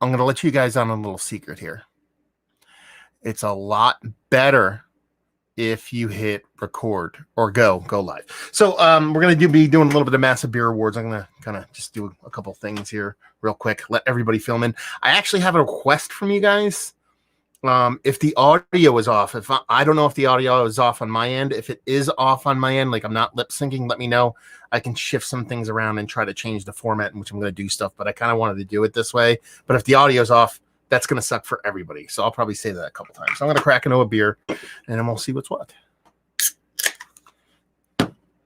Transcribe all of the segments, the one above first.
I'm going to let you guys on a little secret here. It's a lot better if you hit record or go live. So we're going to be doing a little bit of Massive Beer Awards. I'm going to kind of just do a couple things here real quick. Let everybody film in. I actually have a request from you guys. If the audio is off, if I don't know if the audio is off on my end. If it is off on my end, like I'm not lip syncing, let me know. I can shift some things around and try to change the format in which I'm going to do stuff. But I kind of wanted to do it this way. But if the audio is off, that's going to suck for everybody. So I'll probably say that a couple times. So I'm going to crack into a beer and then we'll see what's what.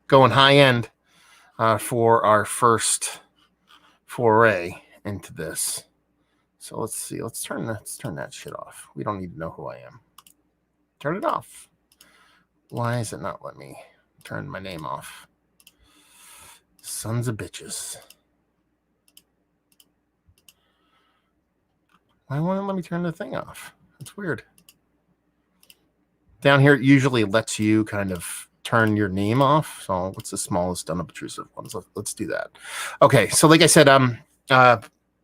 Going high end for our first foray into this. So let's see. Let's turn that shit off. We don't need to know who I am. Turn it off. Why is it not letting me turn my name off? Sons of bitches. Why won't it let me turn the thing off? It's weird. Down here, it usually lets you kind of turn your name off. So what's the smallest unobtrusive ones? Let's do that. Okay, so like I said,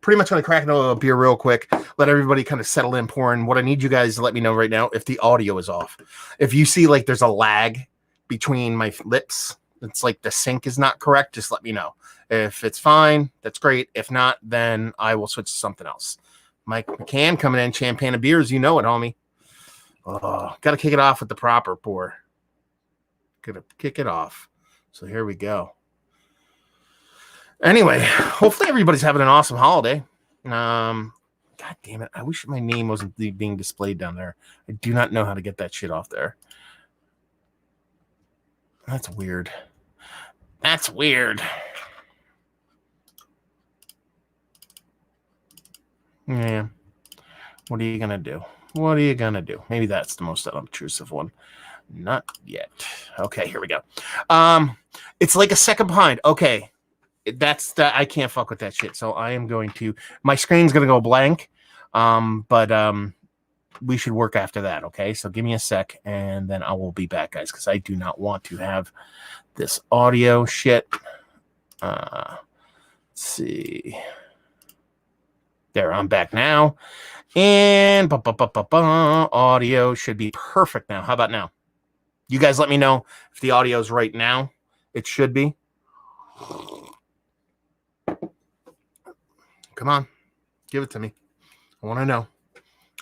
pretty much going to crack into a beer real quick. Let everybody kind of settle in, pouring. What I need you guys to let me know right now if the audio is off. If you see like there's a lag between my lips, it's like the sync is not correct, just let me know. If it's fine, that's great. If not, then I will switch to something else. Mike McCann coming in, champagne and beers. You know it, homie. Oh, got to kick it off with the proper pour. Gonna kick it off. So here we go. Anyway, hopefully everybody's having an awesome holiday. God damn it. I wish my name wasn't being displayed down there. I do not know how to get that shit off there. That's weird. That's weird. Yeah. What are you going to do? What are you going to do? Maybe that's the most unobtrusive one. Not yet. Okay, here we go. It's like a second behind. Okay. That's that. I can't fuck with that shit. So I am going to, my screen's going to go blank. But we should work after that. Okay. So give me a sec and then I will be back, guys. Cause I do not want to have this audio shit. Let's see. There, I'm back now. And audio should be perfect now. How about now? You guys let me know if the audio is right now. It should be. Come on. Give it to me. I want to know.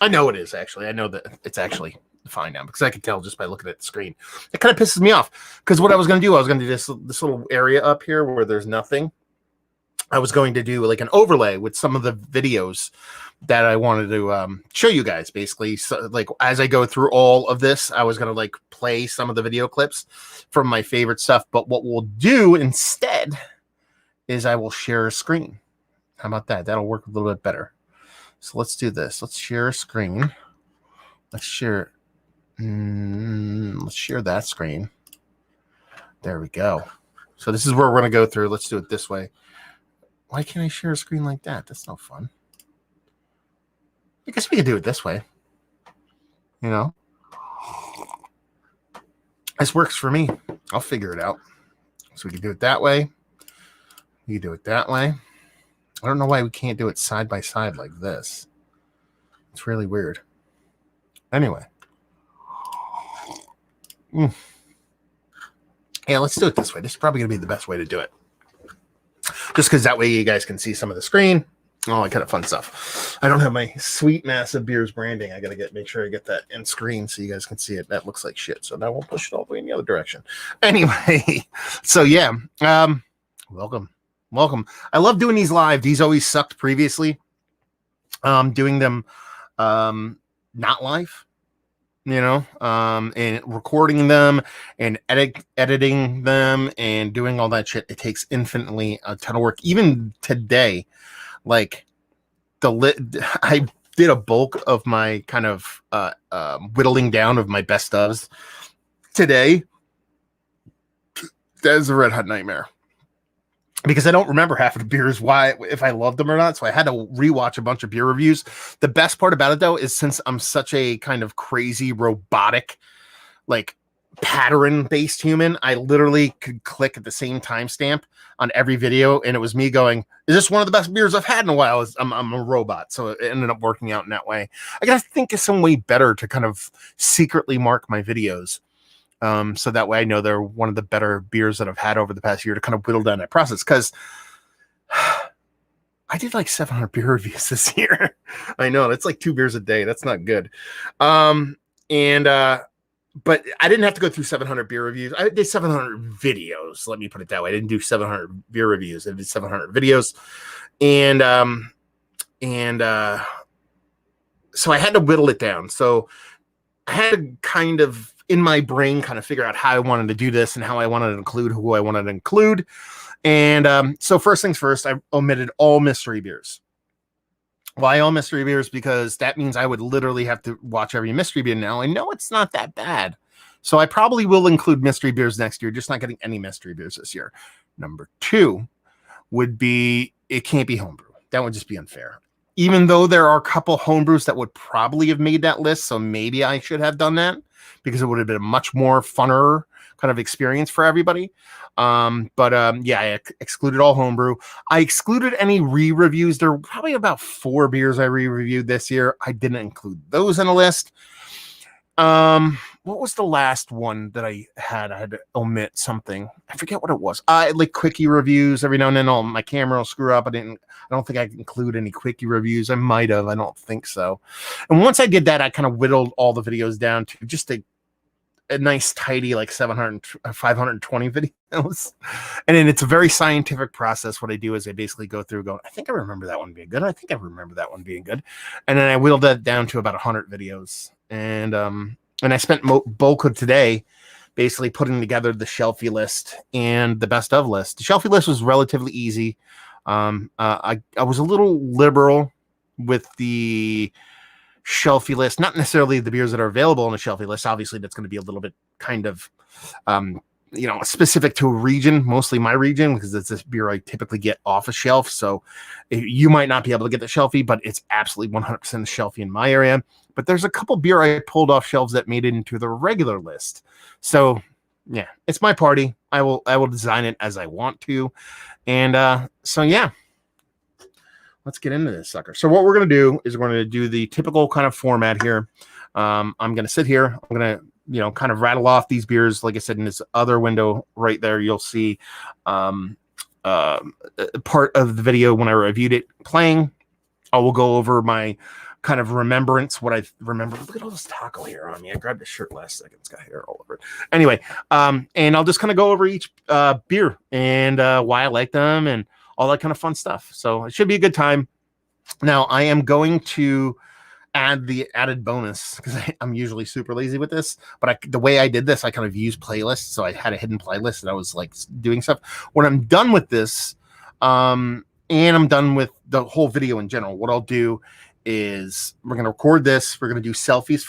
I know it is, actually. I know that it's actually fine now because I can tell just by looking at the screen. It kind of pisses me off because what I was going to do, I was going to do this little area up here where there's nothing. I was going to do like an overlay with some of the videos that I wanted to show you guys, basically. So, like, as I go through all of this, I was going to like play some of the video clips from my favorite stuff. But what we'll do instead is I will share a screen. How about that? That'll work a little bit better. So let's do this. Let's share a screen. Let's share. Let's share that screen. There we go. So this is where we're going to go through. Let's do it this way. Why can't I share a screen like that? That's no fun. I guess we could do it this way. You know? This works for me. I'll figure it out. So we can do it that way. You can do it that way. I don't know why we can't do it side by side like this. It's really weird. Anyway. Yeah, let's do it this way. This is probably going to be the best way to do it. Just because that way you guys can see some of the screen. All that kind of fun stuff. I don't have my sweet Massive Beers branding. I got to make sure I get that in screen so you guys can see it. That looks like shit. So now we'll push it all the way in the other direction. Anyway, so yeah. Welcome. I love doing these live. These always sucked previously. Doing them not live, you know, and recording them and editing them and doing all that shit. It takes infinitely a ton of work. Even today, like I did a bulk of my kind of whittling down of my best ofs today. That is a red hot nightmare. Because I don't remember half of the beers, if I loved them or not. So I had to rewatch a bunch of beer reviews. The best part about it, though, is since I'm such a kind of crazy robotic, like pattern-based human. I literally could click at the same timestamp on every video, and it was me going, "Is this one of the best beers I've had in a while?" I'm a robot, so it ended up working out in that way. I gotta think of some way better to kind of secretly mark my videos, so that way I know they're one of the better beers that I've had over the past year to kind of whittle down that process. Because I did like 700 beer reviews this year. I know that's like 2 beers a day. That's not good. But I didn't have to go through 700 beer reviews. I did 700 videos. Let me put it that way. I didn't do 700 beer reviews. I did 700 videos. And so I had to whittle it down. So I had to kind of, in my brain, kind of figure out how I wanted to do this and how I wanted to include who I wanted to include. And so first things first, I omitted all mystery beers. Why all mystery beers? Because that means I would literally have to watch every mystery beer now. I know it's not that bad. So I probably will include mystery beers next year, just not getting any mystery beers this year. Number 2 would be, it can't be homebrew. That would just be unfair. Even though there are a couple homebrews that would probably have made that list, so maybe I should have done that because it would have been a much more funner kind of experience for everybody. Yeah, I excluded all homebrew. I excluded any re-reviews. There were probably about 4 beers I re-reviewed this year. I didn't include those in a list. What was the last one that I had? I had to omit something. I forget what it was. I like quickie reviews. Every now and then my camera will screw up. I don't think I can include any quickie reviews. I might have. I don't think so. And once I did that, I kind of whittled all the videos down to just a nice tidy like 520 videos. And then it's a very scientific process. What I do is I basically go through going, I think I remember that one being good. I think I remember that one being good. And then I whittled that down to about 100 videos. And I spent bulk of today basically putting together the shelfie list and the best of list. The shelfie list was relatively easy. I was a little liberal with the shelfie list, not necessarily the beers that are available on the shelfie list. Obviously, that's going to be a little bit kind of, specific to a region, mostly my region, because it's this beer I typically get off a shelf. So you might not be able to get the shelfie, but it's absolutely 100% the shelfie in my area. But there's a couple beer I pulled off shelves that made it into the regular list. So yeah, it's my party. I will design it as I want to. And so yeah, let's get into this sucker. So what we're going to do is we're going to do the typical kind of format here. I'm going to sit here. I'm going to, kind of rattle off these beers. Like I said, in this other window right there, you'll see part of the video when I reviewed it playing. I will go over my kind of remembrance, what I remember. Look at all this taco hair on me. I grabbed the shirt last second. It's got hair all over it. Anyway, and I'll just kind of go over each beer and why I like them and all that kind of fun stuff. So it should be a good time. Now, I am going to add the added bonus because I'm usually super lazy with this, but the way I did this, I kind of used playlists. So I had a hidden playlist and I was like doing stuff. When I'm done with this, and I'm done with the whole video in general, what I'll do is we're going to record this. We're going to do shelfies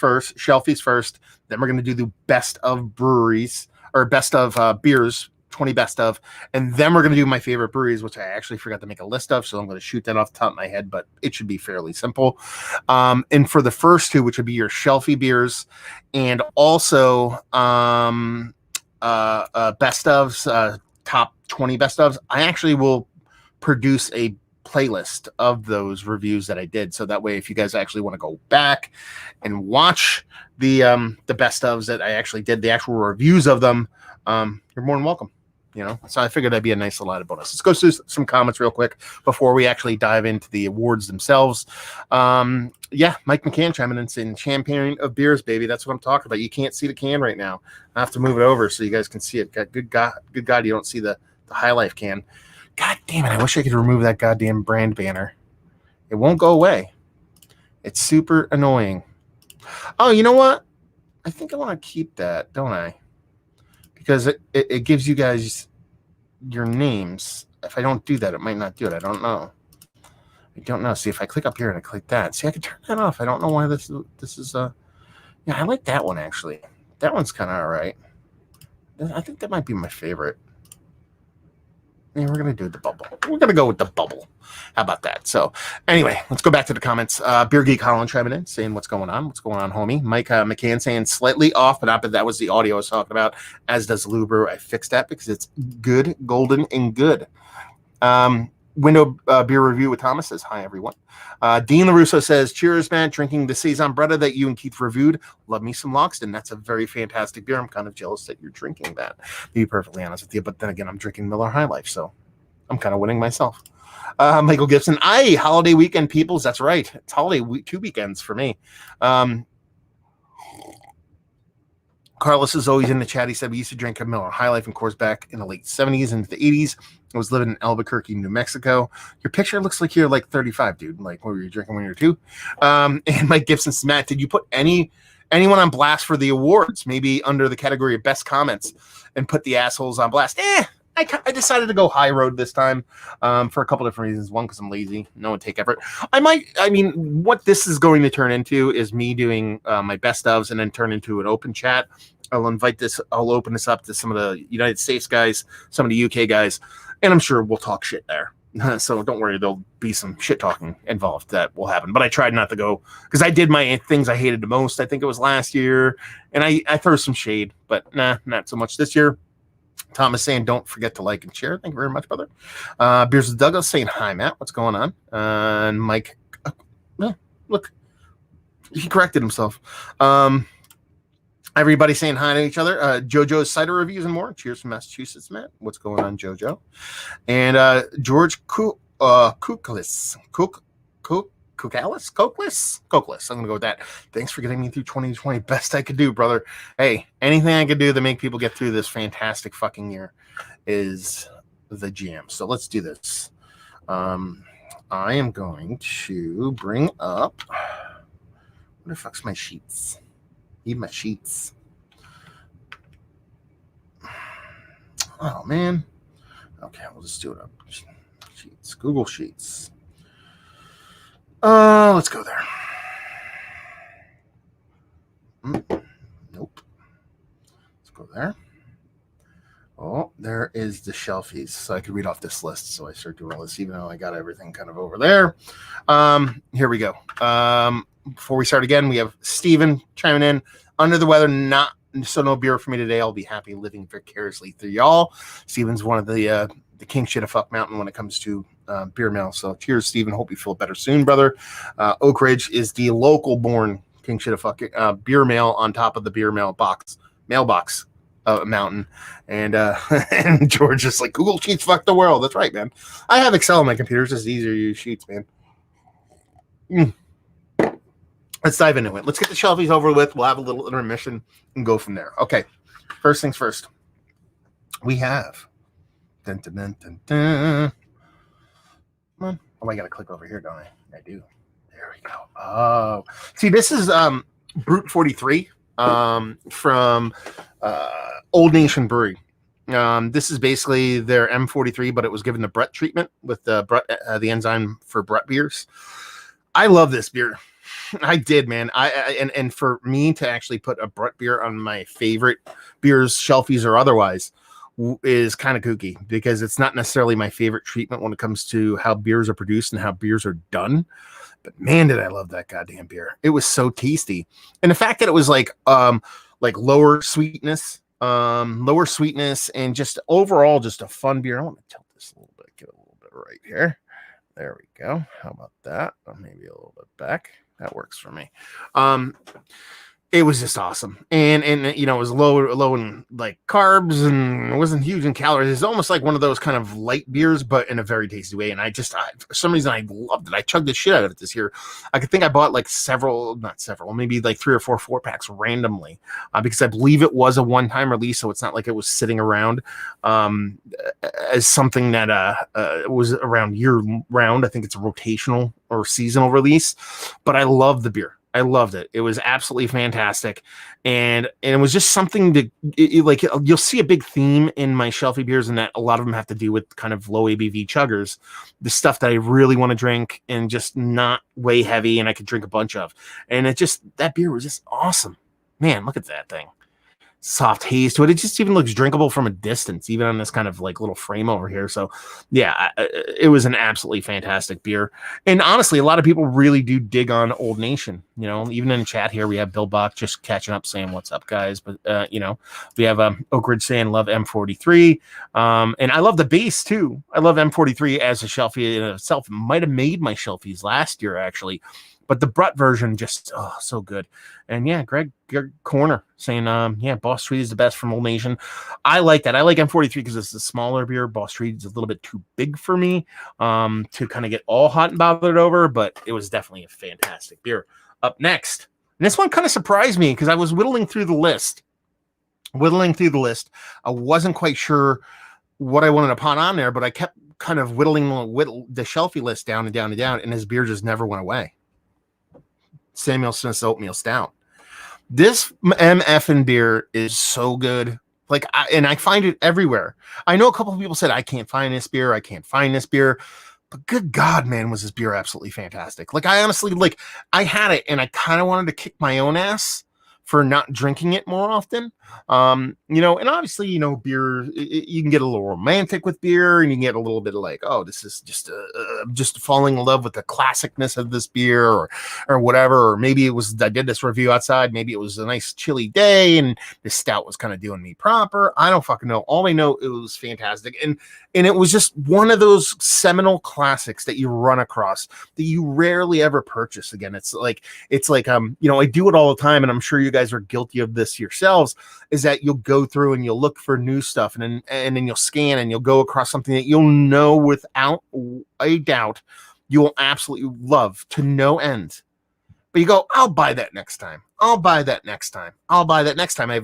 first. Then we're going to do the best of breweries or best of beers, 20 best of. And then we're going to do my favorite breweries, which I actually forgot to make a list of. So I'm going to shoot that off the top of my head, but it should be fairly simple. And for the first 2, which would be your shelfie beers and also best ofs, top 20 best ofs, I actually will produce a playlist of those reviews that I did. So that way, if you guys actually want to go back and watch the best ofs that I actually did, the actual reviews of them, you're more than welcome. So I figured that'd be a nice little added bonus. Let's go through some comments real quick before we actually dive into the awards themselves. Mike McCann chiming in saying champagne of beers, baby. That's what I'm talking about. You can't see the can right now. I have to move it over so you guys can see it. Good God, you don't see the High Life can. God damn it, I wish I could remove that goddamn brand banner. It won't go away. It's super annoying. Oh, you know what? I think I want to keep that, don't I? Because it gives you guys your names. If I don't do that, it might not do it. I don't know. See, if I click up here and I click that. See, I can turn that off. I don't know why this is I like that one, actually. That one's kind of all right. I think that might be my favorite. we're going to do the bubble. We're going to go with the bubble. How about that? So anyway, let's go back to the comments. Beer Geek Holland chiming in, saying what's going on, homie. Mike McCann saying slightly off, but not, but that was the audio I was talking about, as does Luber. I fixed that because it's good, golden, and good. Window beer review with Thomas says, hi, everyone. Dean LaRusso says, cheers, man. Drinking the Saison Bretta that you and Keith reviewed. Love me some Loxton. That's a very fantastic beer. I'm kind of jealous that you're drinking that, to be perfectly honest with you. But then again, I'm drinking Miller High Life, so I'm kind of winning myself. Michael Gibson, aye, holiday weekend peoples. That's right. It's holiday 2 weekends for me. Carlos is always in the chat. He said we used to drink a Miller High Life, of course, back in the late 70s into the 80s. I was living in Albuquerque, New Mexico. Your picture looks like you're like 35, dude. Like, what were you drinking when you were 2? And Mike Gibson says, Matt, did you put anyone on blast for the awards? Maybe under the category of best comments and put the assholes on blast? I decided to go high road this time for a couple different reasons. One, because I'm lazy. No one take effort. What this is going to turn into is me doing my best ofs and then turn into an open chat. I'll open this up to some of the United States guys, some of the UK guys, and I'm sure we'll talk shit there. So don't worry, there'll be some shit talking involved that will happen. But I tried not to go, because I did my things I hated the most. I think it was last year, and I threw some shade, but nah, not so much this year. Thomas saying, don't forget to like and share. Thank you very much, brother. Beers with Douglas saying, hi, Matt. What's going on? And Mike, look, he corrected himself. Everybody saying hi to each other. JoJo's cider reviews and more. Cheers from Massachusetts, Matt. What's going on, JoJo? And George Cooklis. Cokeless. I'm gonna go with that. Thanks for getting me through 2020. Best I could do, brother. Hey, anything I could do to make people get through this fantastic fucking year is the jam. So let's do this. I am going to bring up. What the fuck's my sheets? Need my sheets. Oh man. Okay, we'll just do it up. Sheets. Google Sheets. Let's go there. Nope. Let's go there. Oh, there is the shelfies. So I could read off this list. So I start doing all this, even though I got everything kind of over there. Here we go. Before we start again, we have Steven chiming in. Under the weather, no beer for me today. I'll be happy living vicariously through y'all. Steven's one of the king shit of fuck mountain when it comes to beer mail. So cheers, Steven. Hope you feel better soon, brother. Oak Ridge is the local born king shit of fuck beer mail on top of the beer mailbox mountain. And and George is like, Google Sheets fuck the world. That's right, man. I have Excel on my computer. It's just easier to use Sheets, man. Let's dive into it. Let's get the shelfies over with. We'll have a little intermission and go from there. Okay. First things first. We have. Dun, dun, dun, dun, dun. Come on. Oh, I got to click over here, don't I? I do. There we go. Oh. See, this is Brute 43 from Old Nation Brewery. This is basically their M43, but it was given the Brett treatment with the enzyme for Brett beers. I love this beer. I did, man. And for me to actually put a Brett beer on my favorite beers, shelfies or otherwise, is kind of kooky, because it's not necessarily my favorite treatment when it comes to how beers are produced and how beers are done. But man, did I love that goddamn beer. It was so tasty. And the fact that it was like lower sweetness, and just overall just a fun beer. I want to tilt this a little bit, get a little bit right here. There we go. How about that? Maybe a little bit back. That works for me. It was just awesome. And you know, it was low in like carbs, and it wasn't huge in calories. It's almost like one of those kind of light beers, but in a very tasty way. And for some reason I loved it. I chugged the shit out of it this year. I think I bought like maybe like 3 or 4 4-packs randomly, because I believe it was a one-time release. So it's not like it was sitting around as something that was around year round. I think it's a rotational or seasonal release, but I love the beer. I loved it. It was absolutely fantastic. And it was just something to like, you'll see a big theme in my shelfie beers, and that a lot of them have to do with kind of low ABV chuggers, the stuff that I really want to drink and just not way heavy and I could drink a bunch of. And that beer was just awesome, man. Look at that thing. soft haze to it. It just even looks drinkable from a distance, even on this kind of like little frame over here. So yeah, it was an absolutely fantastic beer. And honestly, a lot of people really do dig on Old Nation. You know, even in chat here, we have Bill Bach just catching up saying, what's up, guys? But, you know, we have Oak Ridge saying, love M43. And I love the base too. I love M43 as a shelfie in itself. It might have made my shelfies last year, actually. But the Brut version just, oh, so good. And yeah, Greg Corner saying, yeah, Boss Tweed is the best from Old Nation. I like that. I like M43 because it's a smaller beer. Boss Tweed is a little bit too big for me to kind of get all hot and bothered over, but it was definitely a fantastic beer. Up next, and this one kind of surprised me because I was whittling through the list. I wasn't quite sure what I wanted to put on there, but I kept kind of whittling the shelfie list down and down and down, and his beer just never went away. Samuel Smith's Oatmeal Stout. This MF beer is so good. Like, I find it everywhere. I know a couple of people said, I can't find this beer. But good God, man, was this beer absolutely fantastic. Like, I honestly, like, I had it and I kind of wanted to kick my own ass for not drinking it more often. You know, and obviously, you know, beer, you can get a little romantic with beer and you can get a little bit of like, oh, this is just falling in love with the classicness of this beer or whatever. Or maybe it was, I did this review outside. Maybe it was a nice chilly day and this stout was kind of doing me proper. I don't fucking know. All I know, it was fantastic. And it was just one of those seminal classics that you run across that you rarely ever purchase again. It's like, you know, I do it all the time, and I'm sure you guys are guilty of this yourselves, is that you'll go through and you'll look for new stuff and then you'll scan and you'll go across something that you'll know without a doubt you will absolutely love to no end. But you go, I'll buy that next time. Every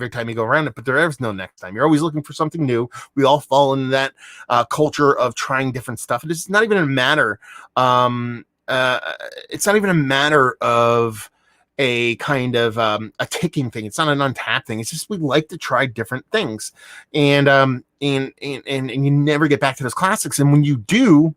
time you go around it, but there is no next time. You're always looking for something new. We all fall into that culture of trying different stuff. And it's not even a matter. It's not even a matter of a kind of a ticking thing. It's not an untapped thing. It's just we like to try different things, and you never get back to those classics. And when you do,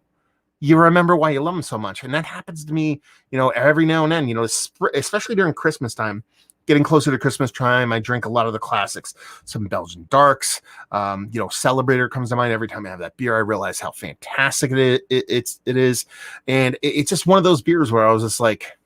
you remember why you love them so much. And that happens to me, you know, every now and then. You know, especially during Christmas time. Getting closer to Christmas time, I drink a lot of the classics, some Belgian darks. You know, Celebrator comes to mind every time I have that beer. I realize how fantastic it is, and it's just one of those beers where I was just like,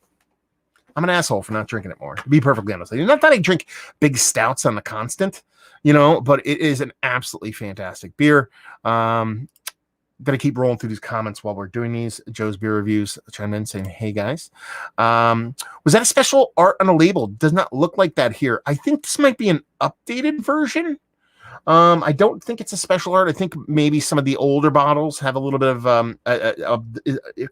I'm an asshole for not drinking it more, to be perfectly honest. Not that I drink big stouts on the constant, you know, but it is an absolutely fantastic beer. Gonna keep rolling through these comments while we're doing these. Joe's Beer Reviews chiming in saying, hey guys, was that a special art on a label? Does not look like that here. I think this might be an updated version. I don't think it's a special art. I think maybe some of the older bottles have a little bit of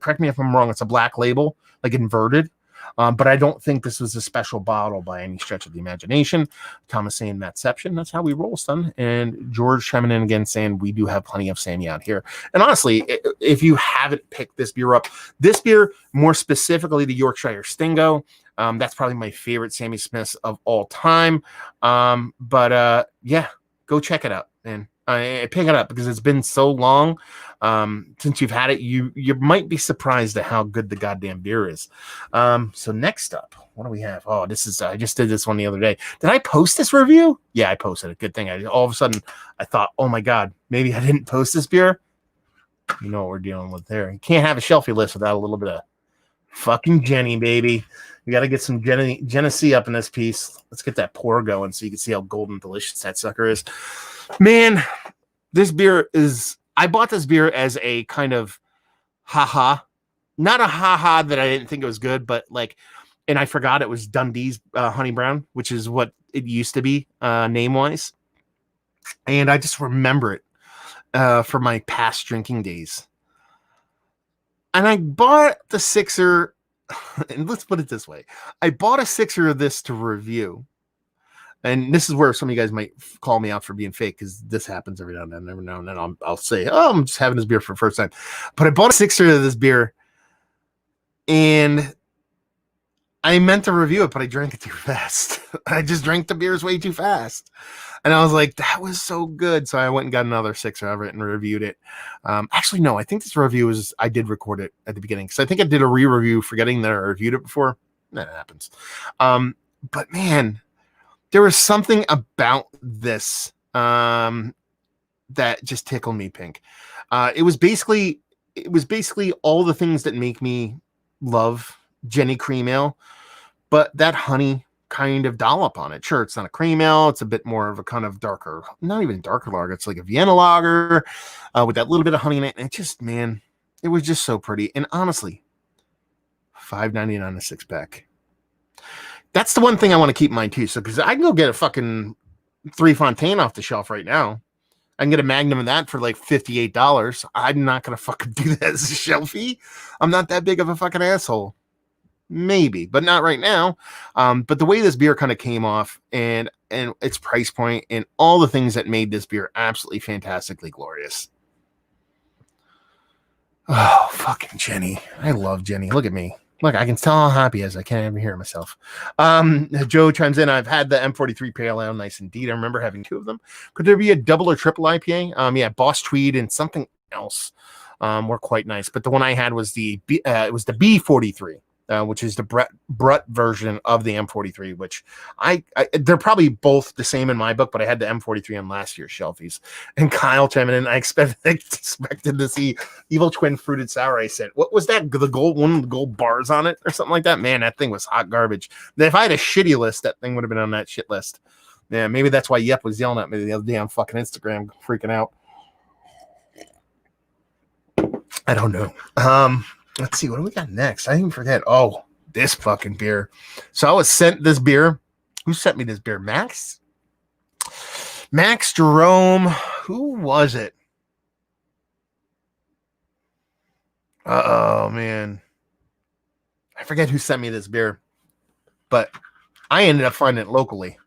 correct me if I'm wrong, it's a black label, like inverted. But I don't think this was a special bottle by any stretch of the imagination. Thomas saying Mattception, that's how we roll, son. And George chiming in again saying we do have plenty of Sammy out here. And honestly, if you haven't picked this beer up, this beer, more specifically the Yorkshire Stingo, that's probably my favorite Sammy Smith's of all time. But yeah, go check it out, man. Pick it up because it's been so long since you've had it. You might be surprised at how good the goddamn beer is. So next up, what do we have? Oh, this is I just did this one the other day. Did I post this review? Yeah, I posted it. Good thing. All of a sudden I thought, oh my god, maybe I didn't post this beer. You know what we're dealing with there. You can't have a shelfie list without a little bit of fucking Jenny, baby. We got to get some Genesee up in this piece. Let's get that pour going so you can see how golden delicious that sucker is. Man, this beer is, I bought this beer as a kind of haha, not a haha that I didn't think it was good, but like, and I forgot it was Dundee's Honey Brown, which is what it used to be name wise. And I just remember it from my past drinking days. And I bought the sixer, and let's put it this way. I bought a sixer of this to review. And this is where some of you guys might call me out for being fake, because this happens every now and then. Every now and then I'll say, oh, I'm just having this beer for the first time. But I bought a sixer of this beer, and I meant to review it, but I drank it too fast. I just drank the beers way too fast. And I was like, that was so good. So I went and got another sixer of it and reviewed it. Actually, no, I think this review was, I did record it at the beginning. So I think I did a re-review forgetting that I reviewed it before. That happens. But man, There was something about this that just tickled me pink. It was basically all the things that make me love Jenny Cream Ale, but that honey kind of dollop on it. Sure, it's not a cream ale. It's a bit more of a kind of darker, not even darker lager. It's like a Vienna lager with that little bit of honey in it. And it just, man, it was just so pretty. And honestly, $5.99 a six pack. That's the one thing I want to keep in mind too. So, because I can go get a fucking 3 Fontaine off the shelf right now. I can get a Magnum of that for like $58. I'm not going to fucking do that as a shelfie. I'm not that big of a fucking asshole. Maybe, but not right now. But the way this beer kind of came off and its price point and all the things that made this beer absolutely fantastically glorious. Oh, fucking Jenny. I love Jenny. Look at me. Look, I can tell how happy as I can't even hear myself. Joe chimes in. I've had the M43 Pale Ale. Nice indeed. I remember having 2 of them. Could there be a double or triple IPA? Yeah, Boss Tweed and something else were quite nice. But the one I had was the B43. Which is the Brut version of the M43, which I they're probably both the same in my book, but I had the M43 on last year's shelfies. And Kyle chiming in, I expected to see Evil Twin Fruited Sour. I said, what was that? The gold one of the gold bars on it or something like that? Man, that thing was hot garbage. If I had a shitty list, that thing would have been on that shit list. Yeah, maybe that's why Yep was yelling at me the other day on fucking Instagram, freaking out. I don't know. Let's see, what do we got next? I didn't forget. Oh, this fucking beer. So I was sent this beer. Who sent me this beer? Max Jerome. Who was it? Oh, man. I forget who sent me this beer. But I ended up finding it locally.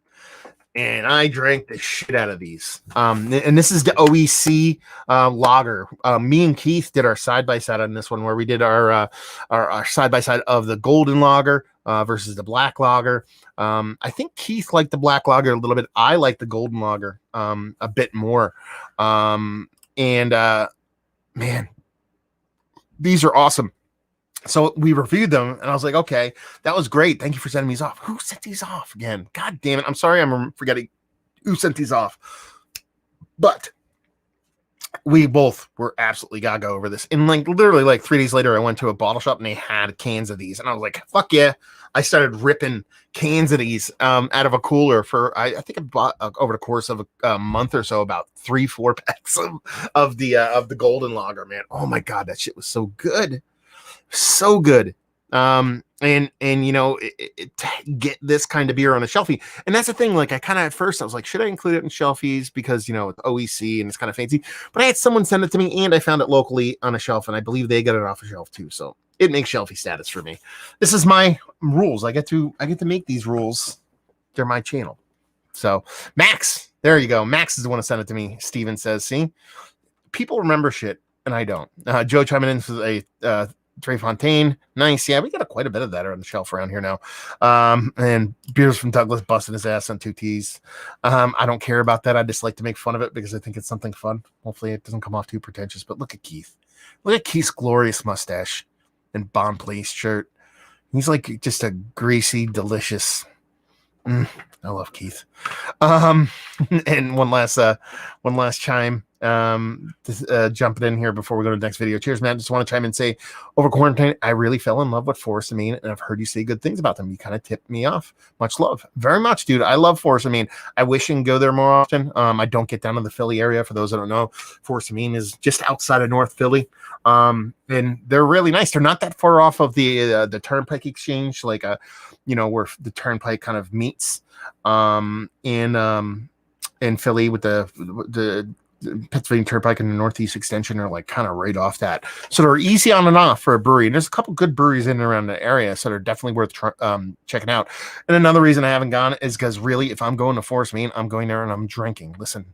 And I drank the shit out of these. And this is the OEC lager. Me and Keith did our side-by-side on this one, where we did our side-by-side of the golden lager versus the black lager. I think Keith liked the black lager a little bit. I like the golden lager a bit more. Man, these are awesome. So we reviewed them, and I was like, okay, that was great. Thank you for sending these off. Who sent these off again? God damn it. I'm sorry, I'm forgetting who sent these off. But we both were absolutely gaga over this. And like literally like 3 days later, I went to a bottle shop, and they had cans of these. And I was like, fuck yeah. I started ripping cans of these out of a cooler for, I think I bought over the course of a month or so, about 3-4 packs of the golden lager, man. Oh my God, that shit was so good. So good. And you know, get this kind of beer on a shelfie. And that's the thing, like I kind of at first I was like, should I include it in shelfies because you know it's OEC and it's kind of fancy, but I had someone send it to me and I found it locally on a shelf, and I believe they got it off a shelf too, so it makes shelfie status for me. This is my rules. I get to make these rules. They're my channel. So Max, there you go. Max is the one who sent it to me. Steven says, see, people remember shit and I don't. Joe chiming in for a 3 Fontaine. Nice. Yeah, we got quite a bit of that on the shelf around here now. And beers from Douglas busting his ass on 2 T's. I don't care about that. I just like to make fun of it because I think it's something fun. Hopefully it doesn't come off too pretentious, but look at Keith. Look at Keith's glorious mustache and Bond Police shirt. He's like just a greasy, delicious. I love Keith. And one last chime. Jumping in here before we go to the next video. Cheers, man. Just want to chime in and say, over quarantine, I really fell in love with Forest of Maine, and I've heard you say good things about them. You kind of tipped me off. Much love. Very much, dude. I love Forest of Maine. I wish I can go there more often. I don't get down to the Philly area. For those that don't know, Forest of Maine is just outside of North Philly. And they're really nice. They're not that far off of the Turnpike Exchange, like where the Turnpike kind of meets in Philly with the Pennsylvania Turnpike and the Northeast Extension are like kind of right off that. So they're easy on and off for a brewery. And there's a couple good breweries in and around the area, so they're definitely worth checking out. And another reason I haven't gone is because really, if I'm going to Forest Maine, I'm going there and I'm drinking. Listen,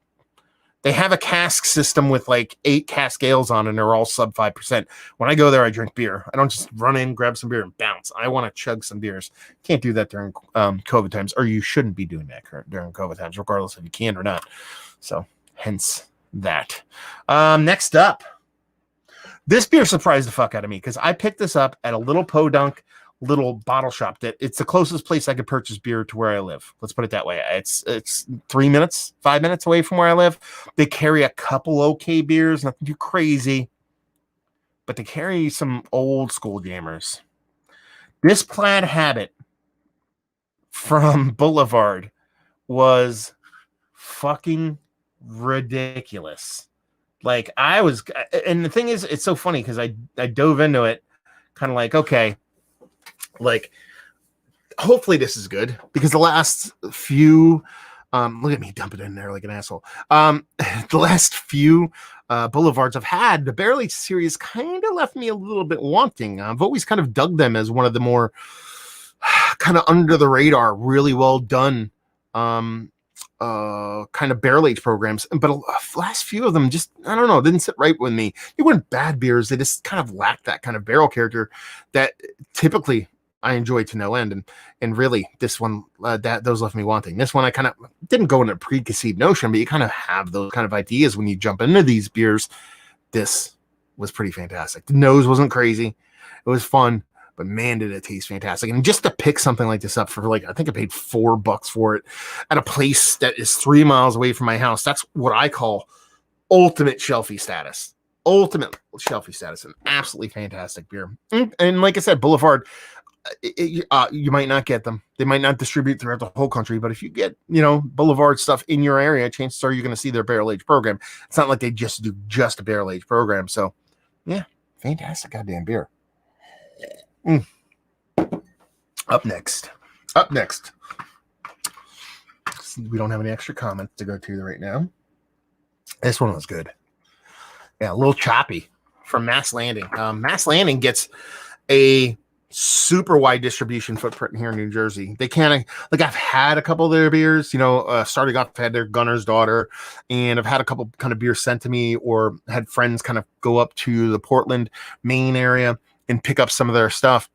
they have a cask system with like 8 cask ales on, and they're all sub 5%. When I go there, I drink beer. I don't just run in, grab some beer, and bounce. I want to chug some beers. Can't do that during COVID times, or you shouldn't be doing that during COVID times, regardless if you can or not. So hence that. Next up, this beer surprised the fuck out of me because I picked this up at a little podunk little bottle shop that it's the closest place I could purchase beer to where I live. Let's put it that way. It's 5 minutes away from where I live. They carry a couple okay beers, nothing too crazy, but they carry some old school jammers. This Plaid Habit from Boulevard was fucking ridiculous. Like I was, and the thing is, it's so funny because I dove into it kind of like, okay, like hopefully this is good, because the last few, look at me dumping in there like an asshole. The last few Boulevards I've had, the Barrel Aged series kind of left me a little bit wanting. I've always kind of dug them as one of the more kind of under the radar, really well done kind of barrel age programs, but the last few of them just, I don't know, didn't sit right with me. They weren't bad beers, they just kind of lacked that kind of barrel character that typically I enjoy to no end. And really this one, those left me wanting. This one I kind of didn't go in a preconceived notion, but you kind of have those kind of ideas when you jump into these beers. This was pretty fantastic. The nose wasn't crazy, it was fun, but man, did it taste fantastic. And just to pick something like this up for like, I think I paid $4 for it at a place that is 3 miles away from my house. That's what I call ultimate shelfie status. Ultimate shelfie status. An absolutely fantastic beer. And like I said, Boulevard, you might not get them. They might not distribute throughout the whole country, but if you get, Boulevard stuff in your area, chances are you're going to see their barrel age program. It's not like they just do just a barrel age program. So yeah, fantastic goddamn beer. Up next, we don't have any extra comments to go to right now. This one was good. Yeah, a little choppy from Mass Landing. Mass Landing gets a super wide distribution footprint here in New Jersey. They kind of, like, I've had a couple of their beers, starting off, I've had their Gunner's Daughter, and I've had a couple kind of beers sent to me, or had friends kind of go up to the Portland, Maine area and pick up some of their stuff.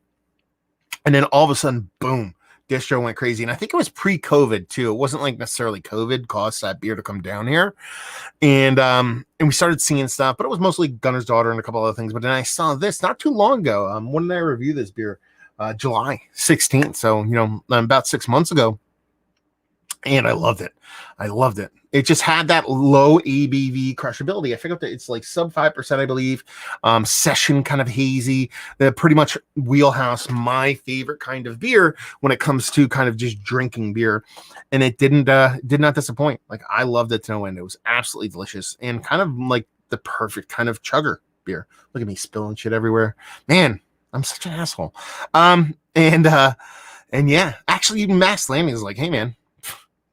And then all of a sudden, boom, distro went crazy. And I think it was pre-COVID too. It wasn't like necessarily COVID caused that beer to come down here. And we started seeing stuff, but it was mostly Gunner's Daughter and a couple other things. But then I saw this not too long ago. When did I review this beer? July 16th. So, about 6 months ago. And I loved it. It just had that low ABV crushability. I figured that it's like sub 5%, I believe. Session kind of hazy. They're pretty much wheelhouse, my favorite kind of beer when it comes to kind of just drinking beer. And it did not disappoint. Like, I loved it to no end. It was absolutely delicious and kind of like the perfect kind of chugger beer. Look at me spilling shit everywhere. Man, I'm such an asshole. And yeah, actually even Mass Landing is like, hey man,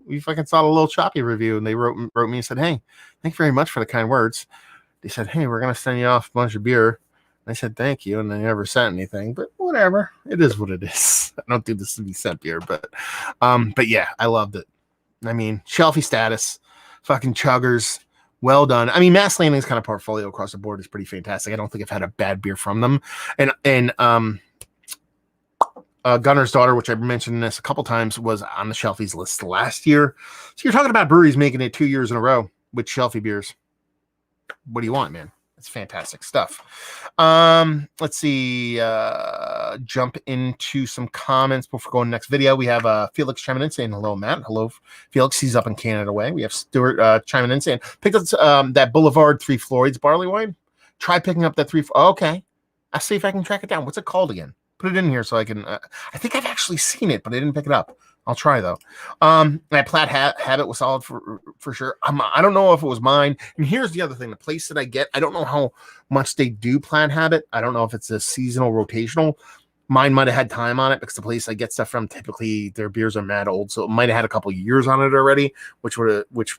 we fucking saw a little choppy review, and they wrote me and said, hey, thank you very much for the kind words. They said, hey, we're going to send you off a bunch of beer. And I said, thank you. And they never sent anything, but whatever. It is what it is. I don't do this to be sent beer, but yeah, I loved it. I mean, shelfie status, fucking chuggers. Well done. I mean, Mass Landing's kind of portfolio across the board is pretty fantastic. I don't think I've had a bad beer from them. And Gunner's Daughter, which I've mentioned this a couple times, was on the Shelfies list last year. So you're talking about breweries making it 2 years in a row with Shelfie beers. What do you want, man? It's fantastic stuff. Let's see. Jump into some comments before going to the next video. We have Felix chiming in saying hello, Matt. Hello, Felix. He's up in Canada way. We have Stuart chiming in saying, picked up that Boulevard Three Floyds barley wine. Try picking up that okay. I'll see if I can track it down. What's it called again? Put it in here so I can. I think I've actually seen it, but I didn't pick it up. I'll try though. That Plaid Habit was solid for sure. I don't know if it was mine. And here's the other thing: the place that I get, I don't know how much they do Plaid Habit. I don't know if it's a seasonal, rotational. Mine might have had time on it because the place I get stuff from, typically their beers are mad old, so it might have had a couple years on it already, which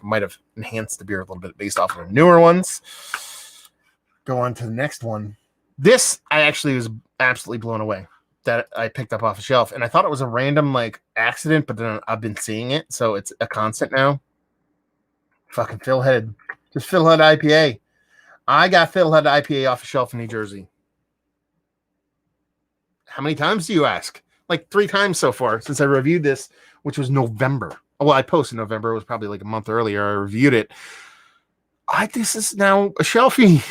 might have enhanced the beer a little bit based off of the newer ones. Go on to the next one. This I actually was absolutely blown away that I picked up off a shelf, and I thought it was a random like accident, but then I've been seeing it, so it's a constant now. Fucking Philhead IPA. I got Philhead IPA off a shelf in New Jersey. How many times do you ask? Like 3 times so far since I reviewed this, which was November. Well, I posted November. It was probably like a month earlier. I reviewed it. This is now a shelfie.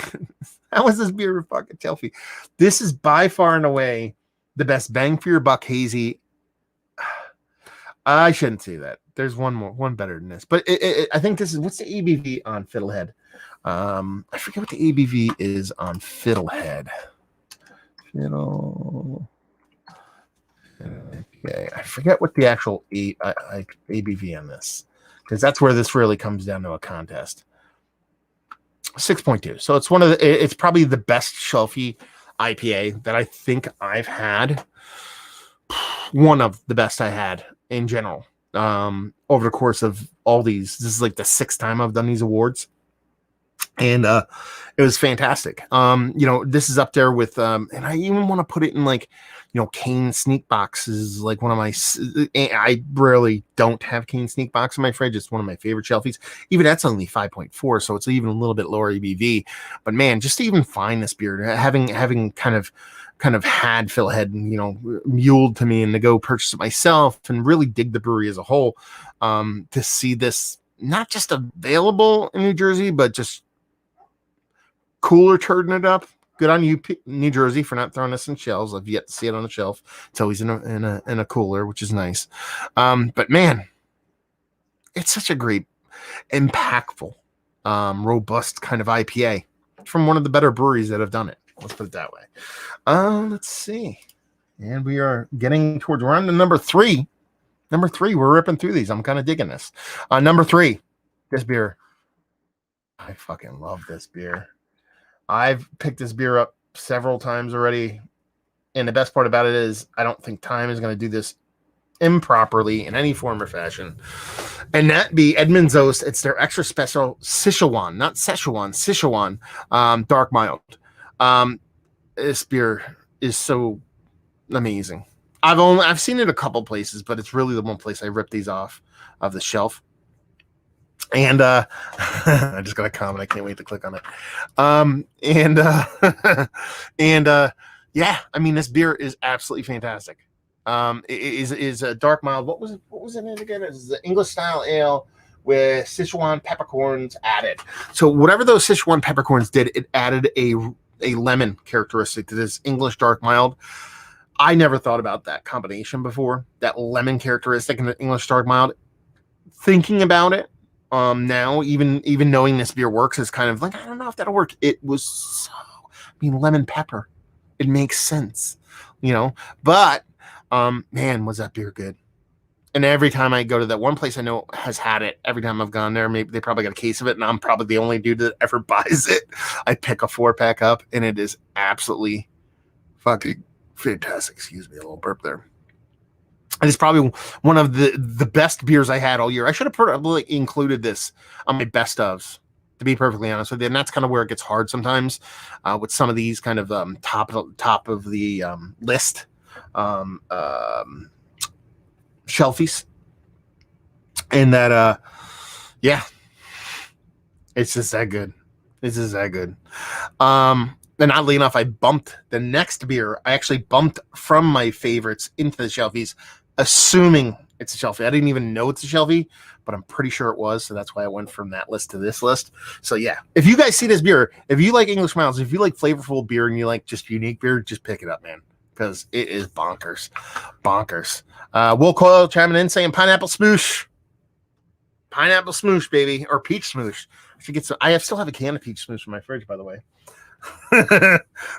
How is this beer a fucking shelfie? This is by far and away the best bang for your buck hazy. I shouldn't say that. There's one better than this, but I think this is what's the ABV on Fiddlehead. I forget what the ABV is on Fiddlehead. Fiddle. Okay, I forget what the actual ABV on this, because that's where this really comes down to a contest. 6.2. So it's it's probably the best shelfie IPA that I think I've had. One of the best I had in general. Over the course of all these. This is like the 6th time I've done these awards. And it was fantastic. This is up there with and I even want to put it in like, Cane Sneak Box is like one of my, I rarely don't have Cane Sneak Box in my fridge. It's one of my favorite shelfies. Even that's only 5.4, so it's even a little bit lower ABV. But man, just to even find this beer, having kind of had Fiddlehead, muled to me, and to go purchase it myself and really dig the brewery as a whole, to see this not just available in New Jersey, but just cooler turning it up. Good on you, New Jersey, for not throwing this in shelves. I've yet to see it on the shelf. It's always in a cooler, which is nice. But man, it's such a great, impactful, robust kind of IPA from one of the better breweries that have done it. Let's put it that way. Let's see. And we are getting towards, we're on to number 3. Number 3, we're ripping through these. I'm kind of digging this. Number 3, this beer. I fucking love this beer. I've picked this beer up several times already. And the best part about it is I don't think time is going to do this improperly in any form or fashion. And that be Edmund's Oast. It's their extra special Sichuan, not Szechuan, Sichuan, dark mild. This beer is so amazing. I've seen it a couple places, but it's really the one place I ripped these off of the shelf. And I just got a comment. I can't wait to click on it. Yeah, I mean, this beer is absolutely fantastic. It is a dark mild. What was it in again? It's the English style ale with Sichuan peppercorns added. So whatever those Sichuan peppercorns did, it added a lemon characteristic to this English dark mild. I never thought about that combination before. That lemon characteristic in the English dark mild. Thinking about it, now even knowing this beer works is kind of like, I don't know if that'll work. It was lemon pepper. It makes sense, but man, was that beer good. And every time I go to that one place I know has had it, every time I've gone there, maybe they probably got a case of it, and I'm probably the only dude that ever buys it. I pick a 4-pack up, and it is absolutely fucking fantastic. Excuse me, a little burp there. And it's probably one of the best beers I had all year. I should have probably included this on my best ofs, to be perfectly honest with you. And that's kind of where it gets hard sometimes with some of these kind of top of the list shelfies. And that, yeah, it's just that good. It's just that good. And oddly enough, I bumped the next beer. I actually bumped from my favorites into the shelfies, assuming it's a shelfie. I didn't even know it's a shelfie, but I'm pretty sure it was. So that's why I went from that list to this list. So yeah, if you guys see this beer, if you like English miles, if you like flavorful beer and you like just unique beer, just pick it up, man, because it is bonkers. Will Coyle chiming in saying pineapple smoosh, baby, or peach smoosh. I still have a can of peach smoosh in my fridge, by the way.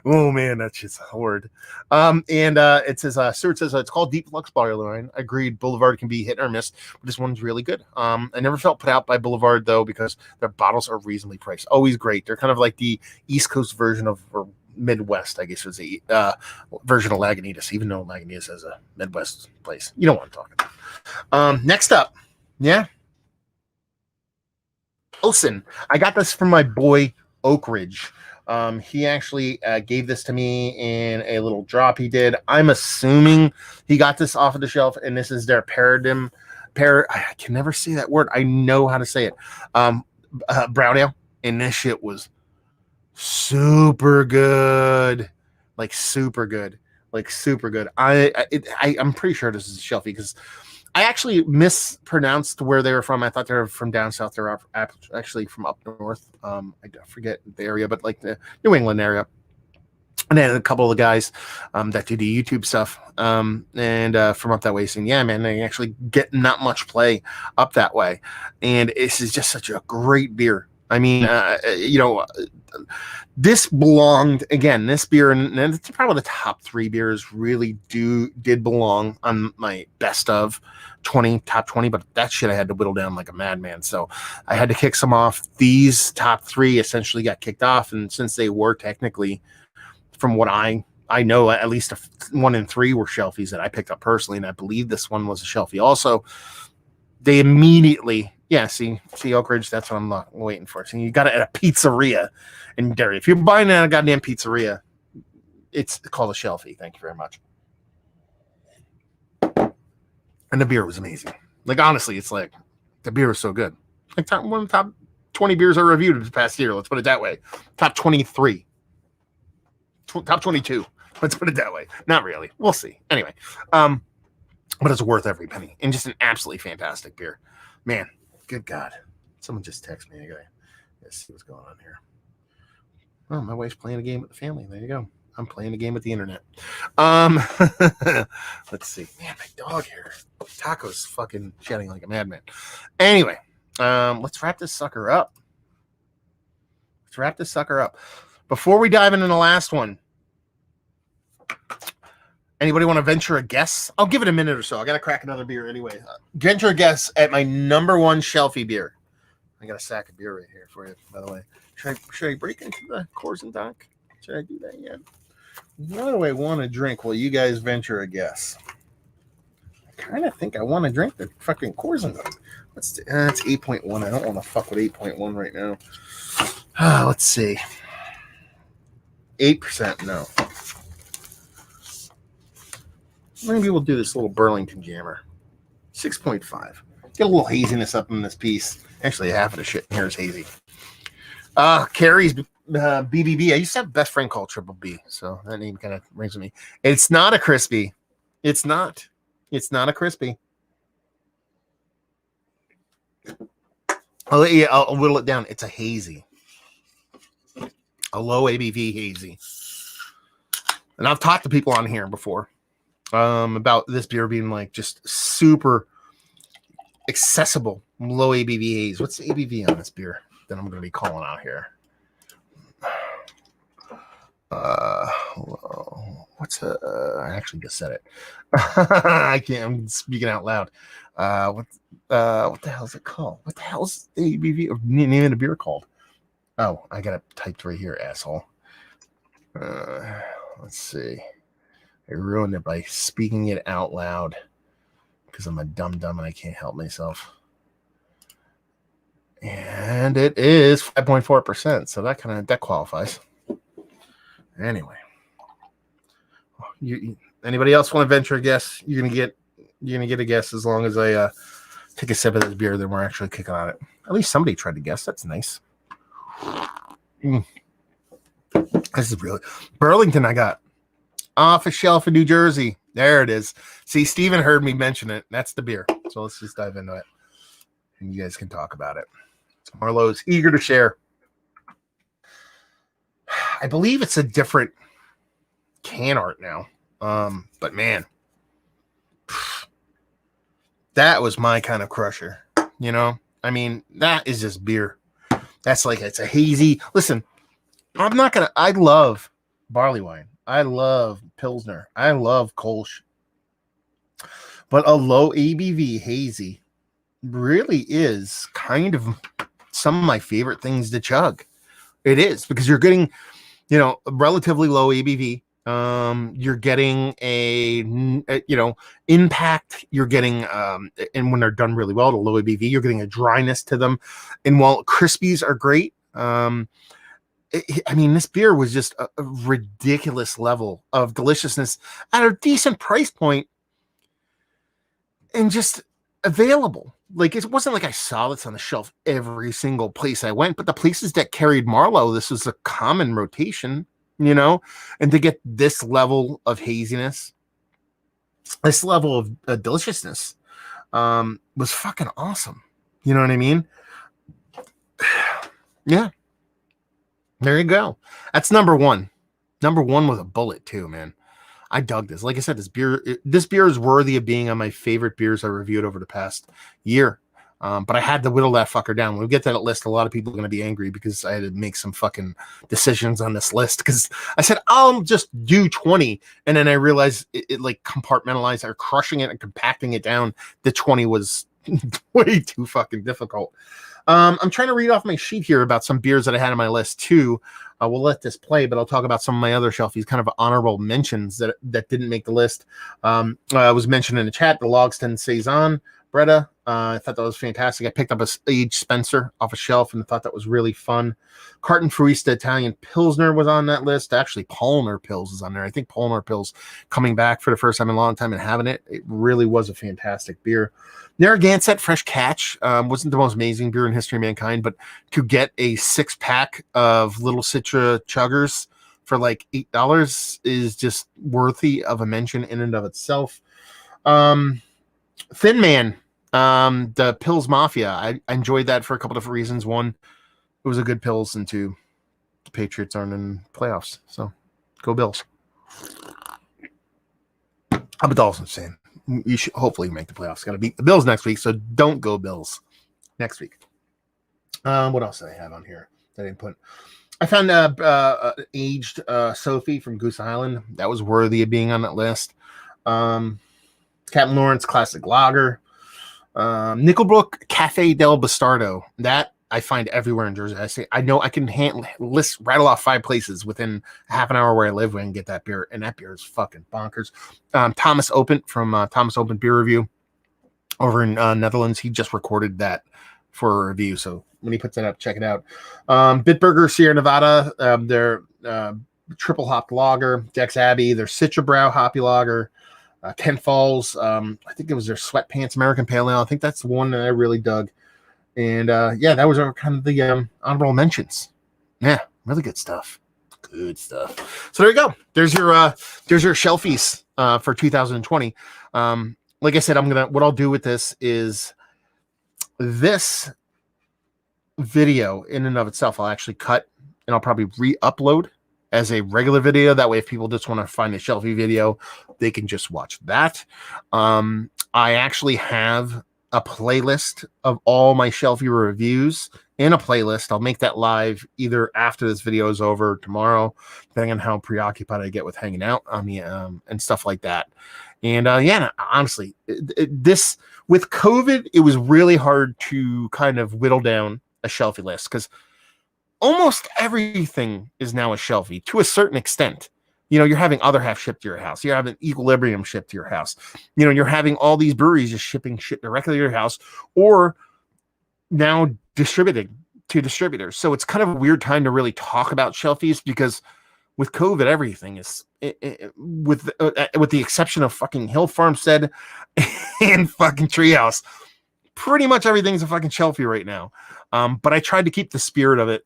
Oh man, that's just horrid. It says Stuart says it's called Deep Flux Barley Wine. Agreed. Boulevard can be hit or miss, but this one's really good. I never felt put out by Boulevard though, because their bottles are reasonably priced. Always great. They're kind of like the East Coast version of, or Midwest, I guess is the version of Lagunitas, even though Lagunitas is a Midwest place. You know what I'm talking about. Next up, yeah, Olsen. I got this from my boy Oak Ridge. He actually gave this to me in a little drop he did. I'm assuming he got this off of the shelf, and this is their I can never say that word. I know how to say it. Brown ale, and this shit was super good. Like super good. I'm pretty sure this is a shelfie because I actually mispronounced where they were from. I thought they were from down south. They're actually from up north. I forget the area, but like the New England area. And then a couple of the guys that do the YouTube stuff and from up that way saying, yeah, man, they actually get not much play up that way. And this is just such a great beer. I mean, this belonged, again, this beer, and it's probably the top 3 beers really did belong on my best of top 20, but that shit I had to whittle down like a madman. So I had to kick some off. These top 3 essentially got kicked off. And since they were technically, from what I know, at least 1 and 3 were shelfies that I picked up personally, and I believe this one was a shelfie also. They immediately, see Oak Ridge, that's what I'm waiting for. So you got it at a pizzeria in Derry. If you're buying it at a goddamn pizzeria, it's called a shelfie. Thank you very much. And the beer was amazing. Like, honestly, it's like the beer was so good. Like one of the top 20 beers I reviewed this past year. Let's put it that way. Top 23. Top 22. Let's put it that way. Not really. We'll see. Anyway, but it's worth every penny, and just an absolutely fantastic beer. Man, good God. Someone just texted me. Let's see what's going on here. Oh, my wife's playing a game with the family. There you go. I'm playing a game with the internet. Let's see. Man, my dog here. Taco's fucking shouting like a madman. Anyway, let's wrap this sucker up. Before we dive into the last one, anybody want to venture a guess? I'll give it a minute or so. I got to crack another beer anyway. Venture a guess at my number 1 shelfie beer. I got a sack of beer right here for you, by the way. Should I break into the Coors and Dock? Should I do that yet? What do I want to drink? Well, you guys venture a guess. I kind of think I want to drink the fucking Coors and Dock. It's 8.1. I don't want to fuck with 8.1 right now. Let's see. 8%, no. Maybe we'll do this little Burlington Jammer. 6.5. Get a little haziness up in this piece. Actually, half of the shit in here is hazy. Carrie's BBB. I used to have a best friend called Triple B, so that name kind of rings with me. It's not a crispy. It's not a crispy. I'll whittle it down. It's a hazy. A low ABV hazy. And I've talked to people on here before about this beer being like just super accessible, low ABV haze. What's the ABV on this beer that I'm going to be calling out here? I actually just said it. I can't. I'm speaking out loud. What the hell is it called? What the hell's the ABV or name of the beer called? Oh, I got it typed right here, asshole. Let's see. I ruined it by speaking it out loud because I'm a dumb and I can't help myself. And it is 5.4%, so that qualifies. Anyway, anybody else want to venture a guess? You're gonna get a guess as long as I take a sip of this beer. Then we're actually kicking on it. At least somebody tried to guess. That's nice. This is really Burlington. I got off a shelf in New Jersey. There it is. See, Steven heard me mention it. That's the beer. So let's just dive into it, and you guys can talk about it. Marlowe's eager to share. I believe it's a different can art now. But man, that was my kind of crusher. You know, I mean, that is just beer. That's like, it's a hazy. Listen, I love barley wine. I love Pilsner. I love Kolsch. But a low ABV hazy really is kind of some of my favorite things to chug. It is, because you're getting, a relatively low ABV. You're getting a impact. You're getting, and when they're done really well, the low ABV, you're getting a dryness to them. And while crispies are great, this beer was just a ridiculous level of deliciousness at a decent price point and just available. Like, it wasn't like I saw this on the shelf every single place I went, but the places that carried Marlowe, this was a common rotation, and to get this level of haziness, this level of deliciousness, was fucking awesome. You know what I mean? Yeah. There you go. That's number 1. Number one was a bullet too, man. I dug this. Like I said, this beer is worthy of being on my favorite beers I reviewed over the past year. But I had to whittle that fucker down. When we get to that list, a lot of people are going to be angry because I had to make some fucking decisions on this list. Because I said, I'll just do 20. And then I realized it like compartmentalized or crushing it and compacting it down. The 20 was way too fucking difficult. I'm trying to read off my sheet here about some beers that I had on my list too. We'll let this play, but I'll talk about some of my other shelfies, kind of honorable mentions that didn't make the list. I was mentioned in the chat, the Logston Saison Bretta. I thought that was fantastic. I picked up a aged Spencer off a shelf and thought that was really fun. Carton Fruista Italian Pilsner was on that list. Actually, Palmer Pils is on there. I think Palmer Pils coming back for the first time in a long time and having it. It really was a fantastic beer. Narragansett Fresh Catch wasn't the most amazing beer in history of mankind, but to get a 6-pack of Little Citra Chuggers for like $8 is just worthy of a mention in and of itself. Thin Man, the Pils Mafia. I enjoyed that for a couple different reasons. One, it was a good Pils, and two, the Patriots aren't in playoffs, so go Bills. I'm a Dolphins fan. You should hopefully make the playoffs. Got to beat the Bills next week, so don't go Bills next week. What else did I have on here that I didn't put? I found aged Sophie from Goose Island. That was worthy of being on that list. Captain Lawrence Classic Lager. Nickelbrook Cafe del Bastardo. That I find everywhere in Jersey. I know I can rattle off 5 places within half an hour where I live where I can get that beer, and that beer is fucking bonkers. Thomas Open from Thomas Open Beer Review over in Netherlands. He just recorded that for a review, so when he puts that up, check it out. Bitburger Sierra Nevada, their triple hopped lager. Dex Abbey, their Citra Brow hoppy lager. Kent Falls, I think it was their Sweatpants American Pale Ale. I think that's the one that I really dug. And yeah, that was kind of the honorable mentions. Yeah, really good stuff. Good stuff. So there you go. There's your shelfies for 2020. Like I said, what I'll do with this is this video in and of itself, I'll actually cut and I'll probably re-upload as a regular video. That way, if people just want to find a shelfie video, they can just watch that. I actually have a playlist of all my shelfie reviews in a playlist. I'll make that live either after this video is over tomorrow, depending on how preoccupied I get with hanging out on the and stuff like that. And yeah, honestly, this with COVID, it was really hard to kind of whittle down a shelfie list because almost everything is now a shelfie to a certain extent. You know, you're having Other Half shipped to your house. You're having Equilibrium shipped to your house. You know, you're having all these breweries just shipping shit directly to your house or now distributing to distributors. So it's kind of a weird time to really talk about shelfies because with COVID, everything is, with the exception of fucking Hill Farmstead and fucking Treehouse, pretty much everything's a fucking shelfie right now. But I tried to keep the spirit of it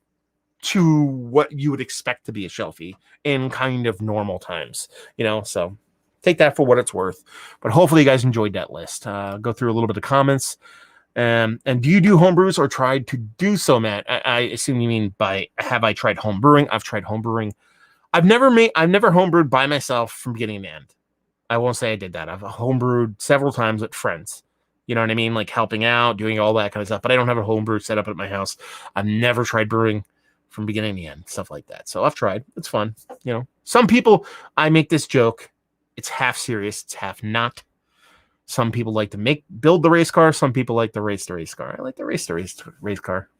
to what you would expect to be a shelfie in kind of normal times, you know, so take that for what it's worth. But hopefully you guys enjoyed that list. Go through a little bit of comments. And do you do home brews or tried to do so, Matt? I assume you mean by have I tried home brewing? I've tried home brewing. I've never homebrewed by myself from beginning to end. I won't say I did that. I've homebrewed several times with friends. You know what I mean? Like helping out, doing all that kind of stuff. But I don't have a homebrew set up at my house. I've never tried brewing from beginning to end, stuff like that. So I've tried. It's fun. You know, some people, I make this joke. It's half serious. It's half not. Some people like to build the race car. Some people like to race the race car. I like to race the race car.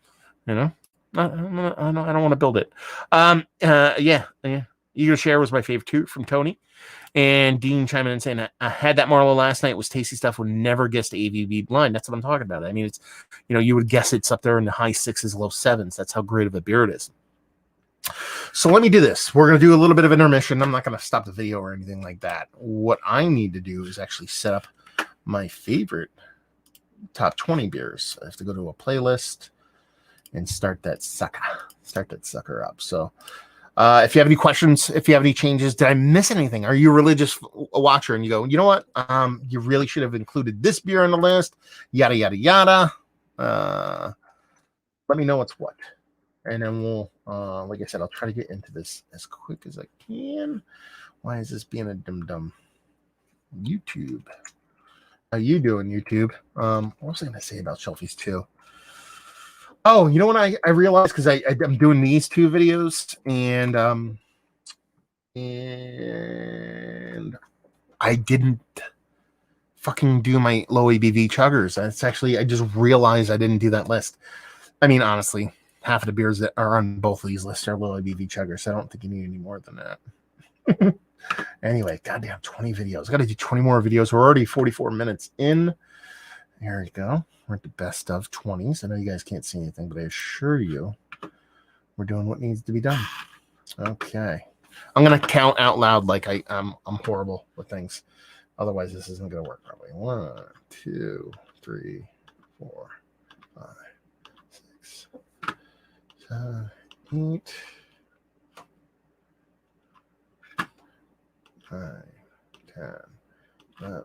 You know, I don't want to build it. Yeah. Eager Share was my favorite too from Tony. And Dean chiming in and saying, I had that Marlowe last night. It was tasty stuff. Would never guess the ABV blind. That's what I'm talking about. I mean, it's, you know, you would guess it's up there in the high 6s, low 7s. That's how great of a beer it is. So let me do this. We're going to do a little bit of intermission. I'm not going to stop the video or anything like that. What I need to do is actually set up my favorite top 20 beers. I have to go to a playlist and start that sucker up. So if you have any questions, if you have any changes, did I miss anything? Are you a religious watcher and you go, you know what? You really should have included this beer on the list. Yada, yada, yada. Let me know what's what. And then we'll, like I said, I'll try to get into this as quick as I can. Why is this being a dum-dum? YouTube. How you doing, YouTube? What was I going to say about shelfies too? Oh, you know what I realized, because I'm doing these two videos, and I didn't fucking do my low ABV chuggers. That's actually, I just realized I didn't do that list. I mean, honestly, half of the beers that are on both of these lists are low ABV chuggers, so I don't think you need any more than that. Anyway, goddamn, 20 videos. I got to do 20 more videos. We're already 44 minutes in. There we go. We're at the best of 20s. I know you guys can't see anything, but I assure you we're doing what needs to be done. Okay. I'm going to count out loud like I'm horrible with things. Otherwise, this isn't going to work probably. 1, 2, 3, 4, 5, 6, 7, 8, 9, 10, 11,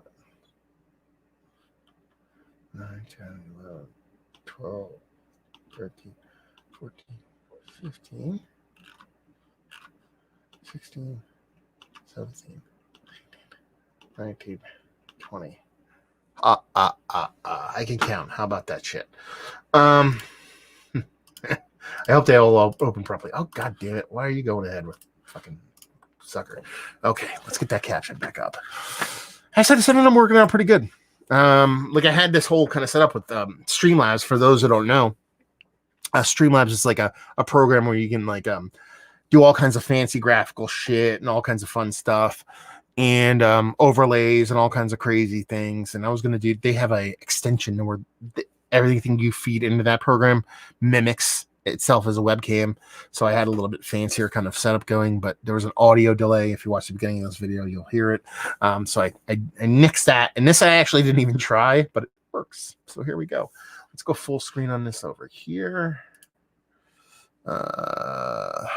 9, 10, 11, 12, 13, 14, 15, 16, 17, 19, 20. I can count. How about that shit? I hope they all open properly. Oh, god damn it. Why are you going ahead with fucking sucker? Okay, let's get that caption back up. I said I'm working out pretty good. Like I had this whole kind of setup with Streamlabs. For those who don't know, Streamlabs is like a program where you can like do all kinds of fancy graphical shit and all kinds of fun stuff, and overlays and all kinds of crazy things. And I was gonna do. They have a extension where everything you feed into that program mimics itself as a webcam. So I had a little bit fancier kind of setup going, but there was an audio delay. If you watch the beginning of this video, you'll hear it. So I nixed that, and this I actually didn't even try, but it works. So here we go. Let's go full screen on this over here. Let's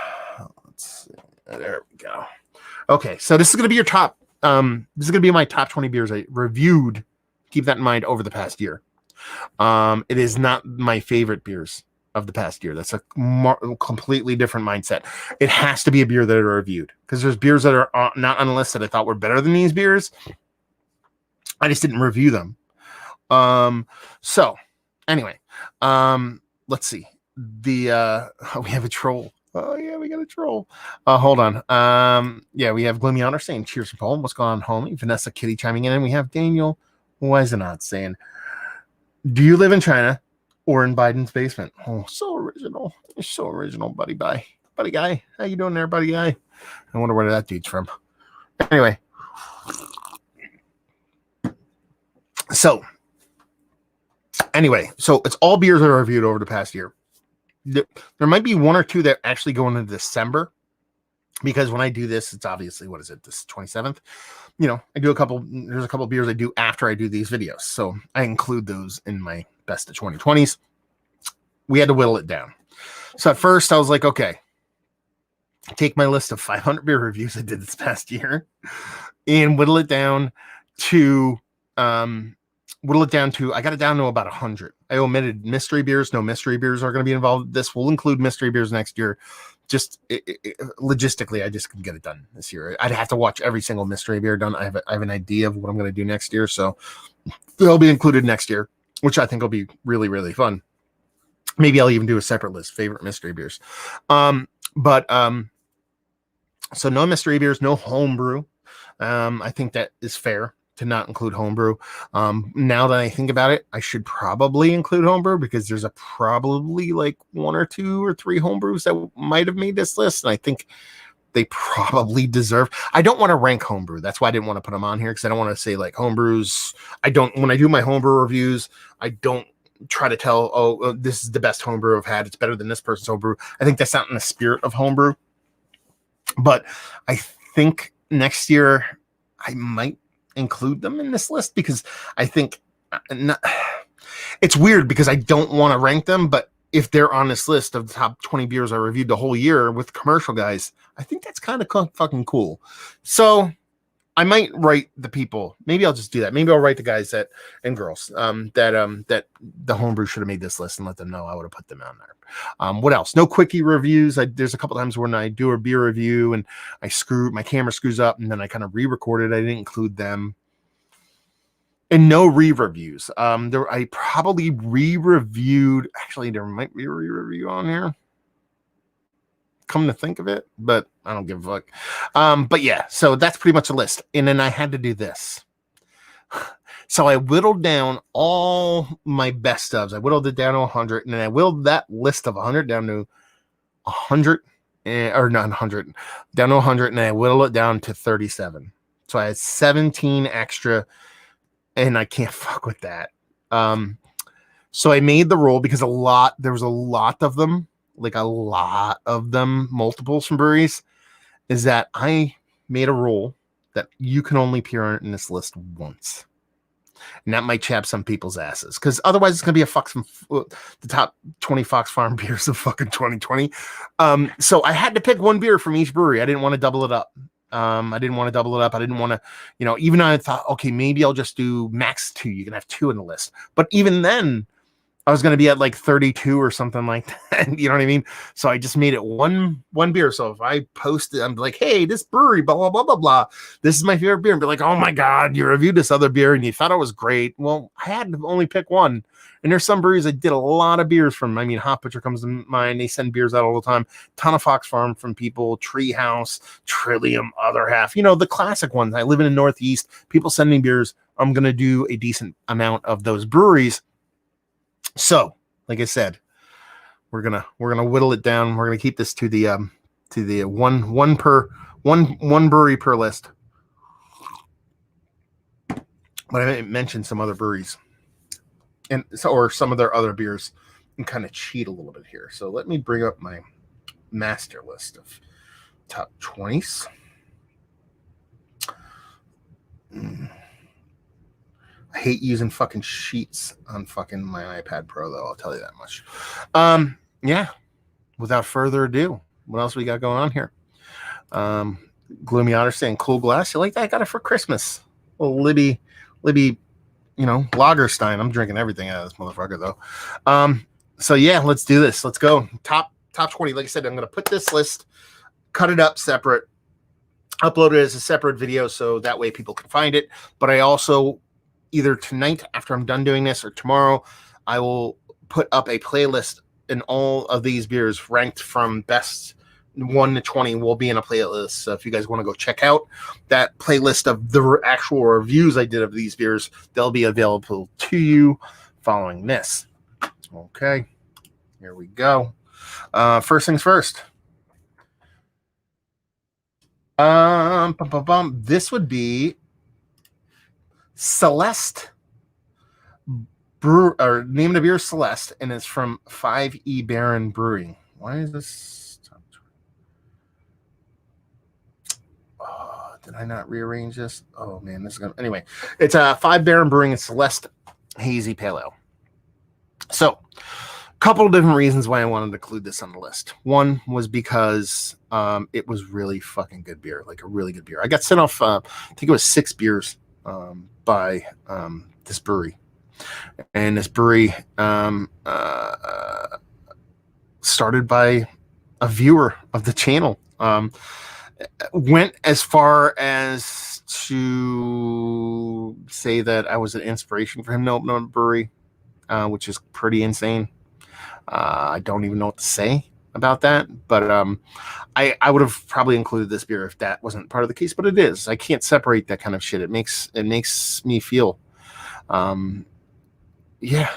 see. There we go. Okay, so this is going to be your top. This is going to be my top 20 beers I reviewed. Keep that in mind over the past year. It is not my favorite beers of the past year. That's a completely different mindset. It has to be a beer that I reviewed, because there's beers that are not on the list that I thought were better than these beers. I just didn't review them. So anyway, let's see. We have a troll. Oh yeah, we got a troll. Hold on. Yeah, we have Gloomy Honor saying cheers from Poland. What's going on, homie? Vanessa Kitty chiming in, and we have Daniel Weisenot saying, do you live in China or in Biden's basement? Oh, so original. You're so original, buddy. Bye. Buddy guy. How you doing there, buddy guy? I wonder where that dude's from. Anyway. So it's all beers that are reviewed over the past year. There might be one or two that actually go into December, because when I do this, it's obviously, what is it, this 27th? You know, there's a couple beers I do after I do these videos. So I include those in my best of 2020s. We had to whittle it down. So at first I was like, okay, take my list of 500 beer reviews I did this past year and whittle it down to, I got it down to about 100. I omitted mystery beers. No mystery beers are going to be involved. This will include mystery beers next year. Just logistically, I just couldn't get it done this year. I'd have to watch every single mystery beer done. I have an idea of what I'm going to do next year, so they'll be included next year, which I think will be really, really fun. Maybe I'll even do a separate list, favorite mystery beers. So no mystery beers, no homebrew. I think that is fair to not include homebrew. Now that I think about it, I should probably include homebrew, because there's probably like 1 or 2 or 3 homebrews that might have made this list, and I think they probably deserve. I don't want to rank homebrew. That's why I didn't want to put them on here, because I don't want to say like homebrews. When I do my homebrew reviews, I don't try to tell, oh, this is the best homebrew I've had. It's better than this person's homebrew. I think that's not in the spirit of homebrew. But I think next year I might include them in this list, because I think it's weird, because I don't want to rank them, but if they're on this list of the top 20 beers I reviewed the whole year with commercial guys, I think that's kind of fucking cool. So I might write the people. Maybe I'll just do that. Maybe I'll write the guys that and girls that the homebrew should have made this list and let them know I would have put them on there. What else? No quickie reviews. There's a couple times when I do a beer review and my camera screws up and then I kind of re-record it. I didn't include them. And no re-reviews. I probably re-reviewed. Actually, there might be a re-review on here. Come to think of it, but I don't give a fuck. But yeah, so that's pretty much a list. And then I had to do this. So I whittled down all my best ofs. I whittled it down to 100, and then I whittled that list of 100 down to 100, or not 100, down to 100, and I whittled it down to 37. So I had 17 extra, and I can't fuck with that. So I made the rule because there was a lot of them. Like a lot of them, multiples from breweries, is that I made a rule that you can only appear in this list once. And that might chap some people's asses because otherwise it's going to be the top 20 Fox Farm beers of fucking 2020. So I had to pick one beer from each brewery. I didn't want to double it up. I didn't want to, even though I thought, okay, maybe I'll just do max 2. You can have 2 in the list. But even then, I was going to be at like 32 or something like that. You know what I mean? So I just made it one beer. So if I post it, I'm like, hey, this brewery, blah, blah, blah, blah, blah. This is my favorite beer. And be like, oh my God, you reviewed this other beer and you thought it was great. Well, I had to only pick one. And there's some breweries I did a lot of beers from. I mean, Hot Butcher comes to mind. They send beers out all the time. Ton of Fox Farm from people, Treehouse, Trillium, Other Half, the classic ones. I live in the Northeast. People sending beers. I'm going to do a decent amount of those breweries. So, like I said, we're gonna whittle it down. We're gonna keep this to the one brewery per list. But I mentioned some other breweries, or some of their other beers, and kind of cheat a little bit here. So let me bring up my master list of top 20s. I hate using fucking sheets on fucking my iPad Pro, though. I'll tell you that much. Yeah. Without further ado, what else we got going on here? Gloomy Otter saying cool glass. You like that? I got it for Christmas. Well, Libby, Lagerstein. I'm drinking everything out of this motherfucker, though. So yeah, let's do this. Let's go. Top 20. Like I said, I'm gonna put this list, cut it up separate, upload it as a separate video so that way people can find it. But I also either tonight after I'm done doing this or tomorrow, I will put up a playlist and all of these beers ranked from best 1 to 20 will be in a playlist. So if you guys want to go check out that playlist of the actual reviews I did of these beers, they'll be available to you following this. Okay, here we go. First things first. This would be Celeste or name of the beer Celeste, and it's from 5E Baron Brewing. Why is this? Oh, did I not rearrange this? Oh man, this is gonna. Anyway, it's a 5 Baron Brewing and Celeste Hazy Pale Ale. So, a couple of different reasons why I wanted to include this on the list. One was because it was really fucking good beer, like a really good beer. I got sent off, I think it was 6 beers by this brewery. And this brewery started by a viewer of the channel. Went as far as to say that I was an inspiration for him to open a brewery, which is pretty insane. I don't even know what to say about that, but I would have probably included this beer if that wasn't part of the case, but it is. I can't separate that kind of shit. It makes me feel yeah,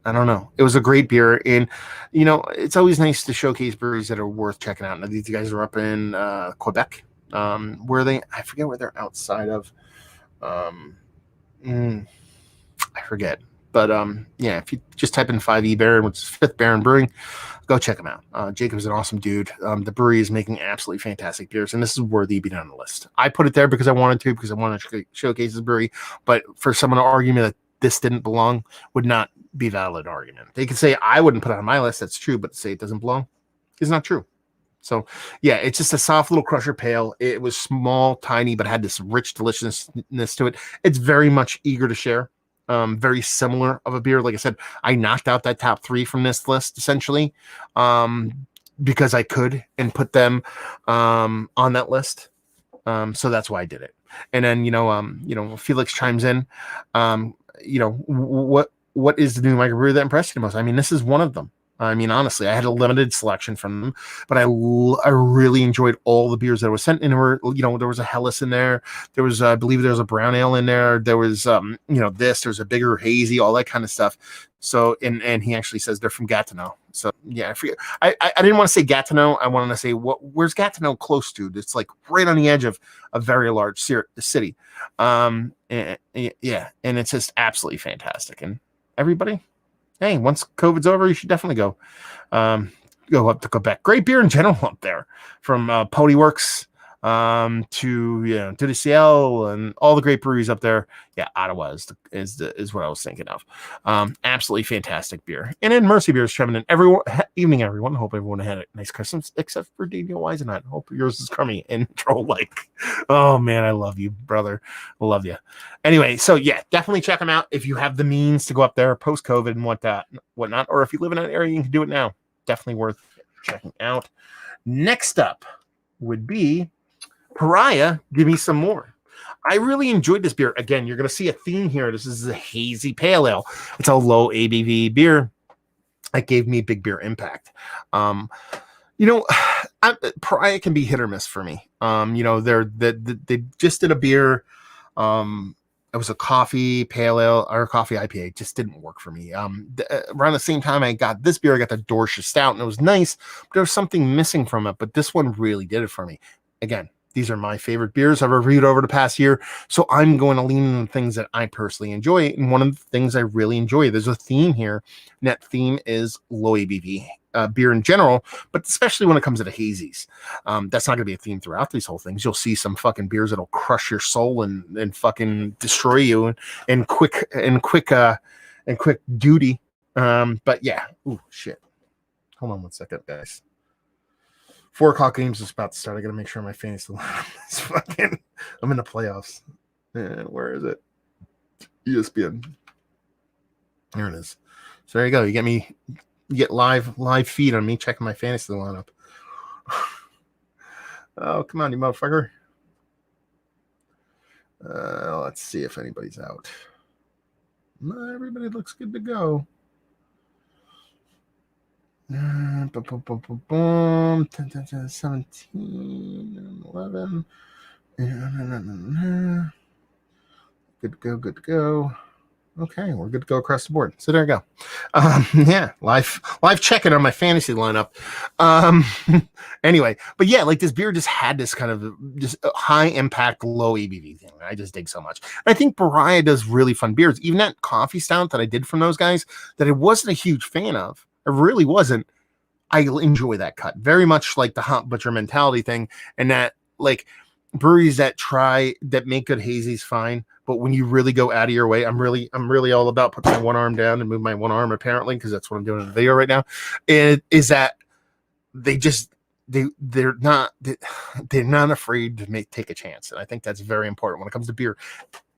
I don't know. It was a great beer, and it's always nice to showcase breweries that are worth checking out. Now these guys are up in Quebec. Where they? I forget where they're outside of. I forget. But yeah, if you just type in 5E Baron, which is 5th Baron Brewing, go check them out. Jacob's an awesome dude. The brewery is making absolutely fantastic beers, and this is worthy of being on the list. I put it there because I wanted to showcase this brewery. But for someone to argue me that this didn't belong would not be valid argument. They could say I wouldn't put it on my list. That's true, but to say it doesn't belong is not true. So yeah, it's just a soft little crusher pale. It was small, tiny, but had this rich deliciousness to it. It's very much eager to share. Very similar of a beer. Like I said, I knocked out that top 3 from this list essentially, because I could and put them on that list. So that's why I did it. And then Felix chimes in. What is the new microbrew that impressed you the most? I mean, this is one of them. I mean, honestly, I had a limited selection from them, but I really enjoyed all the beers that were sent in. There was a Helles in there. There was, I believe, there was a brown ale in there. There was, there's a bigger hazy, all that kind of stuff. So, and he actually says they're from Gatineau. So, yeah, I forget. I didn't want to say Gatineau. I wanted to say where's Gatineau close to? It's like right on the edge of a very large city. And it's just absolutely fantastic. And everybody, hey, once COVID's over, you should definitely go up to Quebec. Great beer in general up there, from Pony Works to the CL and all the great breweries up there. Yeah, Ottawa is what I was thinking of. Absolutely fantastic beer. And then Mercy Beers chiming in. Evening, everyone. Hope everyone had a nice Christmas, except for Daniel Weisenhunt. Hope yours is crummy and troll-like. Oh, man, I love you, brother. I love you. Anyway, so yeah, definitely check them out if you have the means to go up there post-COVID and whatnot, or if you live in an area, you can do it now. Definitely worth checking out. Next up would be Pariah. Give me some more. I really enjoyed this beer. Again, you're going to see a theme here. This is a hazy pale ale. It's a low ABV beer. That gave me big beer impact. Pariah can be hit or miss for me. They just did a beer. It was a coffee pale ale or coffee IPA. It just didn't work for me. Around the same time I got this beer, I got the Dorsch Stout, and it was nice, but there was something missing from it. But this one really did it for me. Again, these are my favorite beers I've reviewed over the past year, so I'm going to lean on the things that I personally enjoy. And one of the things I really enjoy, there's a theme here, and that theme is low ABV beer in general, but especially when it comes to the hazies. That's not going to be a theme throughout these whole things. You'll see some fucking beers that'll crush your soul and fucking destroy you in quick duty. But yeah, ooh shit. Hold on one second, guys. 4 o'clock games is about to start. I got to make sure my fantasy lineup is fucking. I'm in the playoffs. Where is it? ESPN. There it is. So there you go. You get live feed on me checking my fantasy lineup. Oh, come on, you motherfucker. Let's see if anybody's out. No, everybody looks good to go. 10, 17, 11. Good to go. Okay, we're good to go across the board. So there you go. Yeah, live checking on my fantasy lineup. Anyway, but yeah, like this beer just had this kind of just high impact, low ABV thing. I just dig so much. I think Pariah does really fun beers. Even that coffee stout that I did from those guys that I wasn't a huge fan of. I really wasn't. I enjoy that cut very much, like the Hot Butcher mentality thing, and that like breweries that make good hazies fine. But when you really go out of your way, I'm really all about putting my one arm down and move my one arm, apparently, because that's what I'm doing in the video right now. Is that they're not afraid to take a chance. And I think that's very important when it comes to beer,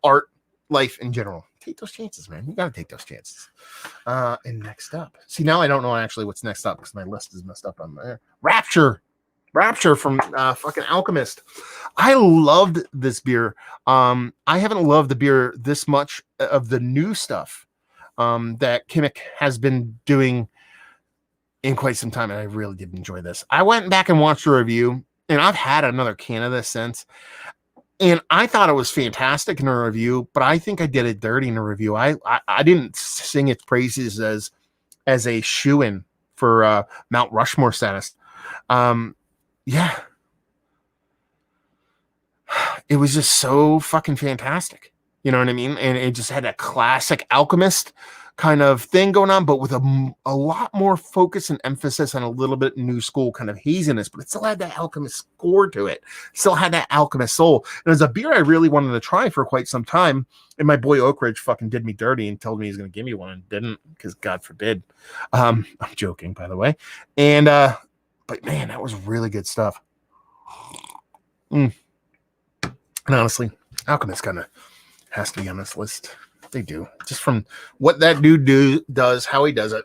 art, life in general. Take those chances, man. You got to take those chances. And next up, see, now I don't know actually what's next up because my list is messed up on there. Rapture from fucking Alchemist. I loved this beer. I haven't loved the beer this much of the new stuff that Kimmick has been doing in quite some time, and I really did enjoy this. I went back and watched a review, and I've had another can of this since, and I thought it was fantastic in a review, but I think I did it dirty in a review. I didn't sing its praises as a shoo-in for Mount Rushmore status. Yeah, it was just so fucking fantastic. You know what I mean? And it just had a classic Alchemist kind of thing going on, but with a lot more focus and emphasis on a little bit new school kind of haziness, but it still had that Alchemist score to it. Still had that Alchemist soul. And it was a beer I really wanted to try for quite some time. And my boy Oak Ridge fucking did me dirty and told me he's going to give me one and didn't, because God forbid. I'm joking, by the way. And, But man, that was really good stuff. And honestly, Alchemist kind of has to be on this list. They do. Just from what that dude does, how he does it,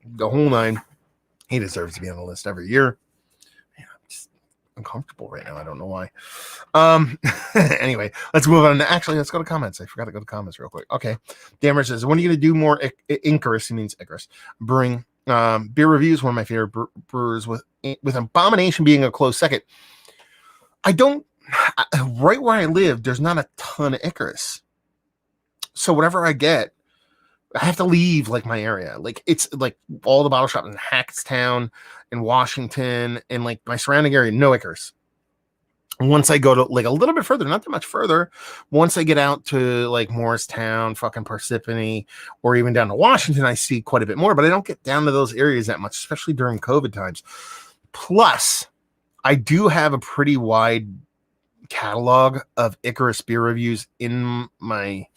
the whole nine. He deserves to be on the list every year. Man, I'm just uncomfortable right now. I don't know why. Anyway, let's move on. Actually, let's go to comments. I forgot to go to comments real quick. Okay. Dammer says, when are you going to do more Icarus? He means Icarus. Brewing beer reviews. One of my favorite brewers with Abomination being a close second. Right where I live, there's not a ton of Icarus. So whatever I get, I have to leave like my area. Like it's like all the bottle shops in Hackettstown and Washington and like my surrounding area, no Icarus. Once I go to like a little bit further, not that much further, once I get out to like Morristown, fucking Parsippany, or even down to Washington, I see quite a bit more, but I don't get down to those areas that much, especially during COVID times. Plus, I do have a pretty wide catalog of Icarus beer reviews in my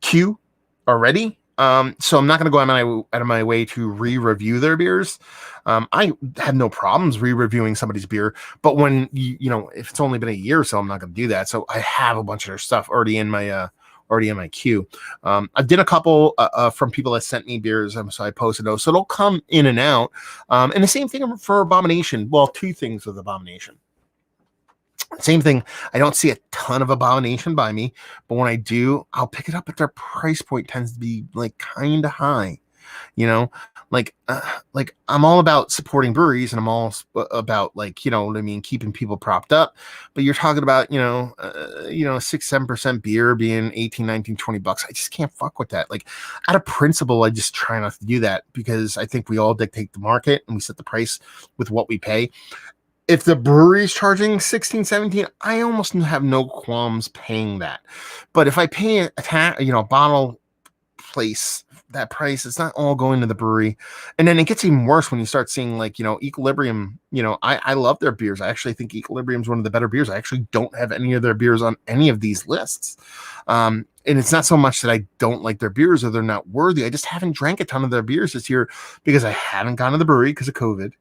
queue already. So I'm not going to go out of my way to re-review their beers. I have no problems re-reviewing somebody's beer, but when if it's only been a year or so, I'm not going to do that. So I have a bunch of their stuff already in my queue. I did a couple from people that sent me beers, so I posted those. So it'll come in and out. And the same thing for Abomination. Well, two things with Abomination. Same thing. I don't see a ton of Abomination by me, but when I do, I'll pick it up. But their price point tends to be like kind of high, like I'm all about supporting breweries, and I'm all about like, what I mean, keeping people propped up. But you're talking about 6-7% beer being 18, 19, 20 bucks. I just can't fuck with that. Like out of principle, I just try not to do that, because I think we all dictate the market and we set the price with what we pay. If the brewery is charging 16, 17, I almost have no qualms paying that. But if I pay a bottle place that price, it's not all going to the brewery. And then it gets even worse when you start seeing like, Equilibrium. I love their beers. I actually think Equilibrium is one of the better beers. I actually don't have any of their beers on any of these lists. And it's not so much that I don't like their beers or they're not worthy. I just haven't drank a ton of their beers this year because I haven't gone to the brewery because of COVID.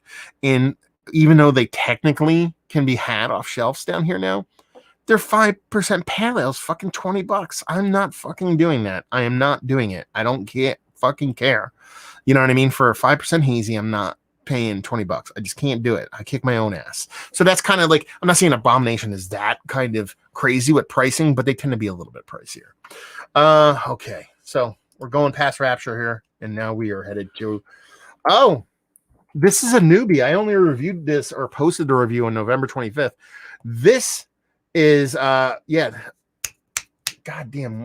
And even though they technically can be had off shelves down here now, they're 5% pale ales, fucking $20. I'm not fucking doing that. I am not doing it. I don't fucking care. You know what I mean? For a 5% hazy, I'm not paying $20. I just can't do it. I kick my own ass. So that's kind of like, I'm not saying Abomination is that kind of crazy with pricing, but they tend to be a little bit pricier. Okay. So we're going past Rapture here, and now we are headed to, this is a newbie. I only reviewed this or posted the review on November 25th. This is, goddamn,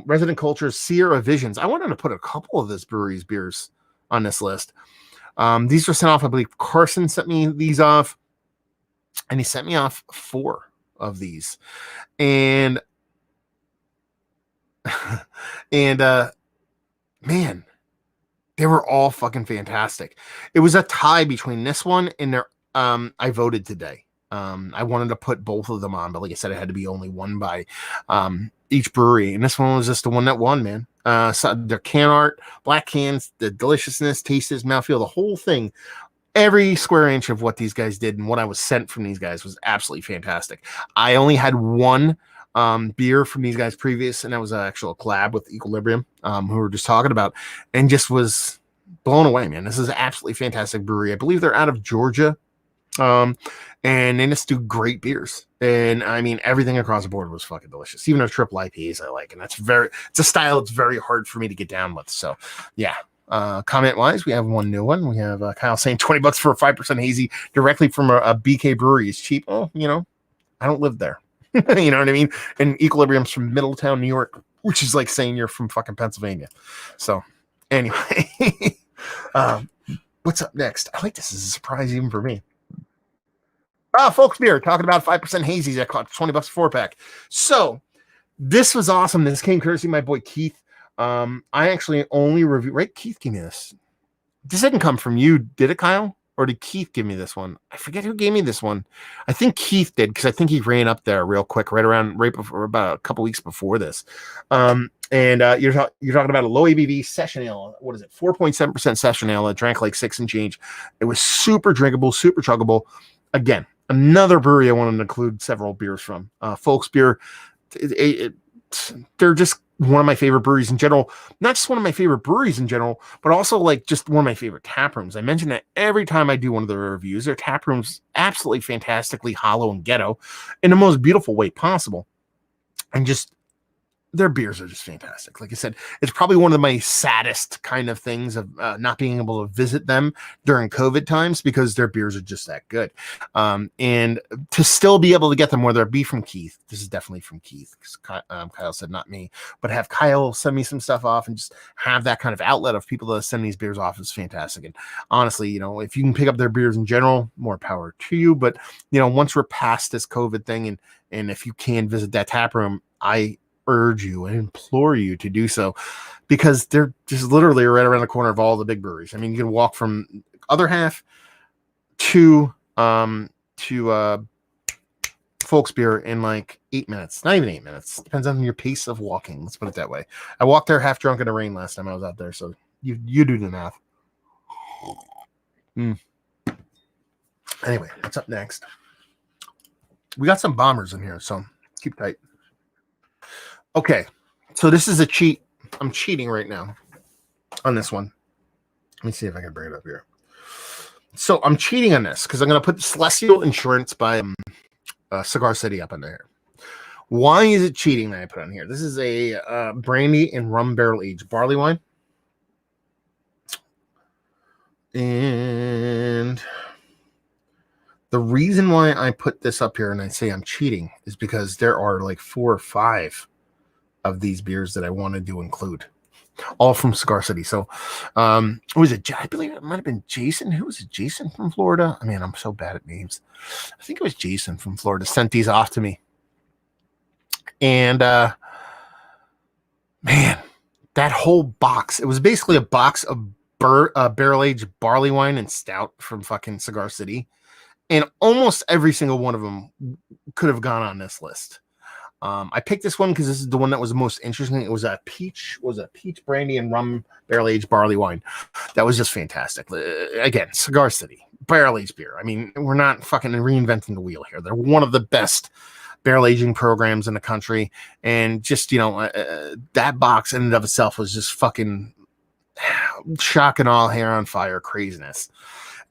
Resident Culture's Sierra Visions. I wanted to put a couple of this brewery's beers on this list. These were sent off, I believe Carson sent me these off, and he sent me off 4 of these. And, man, they were all fucking fantastic. It was a tie between this one and their, I voted today. I wanted to put both of them on, but like I said, it had to be only one by each brewery. And this one was just the one that won, man. So their can art, black cans, the deliciousness, tastes, mouthfeel, the whole thing. Every square inch of what these guys did and what I was sent from these guys was absolutely fantastic. I only had one beer from these guys previous, and that was an actual collab with Equilibrium, who we were just talking about, and just was blown away, man. This is an absolutely fantastic brewery. I believe they're out of Georgia, and they just do great beers. And I mean, everything across the board was fucking delicious. Even their triple IPAs I like, and it's a style it's very hard for me to get down with. So yeah. Comment wise, we have one new one. We have Kyle saying $20 for a 5% hazy directly from a BK brewery is cheap. Oh, I don't live there. You know what I mean? And Equilibrium's from Middletown, New York, which is like saying you're from fucking Pennsylvania. So anyway, what's up next? I like this as a surprise even for me. Folks beer, talking about 5% hazies that cost $20 a 4-pack. So this was awesome. This came courtesy of my boy Keith. I actually only reviewed, right? Keith gave me this. This didn't come from you, did it, Kyle? or did Keith give me this one? I forget who gave me this one. I think Keith did, because I think he ran up there real quick, right before, about a couple weeks before this. And you're talking about a low ABV session ale. What is it? 4.7% session ale. It drank like 6 and change. It was super drinkable, super chuggable. Again, another brewery I wanted to include several beers from. Folks Beer. They're just one of my favorite breweries in general. Not just one of my favorite breweries in general, but also like just one of my favorite tap rooms. I mention that every time I do one of their reviews. Their tap room's absolutely fantastically hollow and ghetto in the most beautiful way possible. And just their beers are just fantastic. Like I said, it's probably one of my saddest kind of things of not being able to visit them during COVID times, because their beers are just that good. And to still be able to get them, whether it be from Keith, this is definitely from Keith, because Kyle said not me, but have Kyle send me some stuff off and just have that kind of outlet of people that send these beers off is fantastic. And honestly, if you can pick up their beers in general, more power to you. But once we're past this COVID thing, and if you can visit that tap room, I urge you and implore you to do so, because they're just literally right around the corner of all the big breweries. I mean, you can walk from other half to Folks Beer in like 8 minutes. Not even 8 minutes. Depends on your pace of walking. Let's put it that way. I walked there half drunk in the rain last time I was out there, so you do the math. Anyway, what's up next? We got some bombers in here, so keep tight. Okay, so this is a cheat. I'm cheating right now on this one. Let me see if I can bring it up here. So I'm cheating on this because I'm going to put Celestial Insurance by Cigar City up in there. Why is it cheating that I put on here? This is a brandy and rum barrel aged barley wine. And the reason why I put this up here and I say I'm cheating is because there are like 4 or 5 of these beers that I wanted to include, all from Cigar City. So was it, I believe it might have been Jason. Who was it? Jason from Florida? I mean, I'm so bad at names. I think it was Jason from Florida sent these off to me. And man, that whole box, it was basically a box of barrel-aged barley wine and stout from fucking Cigar City. And almost every single one of them could have gone on this list. I picked this one because this is the one that was the most interesting. It was a peach brandy and rum barrel-aged barley wine. That was just fantastic. Again, Cigar City, barrel-aged beer. I mean, we're not fucking reinventing the wheel here. They're one of the best barrel aging programs in the country. And just, that box in and of itself was just fucking shock and all, hair on fire craziness.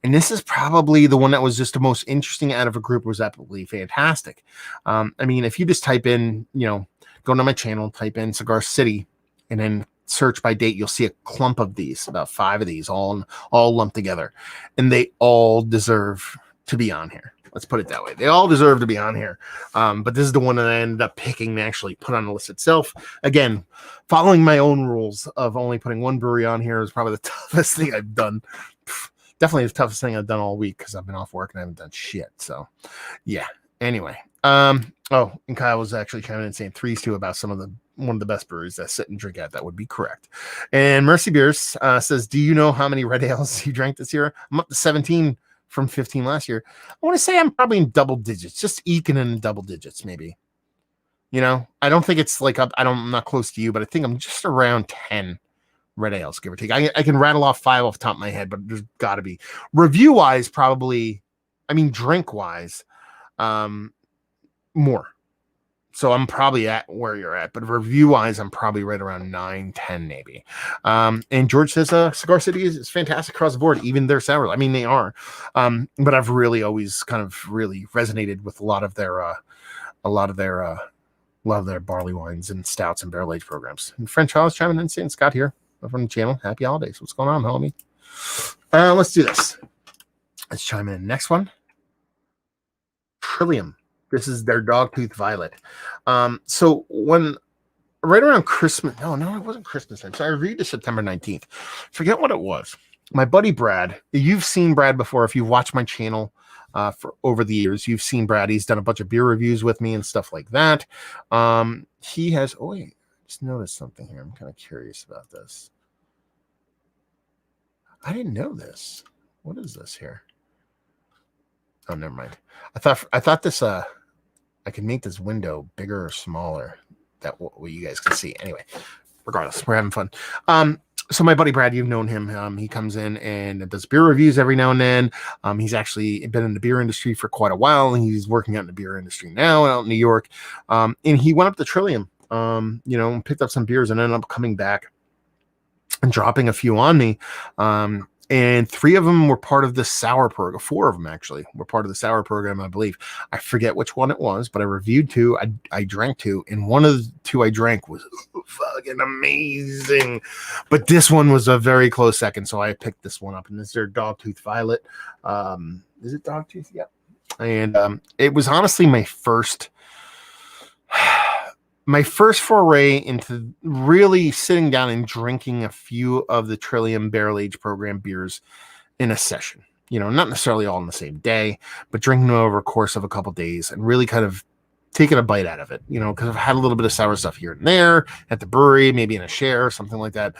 And this is probably the one that was just the most interesting out of a group. Was absolutely fantastic. I mean, if you just type in, go to my channel, type in Cigar City, and then search by date, you'll see a clump of these, about 5 of these, all lumped together. And they all deserve to be on here. Let's put it that way. They all deserve to be on here. But this is the one that I ended up picking to actually put on the list itself. Again, following my own rules of only putting one brewery on here is probably the toughest thing I've done. Definitely the toughest thing I've done all week because I've been off work and I haven't done shit. So, yeah. Anyway. And Kyle was actually chiming in saying 3s too about one of the best breweries that sit and drink at. That would be correct. And Mercy Beers says, do you know how many red ales you drank this year? I'm up to 17 from 15 last year. I want to say I'm probably in double digits, just eking in the double digits, maybe. I don't think it's like I'm not close to you, but I think I'm just around 10 red ales, give or take. I can rattle off 5 off the top of my head, but there's got to be review wise, probably. I mean, drink wise, more. So I'm probably at where you're at, but review wise, I'm probably right around 9, 10 maybe. And George says, Cigar City is fantastic across the board, even their sour. I mean, they are. But I've really always kind of really resonated with a lot of their barley wines and stouts and barrel aged programs. And French Charles chiming in saying, Scott here from the channel. Happy holidays. What's going on, homie? Let's do this. Let's chime in. Next one. Trillium. This is their Dogtooth Violet. So when right around Christmas, no, it wasn't Christmas time. So I reviewed this September 19th. Forget what it was. My buddy Brad, you've seen Brad before. If you've watched my channel for over the years, you've seen Brad. He's done a bunch of beer reviews with me and stuff like that. He has, I just noticed something here. I'm kind of curious about this. I didn't know this. What is this here? Oh, never mind. I thought this I could make this window bigger or smaller. That what you guys can see. Anyway, regardless, we're having fun. So my buddy Brad, you've known him. He comes in and does beer reviews every now and then. He's actually been in the beer industry for quite a while, and he's working out in the beer industry now out in New York. And he went up to Trillium, picked up some beers and ended up coming back and dropping a few on me. And 3 of them were part of the sour program. 4 of them actually were part of the sour program, I believe. I forget which one it was, but I reviewed 2. I drank 2, and one of the 2 I drank was fucking amazing. But this one was a very close second, so I picked this one up. And this is their Dogtooth Violet. Is it Dogtooth? Yep. And it was honestly my first foray into really sitting down and drinking a few of the Trillium Barrel Age Program beers in a session. Not necessarily all on the same day, but drinking them over a course of a couple days and really kind of taking a bite out of it, because I've had a little bit of sour stuff here and there at the brewery, maybe in a share or something like that.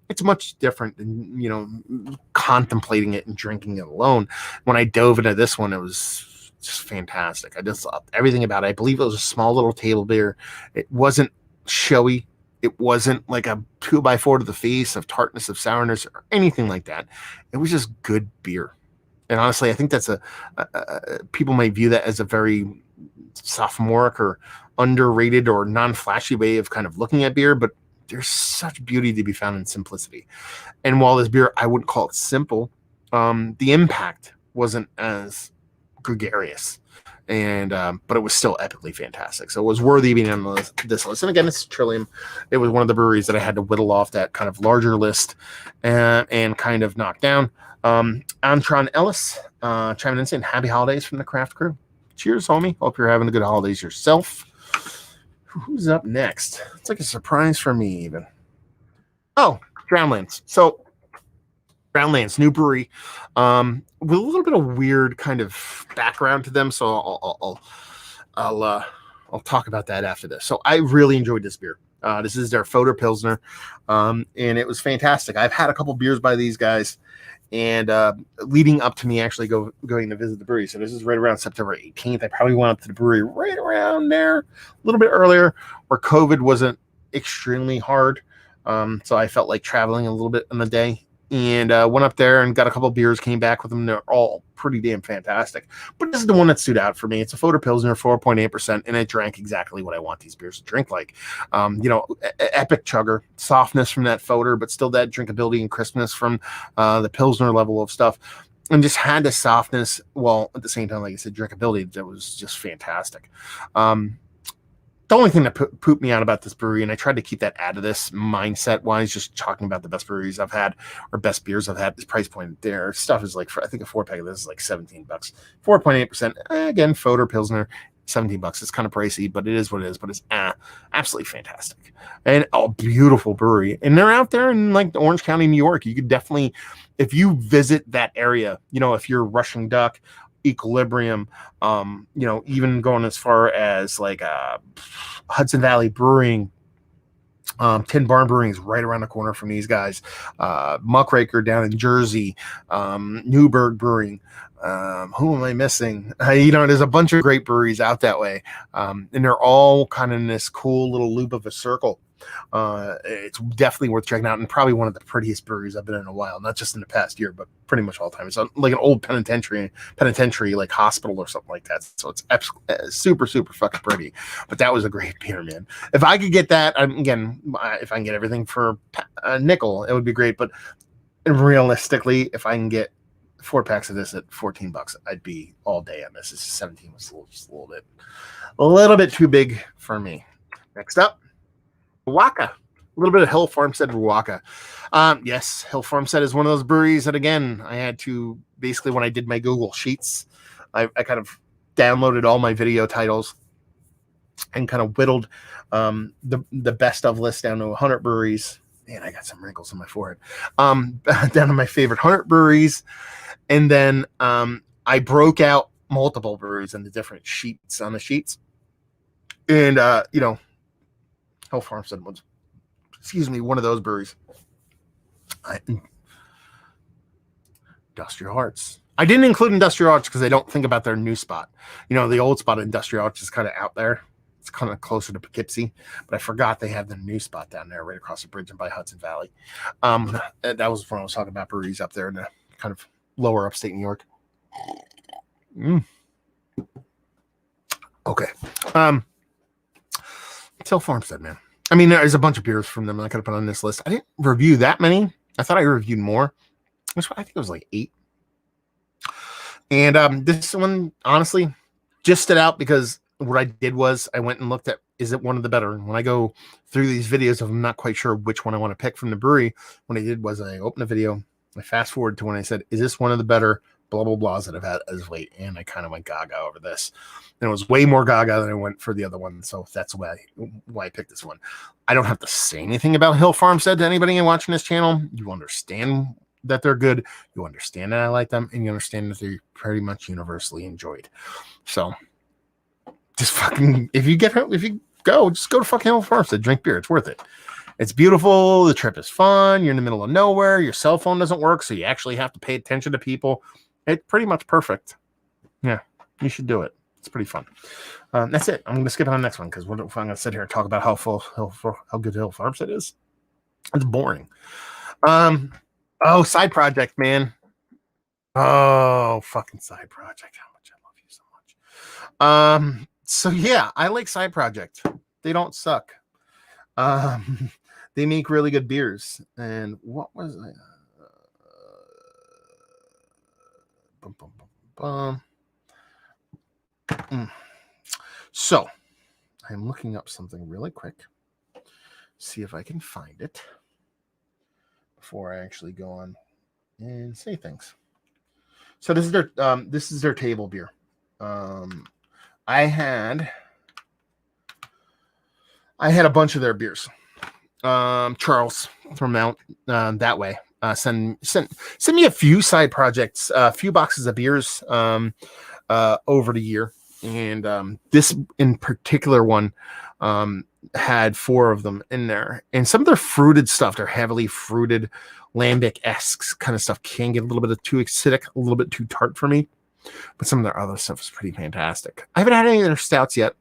It's much different than, contemplating it and drinking it alone. When I dove into this one, it was just fantastic. I just loved everything about it. I believe it was a small little table beer. It wasn't showy. It wasn't like a 2x4 to the face of tartness, of sourness, or anything like that. It was just good beer. And honestly, I think that's people might view that as a very sophomoric or underrated or non-flashy way of kind of looking at beer, but there's such beauty to be found in simplicity. And while this beer, I wouldn't call it simple, the impact wasn't as gregarious, and but it was still epically fantastic. So it was worthy of being on this list. And again, it's Trillium. It was one of the breweries that I had to whittle off that kind of larger list and kind of knock down. Antron Ellis chiming in saying happy holidays from the craft crew. Cheers, homie. Hope you're having a good holidays yourself. Who's up next? It's like a surprise for me even. Oh, Drownlands. So Drownlands, new brewery, with a little bit of weird kind of background to them. So I'll talk about that after this. So I really enjoyed this beer. This is their Foder Pilsner, and it was fantastic. I've had a couple beers by these guys, and leading up to me actually going to visit the brewery. So this is right around September 18th. I probably went up to the brewery right around there, a little bit earlier, where COVID wasn't extremely hard. So I felt like traveling a little bit on the day. And went up there and got a couple of beers, came back with them. They're all pretty damn fantastic. But this is the one that stood out for me. It's a Foder Pilsner, 4.8%, and it drank exactly what I want these beers to drink like. Epic chugger, softness from that Foder, but still that drinkability and crispness from the Pilsner level of stuff. And just had the softness, while at the same time, like I said, drinkability that was just fantastic. The only thing that pooped me out about this brewery, and I tried to keep that out of this mindset wise, just talking about the best breweries I've had or best beers I've had, this price point there. Stuff is like, I think a 4-pack of this is like $17. 4.8%. Again, Foder Pilsner, $17. It's kind of pricey, but it is what it is. But it's absolutely fantastic. And a beautiful brewery. And they're out there in like Orange County, New York. You could definitely, if you visit that area, if you're Rushing Duck, Equilibrium, even going as far as like Hudson Valley Brewing, Tin Barn Brewing is right around the corner from these guys. Muckraker down in Jersey, Newburgh Brewing. Who am I missing? There's a bunch of great breweries out that way, and they're all kind of in this cool little loop of a circle. It's definitely worth checking out, and probably one of the prettiest breweries I've been in a while, not just in the past year, but pretty much all the time. It's like an old penitentiary like hospital or something like that. So it's super, super fucking pretty. But that was a great beer, man. If I could get that, again, if I can get everything for a nickel, it would be great. But realistically, if I can get 4 packs of this at $14, I'd be all day on this. This is 17 was just a little bit too big for me. Next up, Ruaka. A little bit of Hill Farmstead Ruaka. Yes, Hill Farmstead is one of those breweries that, again, I had to basically, when I did my Google Sheets, I kind of downloaded all my video titles and kind of whittled the best of list down to 100 breweries. Man, I got some wrinkles on my forehead. Down to my favorite 100 breweries. And then I broke out multiple breweries into different sheets on the sheets. And, Hill Farmstead was, one of those breweries. Industrial Arts. I didn't include Industrial Arts because I don't think about their new spot. You know, the old spot of Industrial Arts is kind of out there. It's kind of closer to Poughkeepsie, but I forgot they have the new spot down there right across the bridge and by Hudson Valley. That was when I was talking about breweries up there in the kind of lower upstate New York. Okay. Hill Farmstead, man. I mean, there's a bunch of beers from them that I could have put on this list. I didn't review that many. I thought I reviewed more. I think it was like 8. And this one, honestly, just stood out because what I did was I went and looked at, is it one of the better? And when I go through these videos, I'm not quite sure which one I want to pick from the brewery. What I did was I opened the video, I fast forward to when I said, is this one of the better blah, blah, blahs that I've had as of late? And I kind of went gaga over this. And it was way more gaga than I went for the other one. So that's why I picked this one. I don't have to say anything about Hill Farmstead to anybody watching this channel. You understand that they're good. You understand that I like them. And you understand that they're pretty much universally enjoyed. So just fucking, if you go, just go to fucking Hill Farmstead, drink beer. It's worth it. It's beautiful. The trip is fun. You're in the middle of nowhere. Your cell phone doesn't work, so you actually have to pay attention to people. It's pretty much perfect. Yeah, you should do it. It's pretty fun. That's it. I'm going to skip on the next one because what if I'm going to sit here and talk about how good Hill Farmstead is? It's boring. Side project, man. Oh, fucking side project. How much I love you so much. So yeah, I like Side Project. They don't suck. They make really good beers. And what was I? So I'm looking up something really quick. See if I can find it before I actually go on and say things. So this is their table beer. I had a bunch of their beers. Charles from out that way send me a few side projects, a few boxes of beers over the year, and this in particular one had 4 of them in there, and some of their fruited stuff, they're heavily fruited lambic-esque kind of stuff, can get a little bit too acidic, a little bit too tart for me. But some of their other stuff is pretty fantastic. I haven't had any of their stouts yet,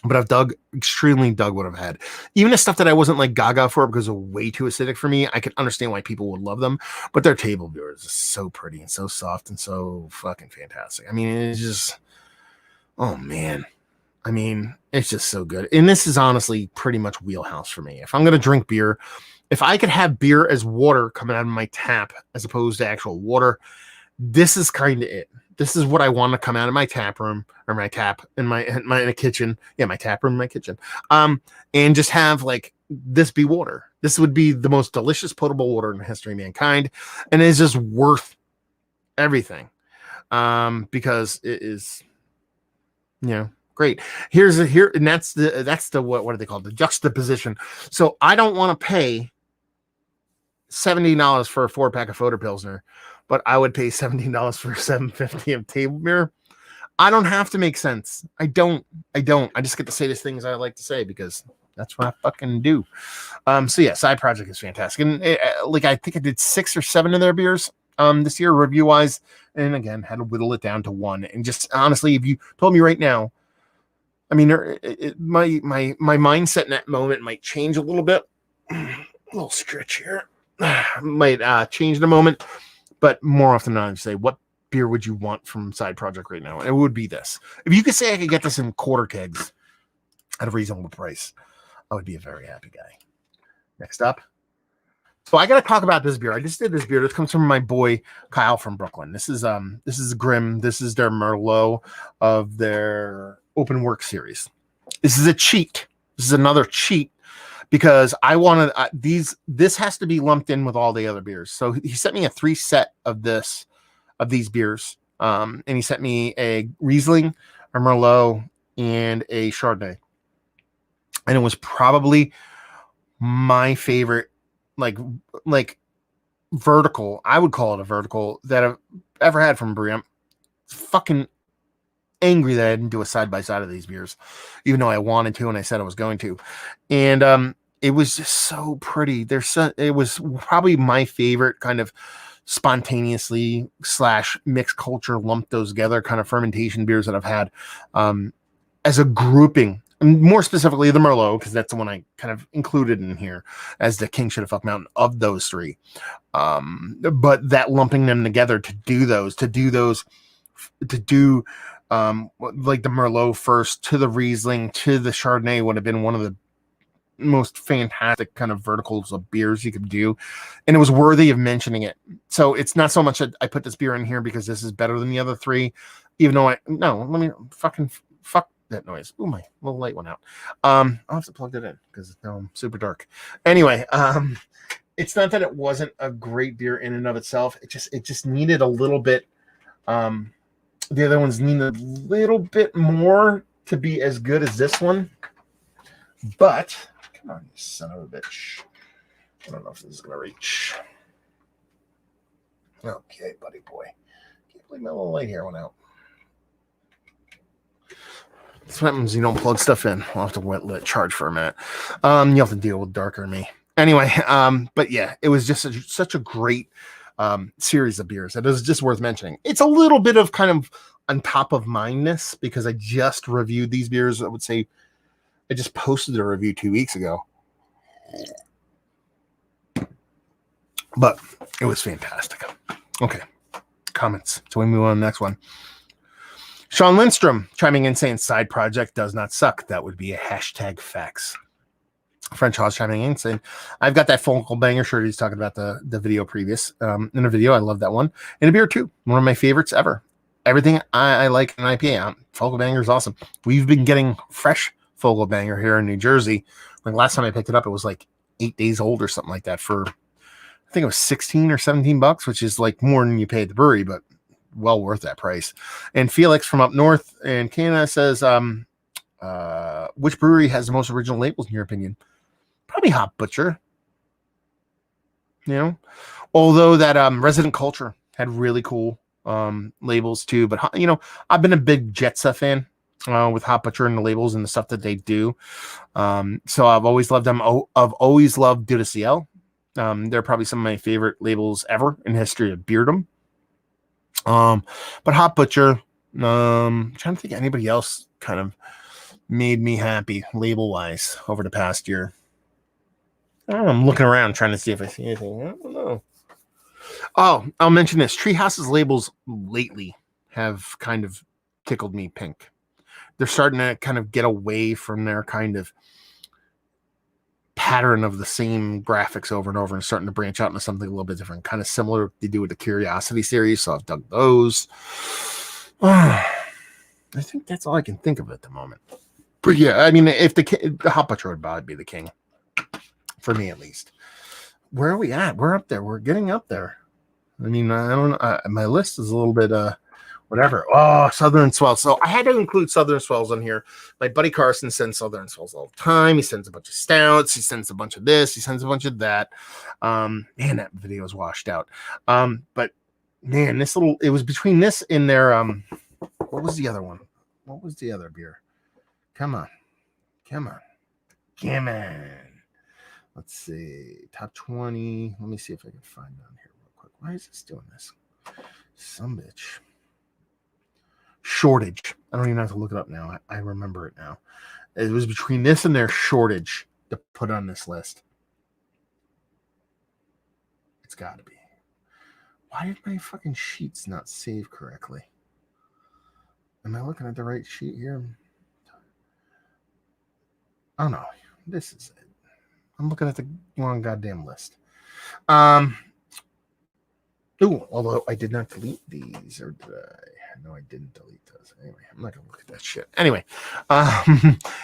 but I've extremely dug what I've had. Even the stuff that I wasn't like gaga for because it was way too acidic for me, I can understand why people would love them. But their table beer is so pretty and so soft and so fucking fantastic. I mean, it's just, oh man. I mean, it's just so good. And this is honestly pretty much wheelhouse for me. If I'm going to drink beer, if I could have beer as water coming out of my tap as opposed to actual water, this is kind of it. This is what I want to come out of my tap room or my tap in my kitchen. Yeah, my tap room, my kitchen. And just have like this be water. This would be the most delicious potable water in the history of mankind, and it's just worth everything. Because it is, great. And that's the what are they called? The juxtaposition. So I don't want to pay $70 for a 4-pack of Foder Pilsner, but I would pay $17 for $7.50 of table beer. I don't have to make sense. I don't. I just get to say these things I like to say because that's what I fucking do. So yeah, Side Project is fantastic. And I think I did 6 or 7 of their beers this year review wise, and again had to whittle it down to 1. And just honestly, if you told me right now, I mean, my mindset in that moment might change a little bit. A little stretch here might change in a moment, but more often than not, I say, what beer would you want from Side Project right now? And it would be this. If you could say I could get this in quarter kegs at a reasonable price, I would be a very happy guy. Next up. So I got to talk about this beer. I just did this beer. This comes from my boy Kyle from Brooklyn. This is Grimm. This is their Merlot of their Open Work series. This is a cheat. This is another cheat because I wanted this has to be lumped in with all the other beers. So he sent me a 3 set of these beers. And he sent me a Riesling, a Merlot, and a Chardonnay. And it was probably my favorite, like vertical. I would call it a vertical that I've ever had from a brewery. I'm fucking angry that I didn't do a side by side of these beers, even though I wanted to and I said I was going to. And it was just so pretty. It was probably my favorite kind of spontaneously / mixed culture lumped those together kind of fermentation beers that I've had as a grouping. More specifically, the Merlot, because that's the one I kind of included in here as the King Should Have Fuck Mountain of those three. But that lumping them together to do like the Merlot first to the Riesling to the Chardonnay would have been one of the most fantastic kind of verticals of beers you could do, and it was worthy of mentioning it. So it's not so much that I put this beer in here because this is better than the other three, even though let me fuck that noise. Oh, my little light went out. I'll have to plug it in because now I'm super dark. Anyway, it's not that it wasn't a great beer in and of itself. It just needed a little bit. The other ones need a little bit more to be as good as this one. But come on, you son of a bitch. I don't know if this is gonna reach. Okay, buddy boy. Can't believe my little light here went out. That's what happens when you don't plug stuff in. I'll have to let it charge for a minute. You have to deal with darker than me. Anyway, but yeah, it was just such a great series of beers that is just worth mentioning. It's a little bit of kind of on top of mindness because I just reviewed these beers. I would say I just posted a review 2 weeks ago. But it was fantastic. Okay. Comments. So we move on to the next one. Sean Lindstrom chiming in saying side project does not suck. That would be a hashtag facts. French Hawes chiming in saying, I've got that Focal Banger shirt. He's talking about the video previous. In a video, I love that one. And a beer too. One of my favorites ever. Everything I like in an IPA. Focal Banger is awesome. We've been getting fresh Focal Banger here in New Jersey. Like last time I picked it up, it was like 8 days old or something like that for, I think it was 16 or 17 bucks, which is like more than you pay at the brewery, but well worth that price. And Felix from up north in Canada says, which brewery has the most original labels in your opinion? Probably Hop Butcher. You know, although that Resident Culture had really cool labels too. But you know, I've been a big Jetsa fan with Hop Butcher and the labels and the stuff that they do. So I've always loved them. I've always loved Dudiciel. They're probably some of my favorite labels ever in the history of beerdom. But Hop Butcher, I'm trying to think of anybody else kind of made me happy label wise over the past year. I'm looking around trying to see if I see anything. I don't know. Oh, I'll mention this. Treehouse's labels lately have kind of tickled me pink. They're starting to kind of get away from their kind of pattern of the same graphics over and over and starting to branch out into something a little bit different, kind of similar they do with the Curiosity series. So I've dug those. I think that's all I can think of at the moment. But yeah, I mean, if the Hop Butcher would be the king. For me, at least. Where are we at? We're up there. We're getting up there. I mean, I don't know. My list is a little bit, whatever. Oh, Southern Swells. So I had to include Southern Swells on here. My buddy Carson sends Southern Swells all the time. He sends a bunch of stouts. He sends a bunch of this. He sends a bunch of that. Man, that video is washed out. But man, it was between this and their, what was the other one? What was the other beer? Come on. Let's see. Top 20. Let me see if I can find down here real quick. Why is this doing this? Some bitch. Shortage. I don't even have to look it up now. I remember it now. It was between this and their Shortage to put on this list. It's got to be. Why did my fucking sheets not save correctly? Am I looking at the right sheet here? Oh, no. This is it. I'm looking at the wrong goddamn list. Although I did not delete these, or did I? No, I didn't delete those. Anyway, I'm not gonna look at that shit. Anyway,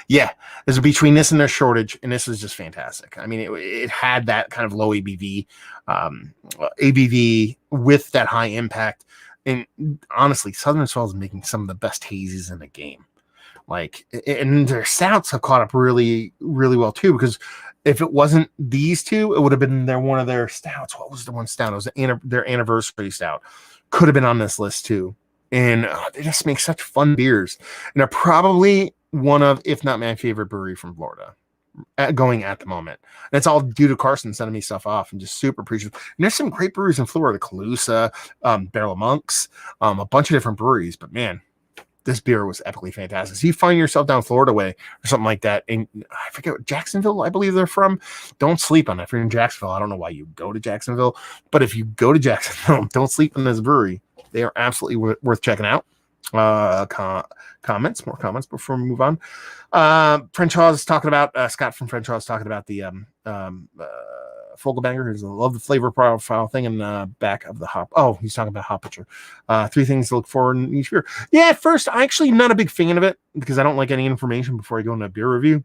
yeah, there's between this and their Shortage, and this is just fantastic. I mean, it had that kind of low ABV, ABV with that high impact, and honestly, Southern Swell is making some of the best hazies in the game. Like, and their stouts have caught up really, really well too, because if it wasn't these two, it would have been one of their stouts. What was the one stout? It was their anniversary stout. Could have been on this list too. And they just make such fun beers. And they're probably one of, if not my favorite brewery from Florida. going at the moment. And it's all due to Carson sending me stuff off, and just super appreciative. And there's some great breweries in Florida, Calusa, Barrel of Monks, a bunch of different breweries. But man, this beer was epically fantastic. So you find yourself down Florida way or something like that, and I forget what Jacksonville, I believe they're from. Don't sleep on it. If you're in Jacksonville, I don't know why you go to Jacksonville, but if you go to Jacksonville, don't sleep in this brewery. They are absolutely worth checking out. More comments before we move on. French Hawes talking about Scott from French Hawes talking about the Fogelbanger. I love the flavor profile thing in the back of the hop. Oh, he's talking about Hop Pitcher. 3 things to look for in each beer. Yeah, at first, I actually not a big fan of it because I don't like any information before I go into a beer review.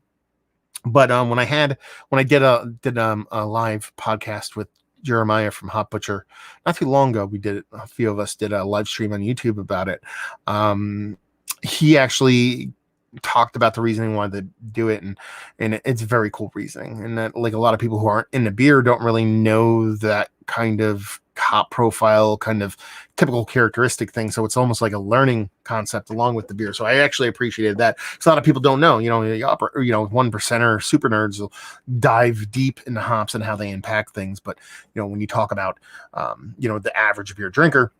But when I did a live podcast with Jeremiah from Hop Butcher not too long ago, a few of us did a live stream on YouTube about it. He actually talked about the reasoning why they do it, and it's very cool reasoning, and that like a lot of people who aren't in the beer don't really know that kind of hop profile, kind of typical characteristic thing. So it's almost like a learning concept along with the beer. So I actually appreciated that. Because a lot of people don't know, the 1%er super nerds will dive deep into hops and how they impact things. But when you talk about the average beer drinker,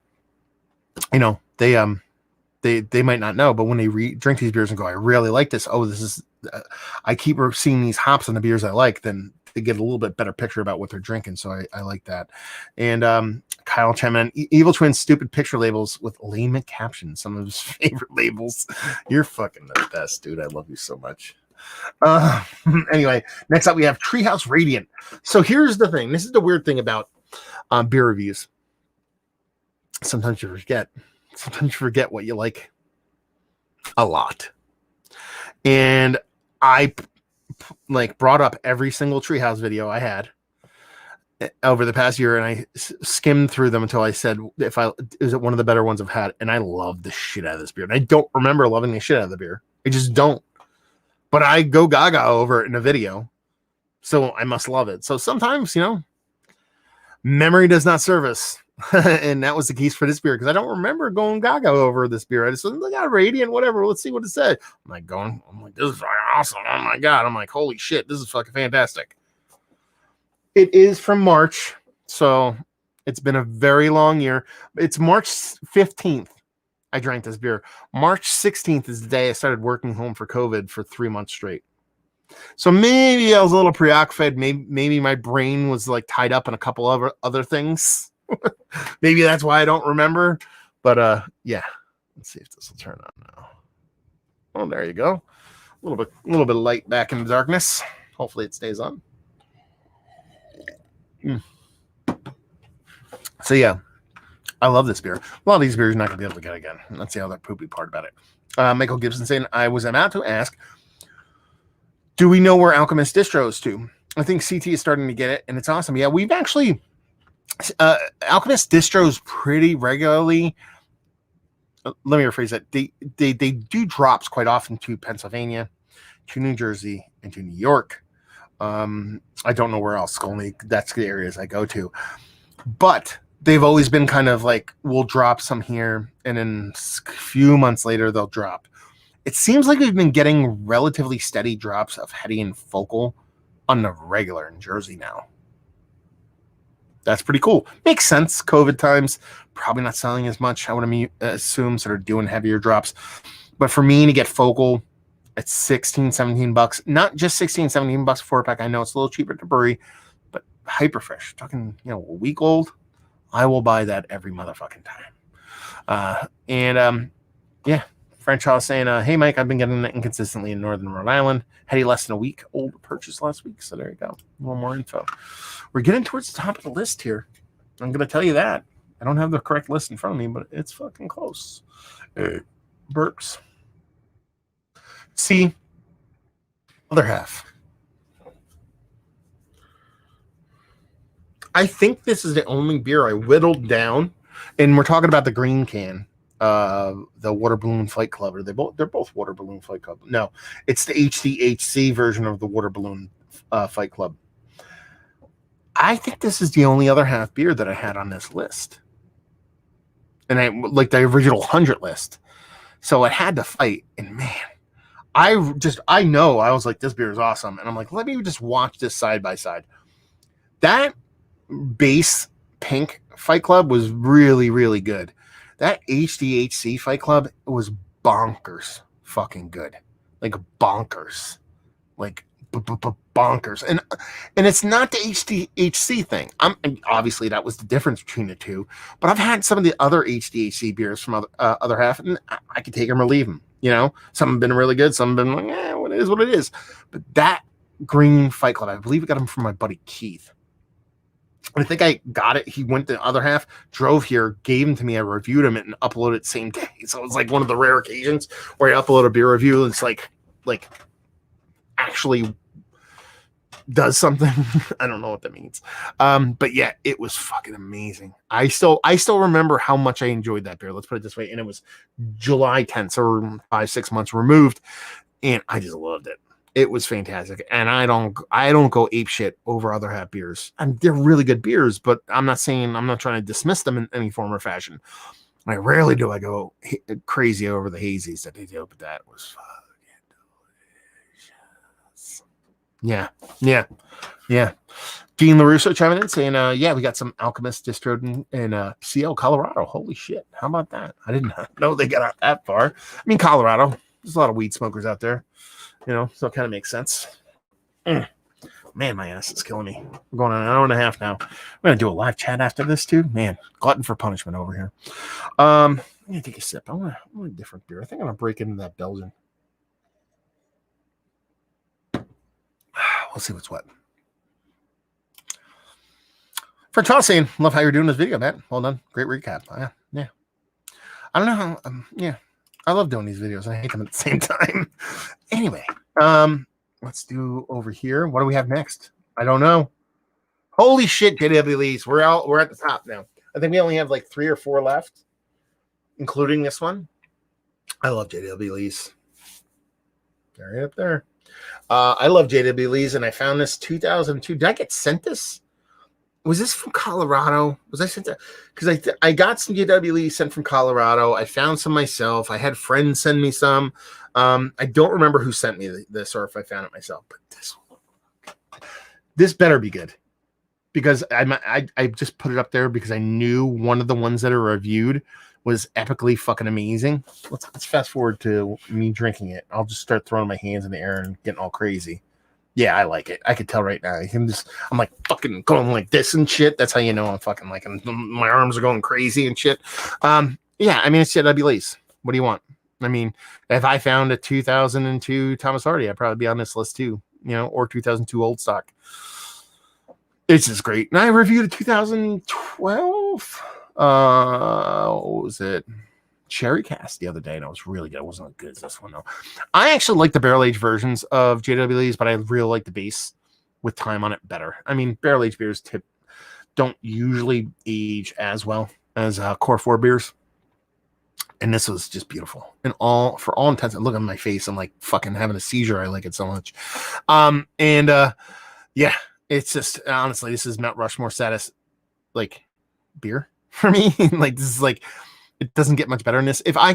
they might not know, but when they drink these beers and go, I really like this. Oh, this is, I keep seeing these hops in the beers I like, then they get a little bit better picture about what they're drinking. So I like that. And Kyle Chemin, Evil Twins, stupid picture labels with lame captions, some of his favorite labels. You're fucking the best, dude. I love you so much. Anyway, next up we have Treehouse Radiant. So here's the thing. This is the weird thing about beer reviews. Sometimes you forget what you like a lot. And I brought up every single Treehouse video I had over the past year, and I skimmed through them until I said, is it one of the better ones I've had? And I love the shit out of this beer. And I don't remember loving the shit out of the beer. I just don't. But I go gaga over it in a video. So I must love it. So sometimes, memory does not serve us. And that was the case for this beer, because I don't remember going gaga over this beer. I just said, look at Radiant, whatever. Let's see what it said. I'm like, this is fucking awesome. Oh my God. I'm like, holy shit, this is fucking fantastic. It is from March, so it's been a very long year. It's March 15th. I drank this beer. March 16th is the day I started working home for COVID for 3 months straight. So maybe I was a little preoccupied. Maybe my brain was tied up in a couple of other things. Maybe that's why I don't remember. But yeah. Let's see if this will turn on now. Oh, there you go. A little bit of light back in the darkness. Hopefully it stays on. So yeah, I love this beer. A lot of these beers you're not gonna be able to get again. Let's see how that poopy part about it. Michael Gibson saying, I was about to ask, do we know where Alchemist Distro is to? I think CT is starting to get it, and it's awesome. Yeah, we've actually Alchemist Distros pretty regularly. Let me rephrase that. They do drops quite often to Pennsylvania, to New Jersey, and to New York. I don't know where else. Only that's the areas I go to. But they've always been kind of we'll drop some here, and then a few months later they'll drop. It seems like we've been getting relatively steady drops of Heady and Focal on the regular in Jersey now. That's pretty cool. Makes sense. COVID times, probably not selling as much. I would assume, so they're doing heavier drops. But for me to get Focal at $16-17, not just $16-17 for a pack. I know it's a little cheaper to brewery, but hyper fresh. Talking, a week old. I will buy that every motherfucking time. Yeah. French Hall saying, hey, Mike, I've been getting that inconsistently in Northern Rhode Island. Heady less than a week old purchase last week. So there you go. A little more info. We're getting towards the top of the list here. I'm going to tell you that. I don't have the correct list in front of me, but it's fucking close. Burps. See, other half. I think this is the only beer I whittled down, and we're talking about the green can. The Water Balloon Fight Club, or they're both Water Balloon Fight Club. No, it's the HDHC version of the Water Balloon Fight Club. I think this is the only other half beer that I had on this list, and I like the original 100 list, so it had to fight. And man, I know, I was like, this beer is awesome. And I'm like, let me just watch this side by side. That base pink Fight Club was really, really good. That HDHC Fight Club was bonkers fucking good. Like bonkers. Like bonkers. And it's not the HDHC thing. Obviously that was the difference between the two, but I've had some of the other HDHC beers from other half, and I could take them or leave them. You know, some have been really good, some have been like, what it is, what it is. But that green Fight Club, I believe I got them from my buddy Keith. I think I got it. He went the other half, drove here, gave them to me. I reviewed them and uploaded it same day. So it was like one of the rare occasions where I upload a beer review. And it's like actually does something. I don't know what that means. But yeah, it was fucking amazing. I still remember how much I enjoyed that beer. Let's put it this way. And it was July 10th, so 5-6 months removed. And I just loved it. It was fantastic, and I don't go ape shit over other half beers. They're really good beers, but I'm not trying to dismiss them in any form or fashion. I rarely do I go crazy over the hazies that they do, but that was fucking delicious. Yeah. Dean LaRusso chiming in saying, yeah, we got some Alchemist distro in CL, Colorado. Holy shit! How about that? I didn't know they got out that far. I mean, Colorado. There's a lot of weed smokers out there. You know, so it kind of makes sense. Man, my ass is killing me. We're going on an hour and a half now. I'm going to do a live chat after this, too. Man, glutton for punishment over here. I'm going to take a sip. I want a different beer. I think I'm going to break into that Belgian. We'll see what's what. For Tossing, love how you're doing this video, Matt. Well done. Great recap. Yeah. I don't know how, yeah. I love doing these videos. I hate them at the same time. Anyway, let's do over here. What do we have next? I don't know. Holy shit, JW Lee's. We're at the top now. I think we only have like 3 or 4 left, including this one. I love JW Lee's. They're right up there. I love JW Lee's, and I found this 2002. Did I get sent this? Was this from Colorado? Was I sent that? Because I got some JW Lee sent from Colorado. I found some myself. I had friends send me some. I don't remember who sent me this or if I found it myself. But this better be good, because I just put it up there because I knew one of the ones that are reviewed was epically fucking amazing. Let's fast forward to me drinking it. I'll just start throwing my hands in the air and getting all crazy. Yeah, I like it. I could tell right now. I'm like fucking going like this and shit. That's how you know I'm fucking like my arms are going crazy and shit. Yeah, I mean, it's JW Lee's. What do you want? I mean, if I found a 2002 Thomas Hardy, I'd probably be on this list too, you know, or 2002 Old Stock. It's just great. And I reviewed a 2012. What was it? Cherry Cast the other day, and it was really good. It wasn't as good as this one though. I actually like the barrel aged versions of JW Lee's, but I really like the base with time on it better. I mean, barrel aged beers don't usually age as well as core 4 beers, and this was just beautiful. And for all intents, look at my face. I'm like fucking having a seizure. I like it so much. Yeah, it's just honestly, this is Mount Rushmore status like beer for me. Like this is like. It doesn't get much better than this. If I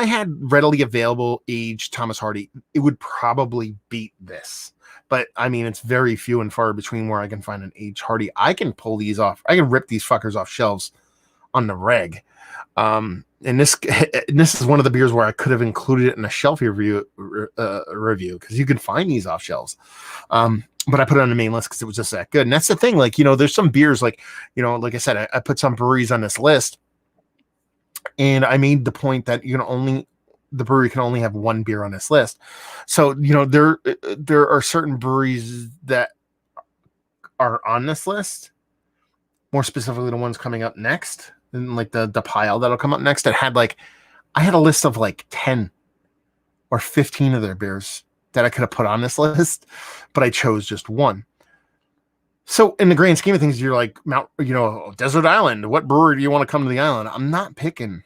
had readily available aged Thomas Hardy, it would probably beat this. But I mean, it's very few and far between where I can find an aged Hardy. I can pull these off. I can rip these fuckers off shelves on the reg. And this is one of the beers where I could have included it in a shelf review because you can find these off shelves. But I put it on the main list because it was just that good. And that's the thing. Like, you know, there's some beers like, you know, like I said, I put some breweries on this list, and I made the point that the brewery can only have one beer on this list. So, you know, there are certain breweries that are on this list, more specifically the ones coming up next, and like the pile that'll come up next that had like, I had a list of like 10 or 15 of their beers that I could have put on this list, but I chose just one. So in the grand scheme of things, you're like Desert Island. What brewery do you want to come to the island? I'm not picking,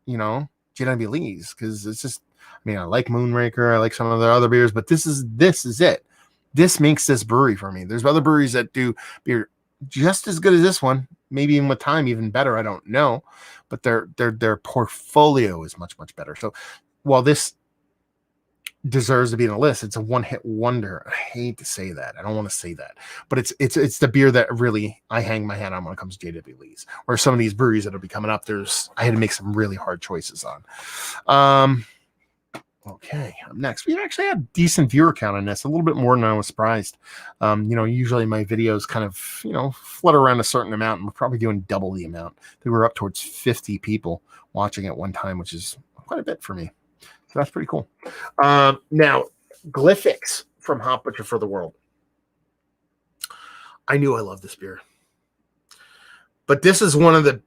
you know, JW Lee's because it's just. I mean, I like Moonraker. I like some of their other beers, but this is it. This makes this brewery for me. There's other breweries that do beer just as good as this one, maybe even with time even better. I don't know, but their portfolio is much better. So while this deserves to be in a list. It's a one-hit wonder. I hate to say that. I don't want to say that, but it's the beer that really I hang my hat on when it comes to JW Lee's, or some of these breweries that'll be coming up. I had to make some really hard choices on. Okay, up next, we actually had decent viewer count on this, a little bit more than I was surprised. Usually my videos kind of, flutter around a certain amount, and we're probably doing double the amount. They were up towards 50 people watching at one time, which is quite a bit for me. So that's pretty cool. Now, Glyphix from Hop Butcher for the World. I knew I loved this beer. But this is one of the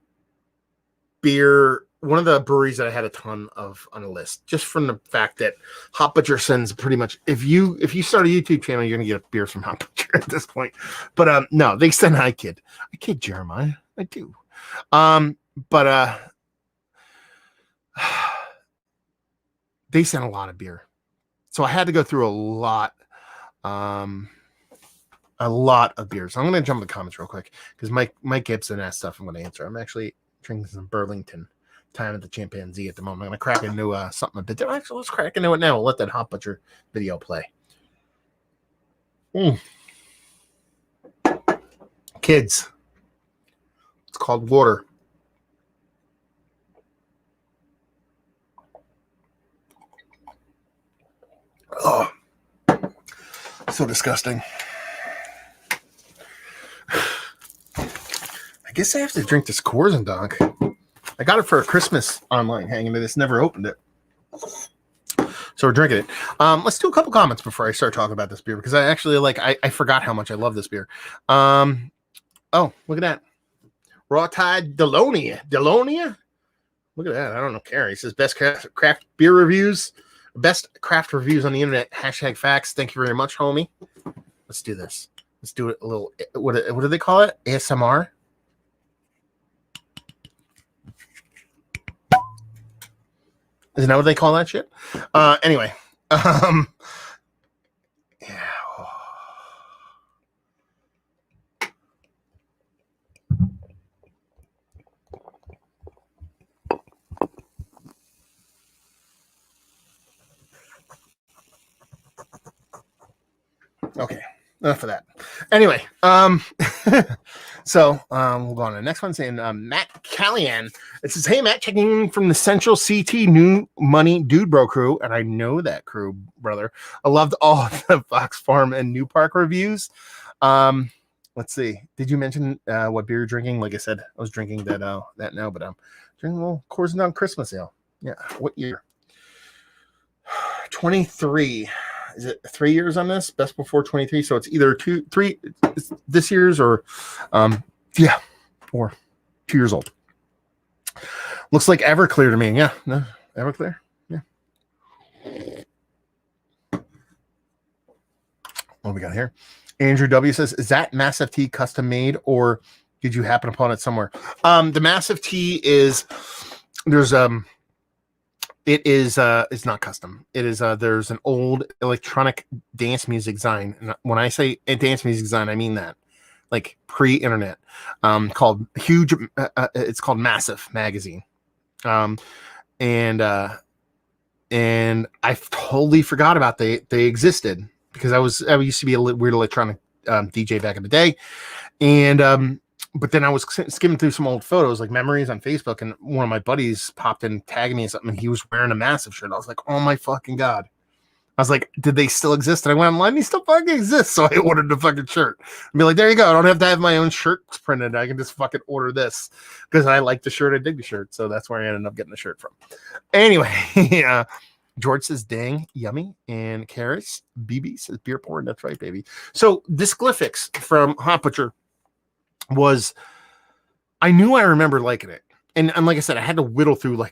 breweries that I had a ton of on a list, just from the fact that Hop Butcher sends pretty much, if you start a YouTube channel, you're going to get beers from Hop Butcher at this point. But no, they send, I kid Jeremiah. I do. They sent a lot of beer. So I had to go through a lot of beers. I'm going to jump in the comments real quick because Mike Gibson asked stuff I'm going to answer. I'm actually drinking some Burlington time at the Chimpanzee at the moment. I'm going to crack into something a bit different. Actually, let's crack into it now. We'll let that Hop Butcher video play. Kids, it's called water. Oh, so disgusting. I guess I have to drink this Coors and Donk. I got it for a Christmas online hanging. I just never opened it. So we're drinking it. Let's do a couple comments before I start talking about this beer, because I actually I forgot how much I love this beer. Oh, look at that. Raw Tide Delonia. Look at that. I don't know. Carrie says best craft beer reviews. Best craft reviews on the internet. #facts. Thank you very much, homie. Let's do this. Let's do it a little. What do they call it? ASMR. Isn't that what they call that shit? Anyway. Yeah. Okay, enough of that. Anyway, so we'll go on to the next one, saying Matt Callian. It says, "Hey Matt, checking in from the Central CT New Money Dude Bro crew," and I know that crew, brother. I loved all the Fox Farm and New Park reviews. Let's see. Did you mention what beer you're drinking? Like I said, I was drinking that now, but I'm drinking a little Coors and Down Christmas ale. Yeah, what year? 23. Is it 3 years on this? Best before 23. So it's either 3 this year's or 2 years old. Looks like Everclear to me. Yeah, no, Everclear. Yeah. What do we got here? Andrew W says, "Is that Massive T custom made, or did you happen upon it somewhere?" The Massive T is it's not custom. It is there's an old electronic dance music zine. And when I say a dance music zine, I mean that, like pre-internet, called Huge. It's called Massive Magazine. And I totally forgot about they existed, because I used to be a weird electronic DJ back in the day. And but then I was skimming through some old photos, like memories on Facebook, and one of my buddies popped in, tagging me and something, and he was wearing a Massive shirt. I was like, oh my fucking God. I was like, did they still exist? And I went online, they still fucking exist. So I ordered the fucking shirt. And be like, there you go. I don't have to have my own shirts printed. I can just fucking order this, because I like the shirt. I dig the shirt. So that's where I ended up getting the shirt from. Anyway, yeah. George says, dang, yummy. And Karis BB says, beer porn. That's right, baby. So this Glyphix from Hop Butcher I knew I remember liking it. And like I said, I had to whittle through I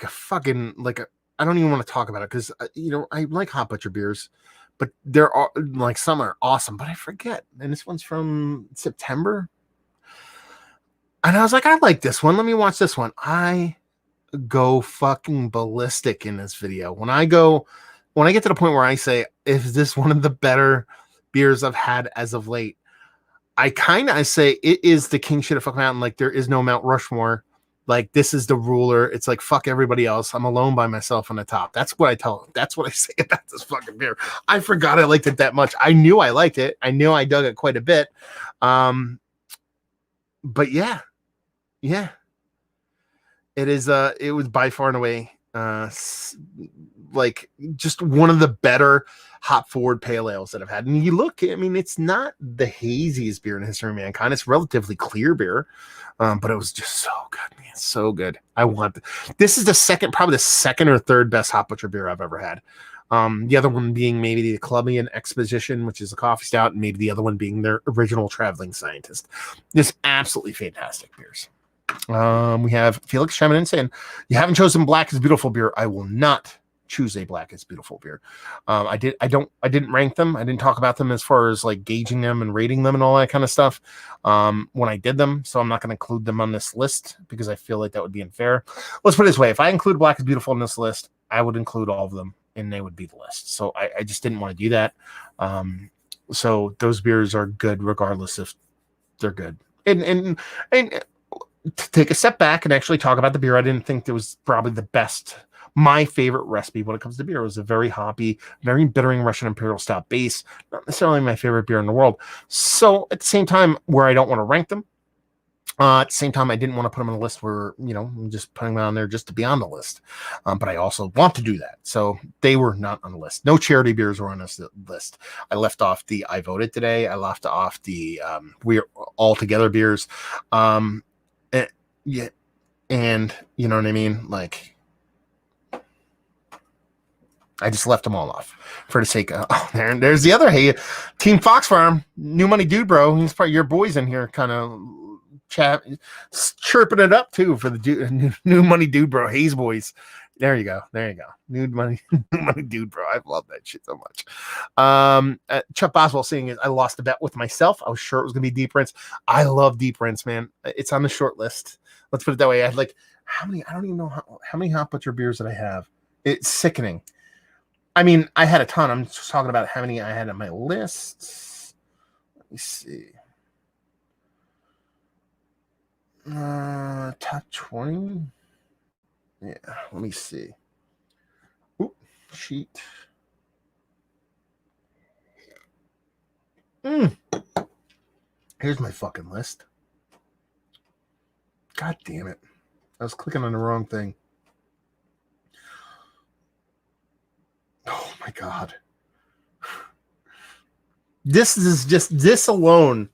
don't even want to talk about it, because, I like Hop Butcher beers, but there are some are awesome, but I forget. And this one's from September. And I was like, I like this one. Let me watch this one. I go fucking ballistic in this video. When I get to the point where I say, is this one of the better beers I've had as of late? I say it is the king shit of fucking mountain. Like, there is no Mount Rushmore Like, this is the ruler. It's like, fuck everybody else. I'm alone by myself on the top. That's what I tell. That's what I say about this fucking beer. I forgot I liked it that much. I knew I liked it. I knew I dug it quite a bit. But yeah, it is. It was by far and away, like just one of the better hop forward pale ales that I've had. And you look, I mean, it's not the haziest beer in the history of mankind. It's relatively clear beer. But it was just so good, man. So good. This is probably the second or third best Hop Butcher beer I've ever had. The other one being maybe the Columbian Exposition, which is a coffee stout, and maybe the other one being their original Traveling Scientist. Just absolutely fantastic beers. We have Felix chiming in saying, "You haven't chosen Black is Beautiful beer. I will not choose a Black is Beautiful beer." I didn't rank them. I didn't talk about them as far as like gauging them and rating them and all that kind of stuff when I did them. So I'm not going to include them on this list because I feel like that would be unfair. Let's put it this way. If I include Black is Beautiful in this list, I would include all of them and they would be the list. So I just didn't want to do that. So those beers are good regardless if they're good. And to take a step back and actually talk about the beer, I didn't think it was probably the best. My favorite recipe when it comes to beer was a very hoppy, very bittering Russian Imperial Stout base. Not necessarily my favorite beer in the world. So at the same time, where I don't want to rank them, at the same time, I didn't want to put them on a list where, I'm just putting them on there just to be on the list. But I also want to do that. So they were not on the list. No charity beers were on this list. I left off the I Voted Today. I left off the We're All Together beers. Yeah. And you know what I mean? Like, I just left them all off for the sake of, there's the other, hey, Team Fox Farm, New Money Dude, bro. He's probably your boys in here kind of chirping it up too for the New Money Dude, bro. Hayes boys. There you go. New Money Dude, bro. I love that shit so much. Chuck Boswell saying is, I lost a bet with myself. I was sure it was going to be Deep Rinse. I love Deep Rinse, man. It's on the short list. Let's put it that way. I had like, how many? I don't even know how many Hop Butcher beers did I have. It's sickening. I mean, I had a ton. I'm just talking about how many I had on my list. Let me see. Top 20. Yeah, let me see. Oop, sheet. Here's my fucking list. God damn it. I was clicking on the wrong thing. Oh my God. This alone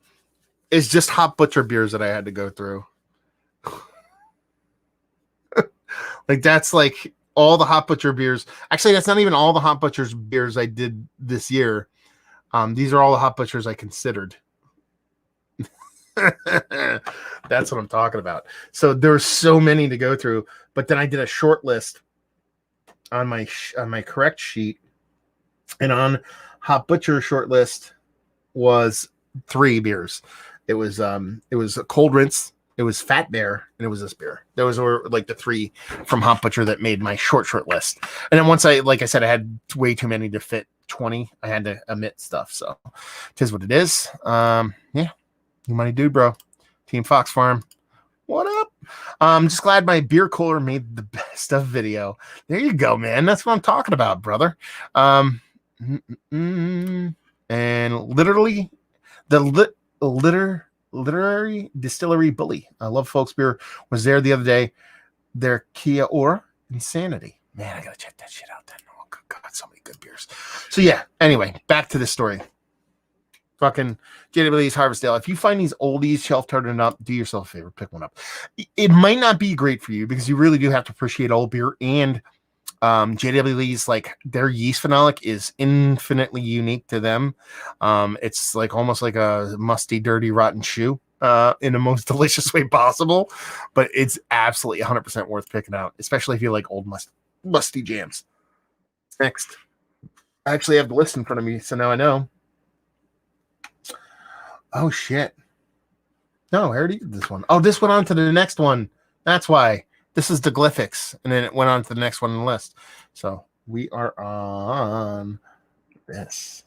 is just Hop Butcher beers that I had to go through. Like, that's like all the Hop Butcher beers. Actually, that's not even all the Hop Butcher's beers I did this year. These are all the Hop Butchers I considered. That's what I'm talking about. So there's so many to go through, but then I did a short list on my correct sheet, and on Hop Butcher short list was 3 beers. It was a Cold Rinse, it was Fat Bear, and it was this beer. Those were like the 3 from Hop Butcher that made my short list. And then once like I said, I had way too many to fit 20. I had to omit stuff. So it is what it is. Yeah. New Money Dude, bro. Team Fox Farm. What up? I'm just glad my beer cooler made the best of video. There you go, man. That's what I'm talking about, brother. And literally the literary distillery bully. I love folks beer. Was there the other day. Their Kia Ora Insanity. Man, I gotta check that shit out then. Oh God, so many good beers. So yeah, anyway, back to this story. Fucking JW's Harvestdale. If you find these oldies shelf turning up, do yourself a favor, pick one up. It might not be great for you because you really do have to appreciate old beer, and JW's, like, their yeast phenolic is infinitely unique to them. It's like almost like a musty, dirty, rotten shoe in the most delicious way possible, but it's absolutely 100% worth picking out, especially if you like old musty jams. Next, I actually have the list in front of me, so now I know. Oh shit! No, I already did this one. Oh, this went on to the next one. That's why. This is the Glyphics, and then it went on to the next one on the list. So we are on this.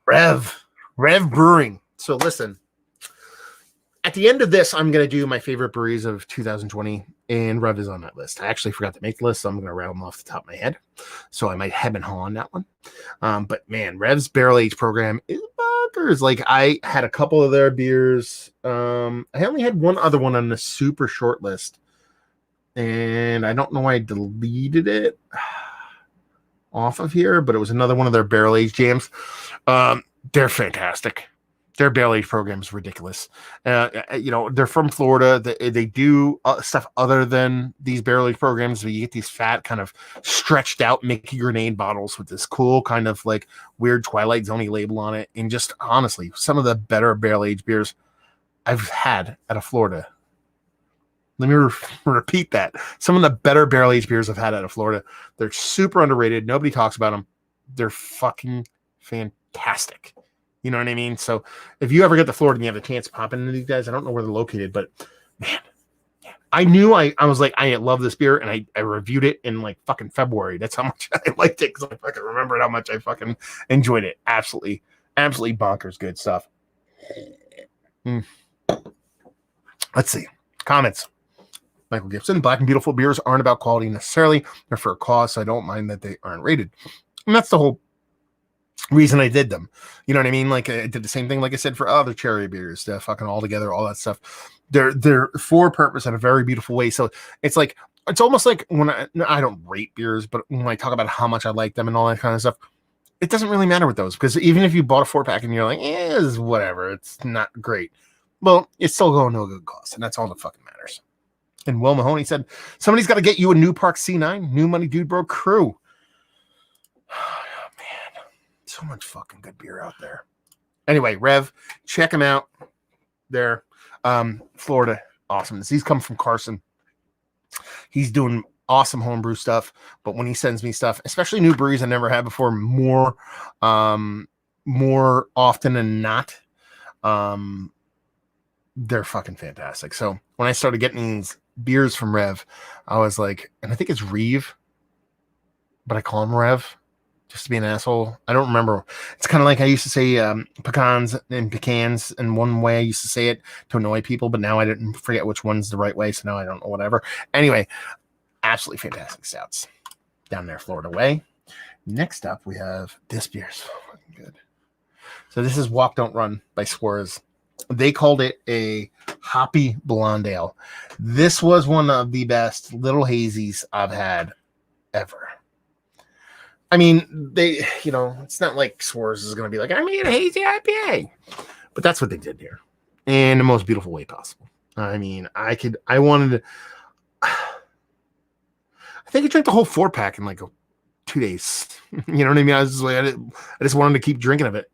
Rev Brewing. So listen, at the end of this, I'm going to do my favorite breweries of 2020, and Rev is on that list. I actually forgot to make the list, so I'm going to rattle them off the top of my head. So I might hem and haw on that one. But man, Rev's barrel age program is bonkers. Like, I had a couple of their beers. I only had one other one on the super short list, and I don't know why I deleted it off of here, but it was another one of their barrel age jams. They're fantastic. Their barrel age program is ridiculous. They're from Florida. They do stuff other than these barrel age programs. Where you get these fat, kind of stretched out Mickey grenade bottles with this cool kind of like weird Twilight Zone label on it. And just honestly, some of the better barrel age beers I've had out of Florida. Let me repeat that. Some of the better barrel aged beers I've had out of Florida. They're super underrated. Nobody talks about them. They're fucking fantastic. You know what I mean? So if you ever get to Florida and you have a chance to pop into these guys, I don't know where they're located, but man, I knew I was like, I love this beer, and I reviewed it in like fucking February. That's how much I liked it, because I fucking remembered how much I fucking enjoyed it. Absolutely bonkers good stuff. Let's see. Comments. Michael Gibson, Black and Beautiful beers aren't about quality necessarily. They're for a cause, so I don't mind that they aren't rated. And that's the whole reason I did them. You know what I mean? Like, I did the same thing, like I said, for other cherry beers, fucking all together, all that stuff. They're for a purpose in a very beautiful way. So it's like, it's almost like when I don't rate beers, but when I talk about how much I like them and all that kind of stuff, it doesn't really matter with those, because even if you bought a 4-pack and you're like, it's whatever, it's not great. Well, it's still going to a good cause, and that's all that fucking matters. And Will Mahoney said, somebody's got to get you a New Park C9, New Money Dude Bro crew. Oh, man. So much fucking good beer out there. Anyway, Rev, check him out. There. Florida. Awesome. He's come from Carson. He's doing awesome homebrew stuff. But when he sends me stuff, especially new breweries I never had before, more often than not, they're fucking fantastic. So when I started getting these beers from Rev, I was like, and I think it's Reeve, but I call him Rev just to be an asshole. I don't remember. It's kind of like I used to say pecans and pecans in one way. I used to say it to annoy people, but now I didn't forget which one's the right way, so now I don't know, whatever. Anyway, absolutely fantastic stouts down there Florida way. Next up, we have this beer. So fucking good. So this is Walk Don't Run by Swerves. They called it a hoppy blonde ale. This was one of the best little hazies I've had ever. I mean, it's not like Swerves is going to be like, I made a hazy IPA. But that's what they did here in the most beautiful way possible. I mean, I think I drank the whole 4-pack in like 2 days. You know what I mean? I was just like, I just wanted to keep drinking it.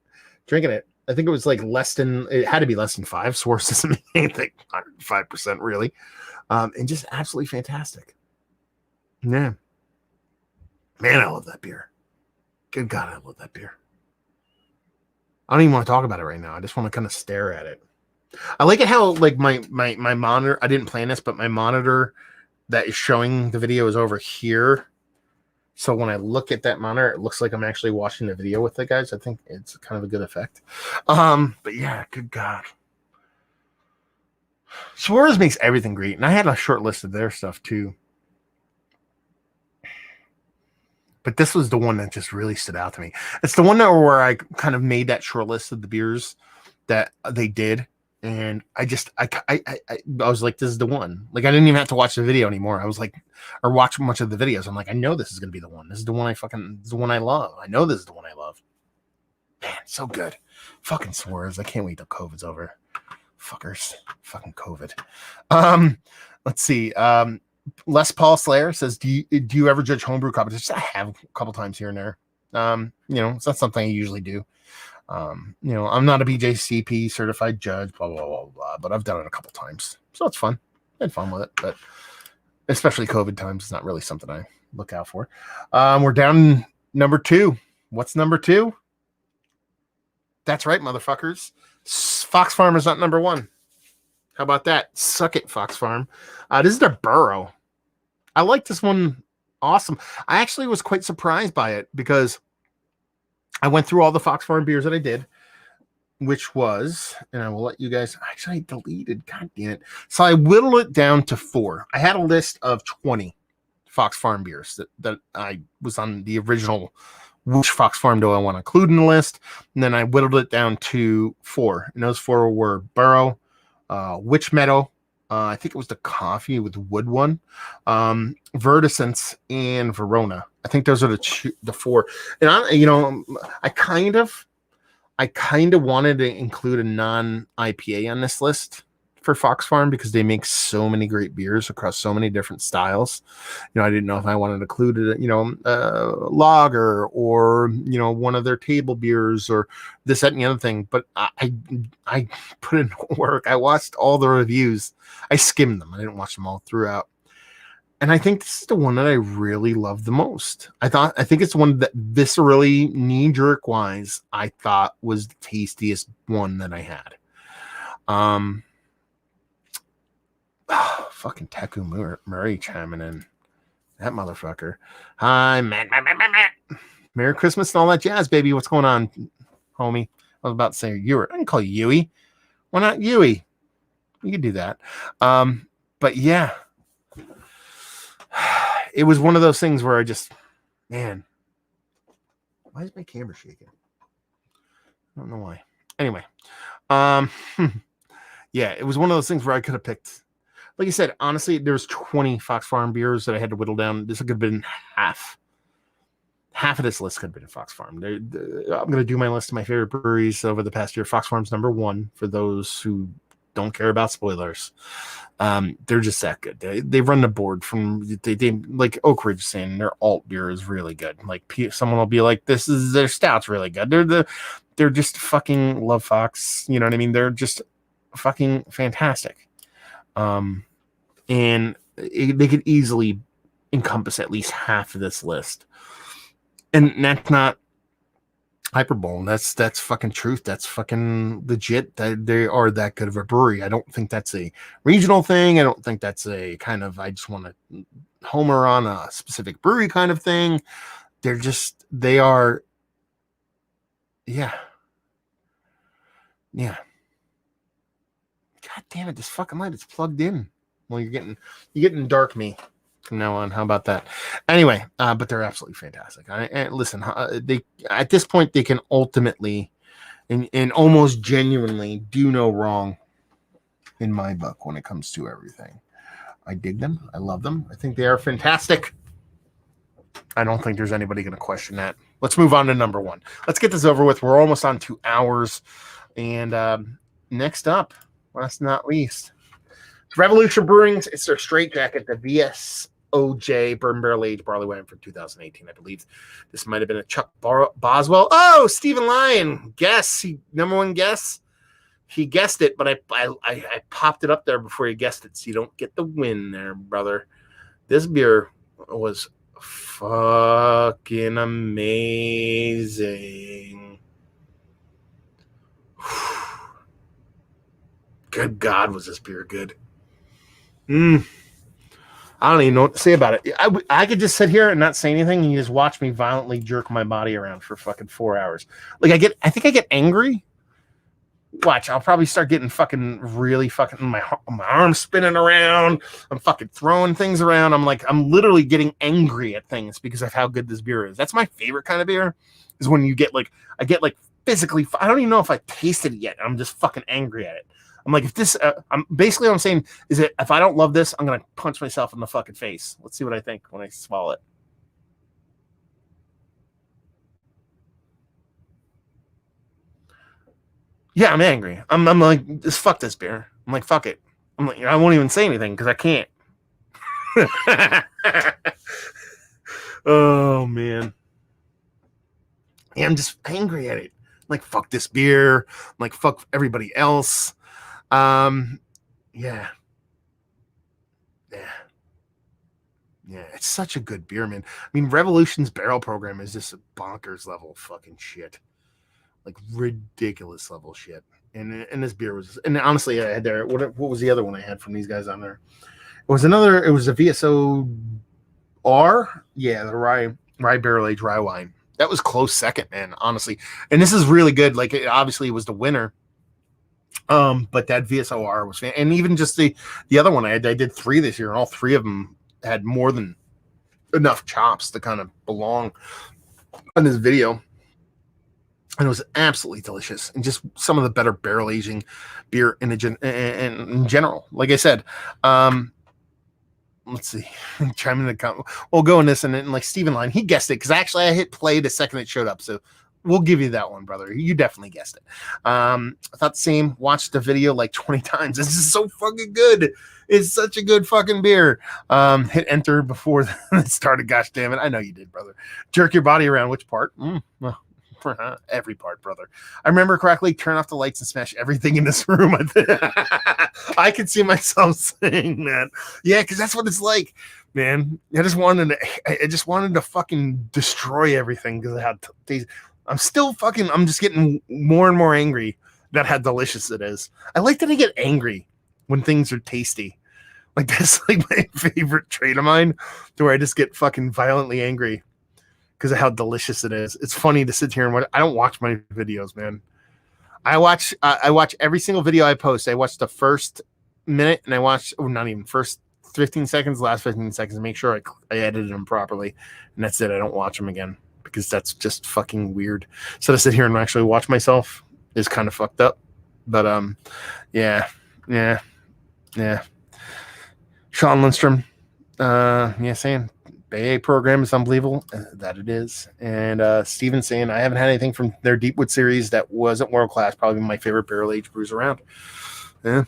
I think it was like it had to be less than 5. Swerves doesn't mean anything, 5% really. And just absolutely fantastic. Yeah. Man, I love that beer. Good God, I love that beer. I don't even want to talk about it right now. I just want to kind of stare at it. I like it how, like, my monitor, I didn't plan this, but my monitor that is showing the video is over here. So when I look at that monitor, it looks like I'm actually watching the video with the guys. I think it's kind of a good effect. But yeah, good God. Swerves makes everything great. And I had a short list of their stuff too. But this was the one that just really stood out to me. It's the one where I kind of made that short list of the beers that they did. And I was like, this is the one. Like, I didn't even have to watch the video anymore. I was like, or watch much of the videos. I'm like, I know this is going to be the one. This is the one I love. I know this is the one I love. Man, so good. Fucking Swerves. I can't wait till COVID's over. Fuckers. Fucking COVID. Let's see. Les Paul Slayer says, do you ever judge homebrew competitions? I have a couple times here and there. It's not something I usually do. I'm not a BJCP certified judge, blah, blah, blah, blah, but I've done it a couple times. So it's fun. I had fun with it, but especially COVID times, it's not really something I look out for. We're down number 2. What's number 2? That's right, motherfuckers. Fox Farm is not number 1. How about that? Suck it, Fox Farm. This is their Burrow. I like this one. Awesome. I actually was quite surprised by it because I went through all the Fox Farm beers that I did. which was, and I will let you guys, actually, I deleted, god damn it. So I whittled it down to 4. I had a list of 20 Fox Farm beers that I was on the original, which Fox Farm do I want to include in the list? And then I whittled it down to 4. And those 4 were Burrow, Witch Meadow, I think it was the coffee with wood one, Verticence, and Verona. I think those are the 4. And I kind of wanted to include a non-IPA on this list for Fox Farm because they make so many great beers across so many different styles. I didn't know if I wanted to include a lager or one of their table beers or this, that, and the other thing. But I put in work. I watched all the reviews. I skimmed them. I didn't watch them all throughout. And I think this is the one that I really love the most. I think it's one that viscerally, knee-jerk wise, I thought was the tastiest one that I had. Fucking Taku Murray chiming in. That motherfucker. Hi, man. Merry Christmas and all that jazz, baby. What's going on, homie? I was about to say I can call you Yui. Why not Yui? You could do that. But yeah. It was one of those things where I just, man, why is my camera shaking? I don't know why. Anyway, yeah, it was one of those things where I could have picked, like you said, honestly, there was 20 Fox Farm beers that I had to whittle down. This could have been half. Half of this list could have been Fox Farm. I'm going to do my list of my favorite breweries over the past year. Fox Farm's number 1 for those who don't care about spoilers. They're just that good. They run the board from they like Oak Ridge saying their alt beer is really good. Like someone will be like, this is their stout's really good. They're just fucking love Fox. You know what I mean? They're just fucking fantastic. And they could easily encompass at least half of this list. And that's not hyperbole. That's fucking truth. That's fucking legit. That they are that good of a brewery. I don't think that's a regional thing. I don't think that's a kind of I just want to homer on a specific brewery kind of thing. They are. Yeah. God damn it! This fucking light is plugged in. Well, you're getting dark me from now on. How about that? Anyway, but they're absolutely fantastic. Listen, they at this point they can ultimately and almost genuinely do no wrong in my book when it comes to everything. I dig them. I love them. I think they are fantastic. I don't think there's anybody going to question that. Let's move on to number 1. Let's get this over with. We're almost on 2 hours. And next up, last not least, Revolution Brewing's. It's their straight jacket, the VSOJ Bourbon Barrel Aged Barley Wine from 2018, I believe. This might have been a Chuck Boswell. Oh, Stephen Lyon. Number 1 guess. He guessed it, but I popped it up there before he guessed it, so you don't get the win there, brother. This beer was fucking amazing. Good God, was this beer good? I don't even know what to say about it. I could just sit here and not say anything, and you just watch me violently jerk my body around for fucking 4 hours. Like I think I get angry. Watch, I'll probably start getting fucking really fucking my arms spinning around. I'm fucking throwing things around. I'm literally getting angry at things because of how good this beer is. That's my favorite kind of beer. Is when you get I get physically. I don't even know if I tasted it yet. I'm just fucking angry at it. I'm like, if this, I'm basically what I'm saying is that if I don't love this, I'm gonna punch myself in the fucking face. Let's see what I think when I swallow it. Yeah, I'm angry. I'm like, just fuck this beer. I'm like, fuck it. I'm like, I won't even say anything because I can't. Oh man. Yeah, I'm just angry at it. I'm like, fuck this beer. I'm like, fuck everybody else. Yeah. It's such a good beer, man. I mean, Revolution's barrel program is just a bonkers level fucking shit. Like ridiculous level shit. And this beer was, and honestly, I had there. What was the other one I had from these guys on there? It was a VSO R. Yeah, the rye barrel aged rye wine. That was close second, man, honestly. And this is really good. Like, it obviously was the winner. But that VSOR was and even just the other one I did 3 this year, and all 3 of them had more than enough chops to kind of belong on this video. And it was absolutely delicious, and just some of the better barrel aging beer in general. Like I said, let's see, chime in the comment. We'll go in this, and then like Steven Line, he guessed it because actually I hit play the second it showed up, so we'll give you that one, brother. You definitely guessed it. I thought the same. Watched the video like 20 times. This is so fucking good. It's such a good fucking beer. Hit enter before it started. Gosh damn it! I know you did, brother. Jerk your body around. Which part? Every part, brother. I remember correctly. Turn off the lights and smash everything in this room. I could see myself saying that. Yeah, because that's what it's like, man. I just wanted to fucking destroy everything because I had these. I'm just getting more and more angry about how delicious it is. I like that I get angry when things are tasty. Like, that's like my favorite trait of mine, to where I just get fucking violently angry because of how delicious it is. It's funny to sit here and watch. I don't watch my videos, man. I watch every single video I post. I watch the first minute, and I watch, not even first 15 seconds, last 15 seconds, and make sure I edited them properly. And that's it. I don't watch them again because that's just fucking weird. So to sit here and actually watch myself is kind of fucked up. But yeah. Sean Lindstrom, saying the AA program is unbelievable. That it is. And Steven saying, I haven't had anything from their Deepwood series that wasn't world class. Probably my favorite barrel aged brews around. Yeah.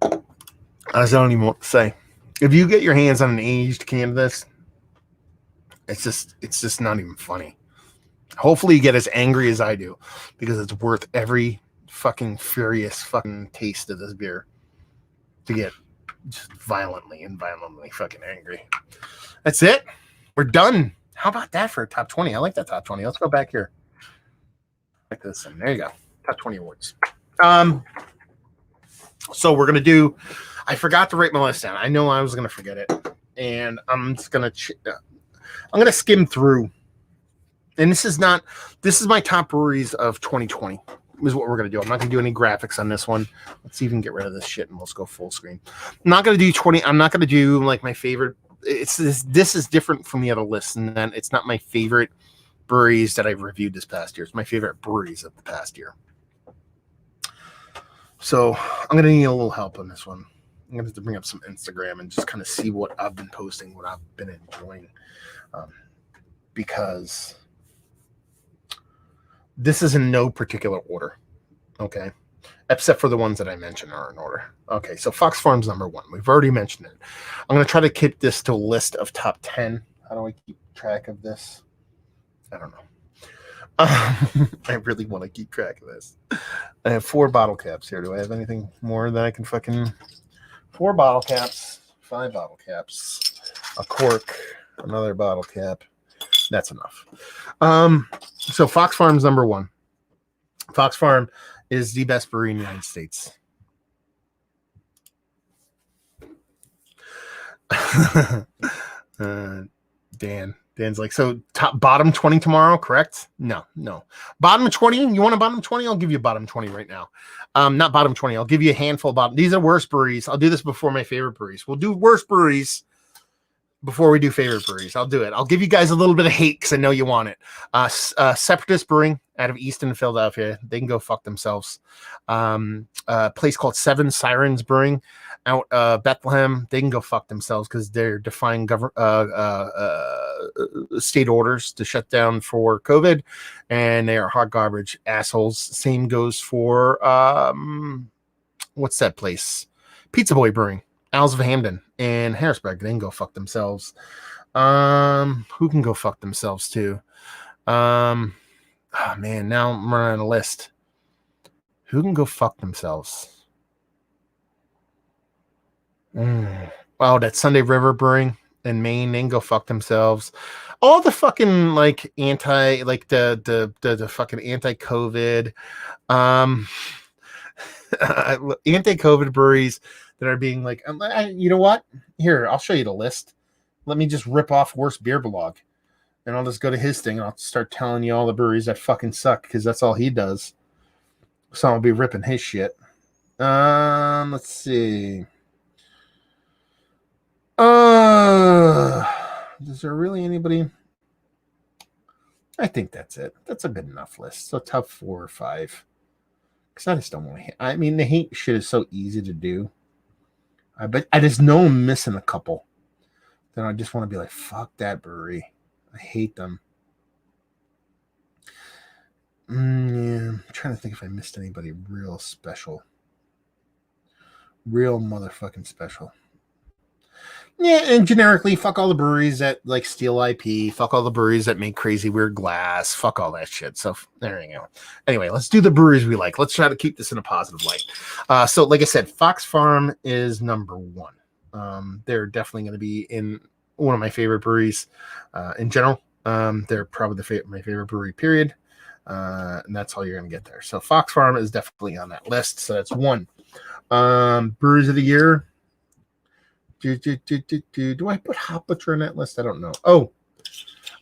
I don't even want to say. If you get your hands on an aged can of this, it's just not even funny. Hopefully you get as angry as I do, because it's worth every fucking furious fucking taste of this beer to get just violently fucking angry. That's it. We're done. How about that for a top 20? I like that top 20. Let's go back here. Like this. And there you go. Top 20 awards. So we're going to do, I forgot to write my list down. I know I was going to forget it. And I'm just going to skim through. And this is my top breweries of 2020 is what we're going to do. I'm not going to do any graphics on this one. Let's even get rid of this shit and let's go full screen. I'm not going to do 20. I'm not going to do like my favorite. This is different from the other lists, and then it's not my favorite breweries that I've reviewed this past year. It's my favorite breweries of the past year. So I'm going to need a little help on this one. I'm going to have to bring up some Instagram and just kind of see what I've been posting, what I've been enjoying. Because this is in no particular order, okay? Except for the ones that I mentioned are in order. Okay, so Fox Farms number 1. We've already mentioned it. I'm going to try to keep this to a list of top 10. How do I keep track of this? I don't know. I really want to keep track of this. I have 4 bottle caps here. Do I have anything more that I can fucking... 4 bottle caps, 5 bottle caps, a cork, another bottle cap. That's enough. So Fox Farm's number 1. Fox Farm is the best brewery in the United States. Dan's like, so bottom 20 tomorrow, correct? No. Bottom 20? You want a bottom 20? I'll give you a bottom 20 right now. Not bottom 20. I'll give you a handful of bottom. These are worst breweries. I'll do this before my favorite breweries. We'll do worst breweries before we do favorite breweries. I'll do it. I'll give you guys a little bit of hate because I know you want it. Separatist Brewing out of Easton, Philadelphia. They can go fuck themselves. A place called Seven Sirens Brewing out Bethlehem. They can go fuck themselves because they're defying state orders to shut down for COVID, and they are hot garbage assholes. Same goes for what's that place? Pizza Boy Brewing. Owls of Hamden and Harrisburg. They can go fuck themselves. Who can go fuck themselves too? Oh man, now I'm running a list. Who can go fuck themselves? Oh, that Sunday River Brewing in Maine. They can go fuck themselves. All the fucking like the fucking anti-COVID, anti-COVID breweries that are being like, you know what? Here, I'll show you the list. let me just rip off Worst Beer Blog, and I'll just go to his thing and I'll start telling you all the breweries that fucking suck because that's all he does. So I'll be ripping his shit. Let's see. Is there really anybody? I think that's it. That's a good enough list. So top 4 or 5. Because I just don't want to hate. I mean, the hate shit is so easy to do. But I just know I'm missing a couple. Then I just want to be like, fuck that brewery. I hate them. Yeah, I'm trying to think if I missed anybody real special. Real motherfucking special. Yeah, and generically, fuck all the breweries that like steal IP. Fuck all the breweries that make crazy weird glass. Fuck all that shit. So there you go. Anyway, let's do the breweries we like. Let's try to keep this in a positive light. So like I said, Fox Farm is number 1. They're definitely going to be in one of my favorite breweries in general. They're probably my favorite brewery, period. And that's all you're going to get there. So Fox Farm is definitely on that list. So that's 1. Breweries of the year. Do I put Hop Butcher on that list? I don't know. Oh,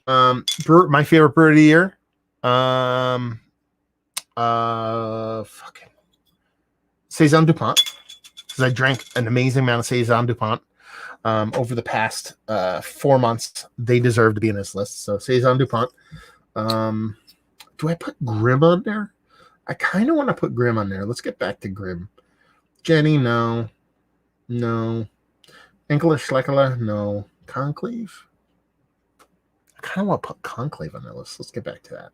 my favorite brewery of the year. Fucking Saison DuPont, because I drank an amazing amount of Saison DuPont over the past 4 months. They deserve to be in this list. So Saison DuPont. Do I put Grim on there? I kind of want to put Grim on there. Let's get back to Grim. Jenny, no. English Schleckler, no. Conclave? I kind of want to put Conclave on that list. Let's get back to that.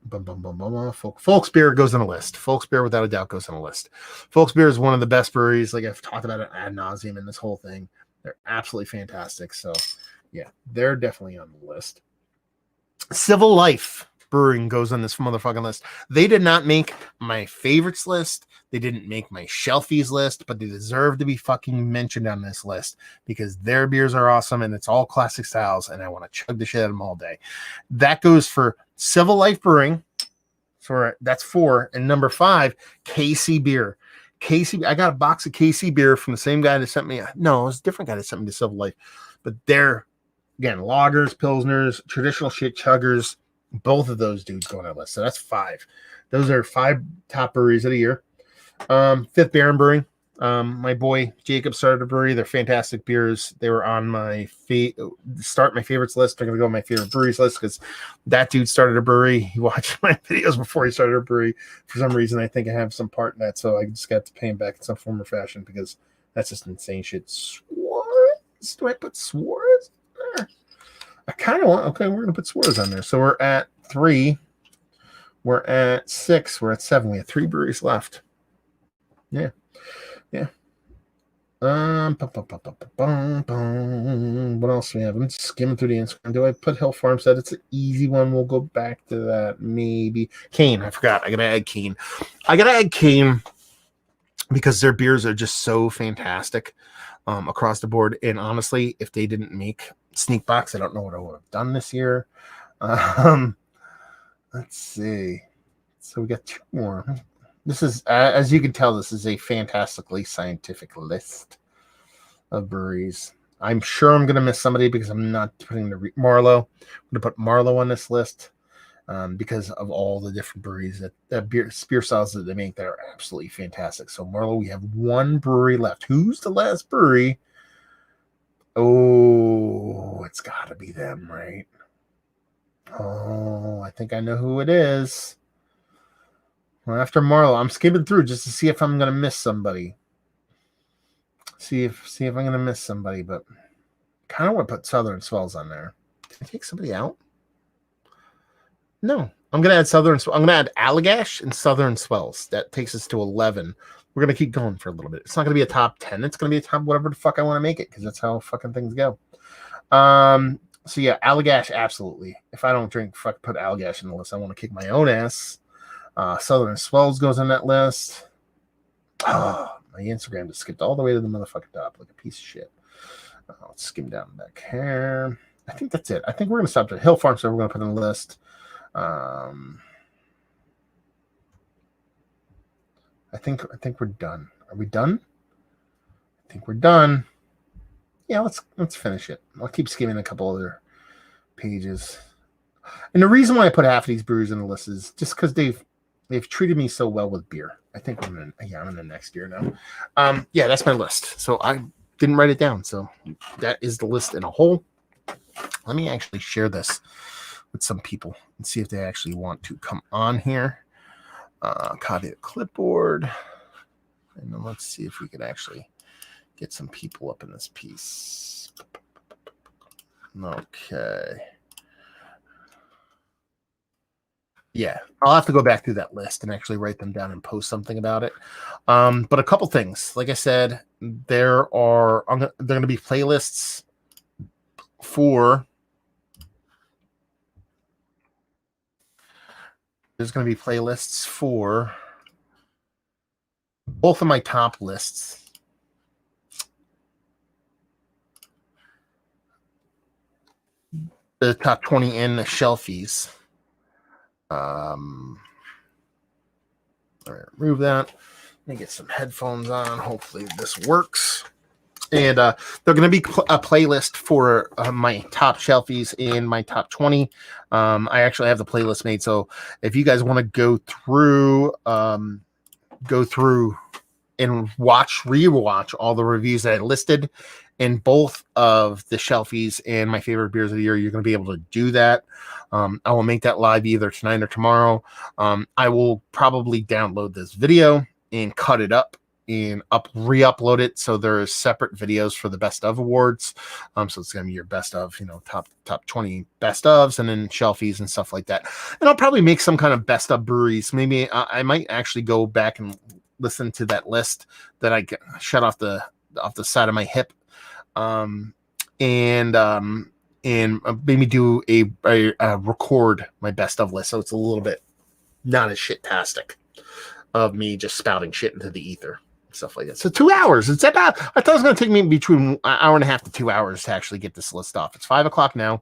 Folksbier goes on a list. Folksbier, without a doubt, goes on a list. Folksbier is one of the best breweries. Like I've talked about it ad nauseum in this whole thing. They're absolutely fantastic. So, yeah, they're definitely on the list. Civil Life Brewing goes on this motherfucking list. They did not make my favorites list. They didn't make my shelfies list, but they deserve to be fucking mentioned on this list because their beers are awesome and it's all classic styles and I want to chug the shit out of them all day. That goes for Civil Life Brewing. So that's 4. And number 5, KC Beer. I got a box of KC Beer from the same guy that sent me. No, it was a different guy that sent me to Civil Life. But they're, again, lagers, pilsners, traditional shit chuggers. Both of those dudes go on that list. So that's 5. Those are 5 top breweries of the year. Fifth Baron Brewing. My boy Jacob started a brewery. They're fantastic beers. They were on my my favorites list. They're gonna go on my favorite breweries list because that dude started a brewery. He watched my videos before he started a brewery. For some reason, I think I have some part in that, so I just got to pay him back in some form or fashion because that's just insane shit. Suarez? Do I put Suarez there? I kind of want. Okay, we're gonna put Suarez on there. So we're at 3. We're at 6. We're at 7. We have 3 breweries left. Yeah. What else do we have? I'm just skimming through the Instagram. Do I put Hill Farmstead? It's an easy one. We'll go back to that. Maybe Kane. I forgot. I gotta add Kane. Because their beers are just so fantastic across the board. And honestly, if they didn't make Sneak Box, I don't know what I would have done this year. Let's see. So we got 2 more. This is, as you can tell, this is a fantastically scientific list of breweries. I'm sure I'm going to miss somebody because I'm not putting Marlowe. I'm going to put Marlowe on this list because of all the different breweries that beer styles that they make that are absolutely fantastic. So Marlowe, we have 1 brewery left. Who's the last brewery? Oh, it's got to be them, right? Oh, I think I know who it is. Well, after Marlowe, I'm skipping through just to see if I'm gonna miss somebody. See if I'm gonna miss somebody, but kind of want to put Southern Swells on there. Did I take somebody out? No, I'm gonna add I'm gonna add Allagash and Southern Swells. That takes us to 11. We're gonna keep going for a little bit. It's not gonna be a top 10. It's gonna be a top whatever the fuck I want to make it because that's how fucking things go. So yeah, Allagash absolutely. If I don't put Allagash in the list, I want to kick my own ass. Southern Swells goes on that list. Oh, my Instagram just skipped all the way to the motherfucking top like a piece of shit. Let's skim down back here. I think that's it. I think we're going to stop there. Hill Farmstead, we're going to put on the list. I think we're done. Are we done? I think we're done. yeah, let's finish it. I'll keep skimming a couple other pages. And the reason why I put half of these breweries in the list is just because they've treated me so well with beer. I think I'm in the next year now. Yeah, that's my list. So I didn't write it down. So that is the list in a whole. Let me actually share this with some people and see if they actually want to come on here. Copy the clipboard. And then let's see if we could actually get some people up in this piece. Okay. Yeah, I'll have to go back through that list and actually write them down and post something about it. But a couple things. Like I said, there are going to be playlists for. There's going to be playlists for both of my top lists. The top 20 and the shelfies. All right, remove that. Let me get some headphones on. Hopefully this works. And they're going to be a playlist for my top shelfies and my top 20. I actually have the playlist made. So if you guys want to go through and rewatch all the reviews that I listed in both of the shelfies and my favorite beers of the year, you're going to be able to do that. I will make that live either tonight or tomorrow. I will probably download this video and cut it up and re-upload it so there's separate videos for the best of awards. So it's gonna be your best of, top 20 best ofs and then shelfies and stuff like that. And I'll probably make some kind of best of breweries. Maybe I might actually go back and listen to that list that I shut off the side of my hip, and maybe do a record my best of list so it's a little bit not as shit-tastic of me just spouting shit into the ether. Stuff like that. So 2 hours. It's about. I thought it was going to take me between an hour and a half to 2 hours to actually get this list off. It's 5:00 now.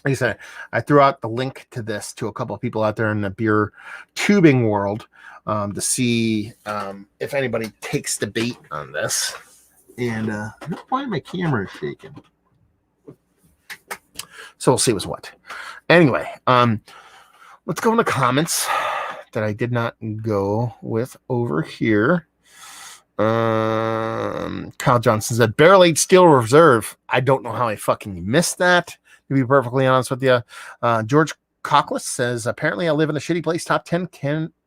Like I said, I threw out the link to this to a couple of people out there in the beer tubing world to see if anybody takes the bait on this. And why my camera is shaking? So we'll see what's what. Anyway, let's go into comments that I did not go with over here. Kyle Johnson said barrel-aged steel reserve. I don't know how I fucking missed that, to be perfectly honest with you. George Cockless says apparently I live in a shitty place. Top 10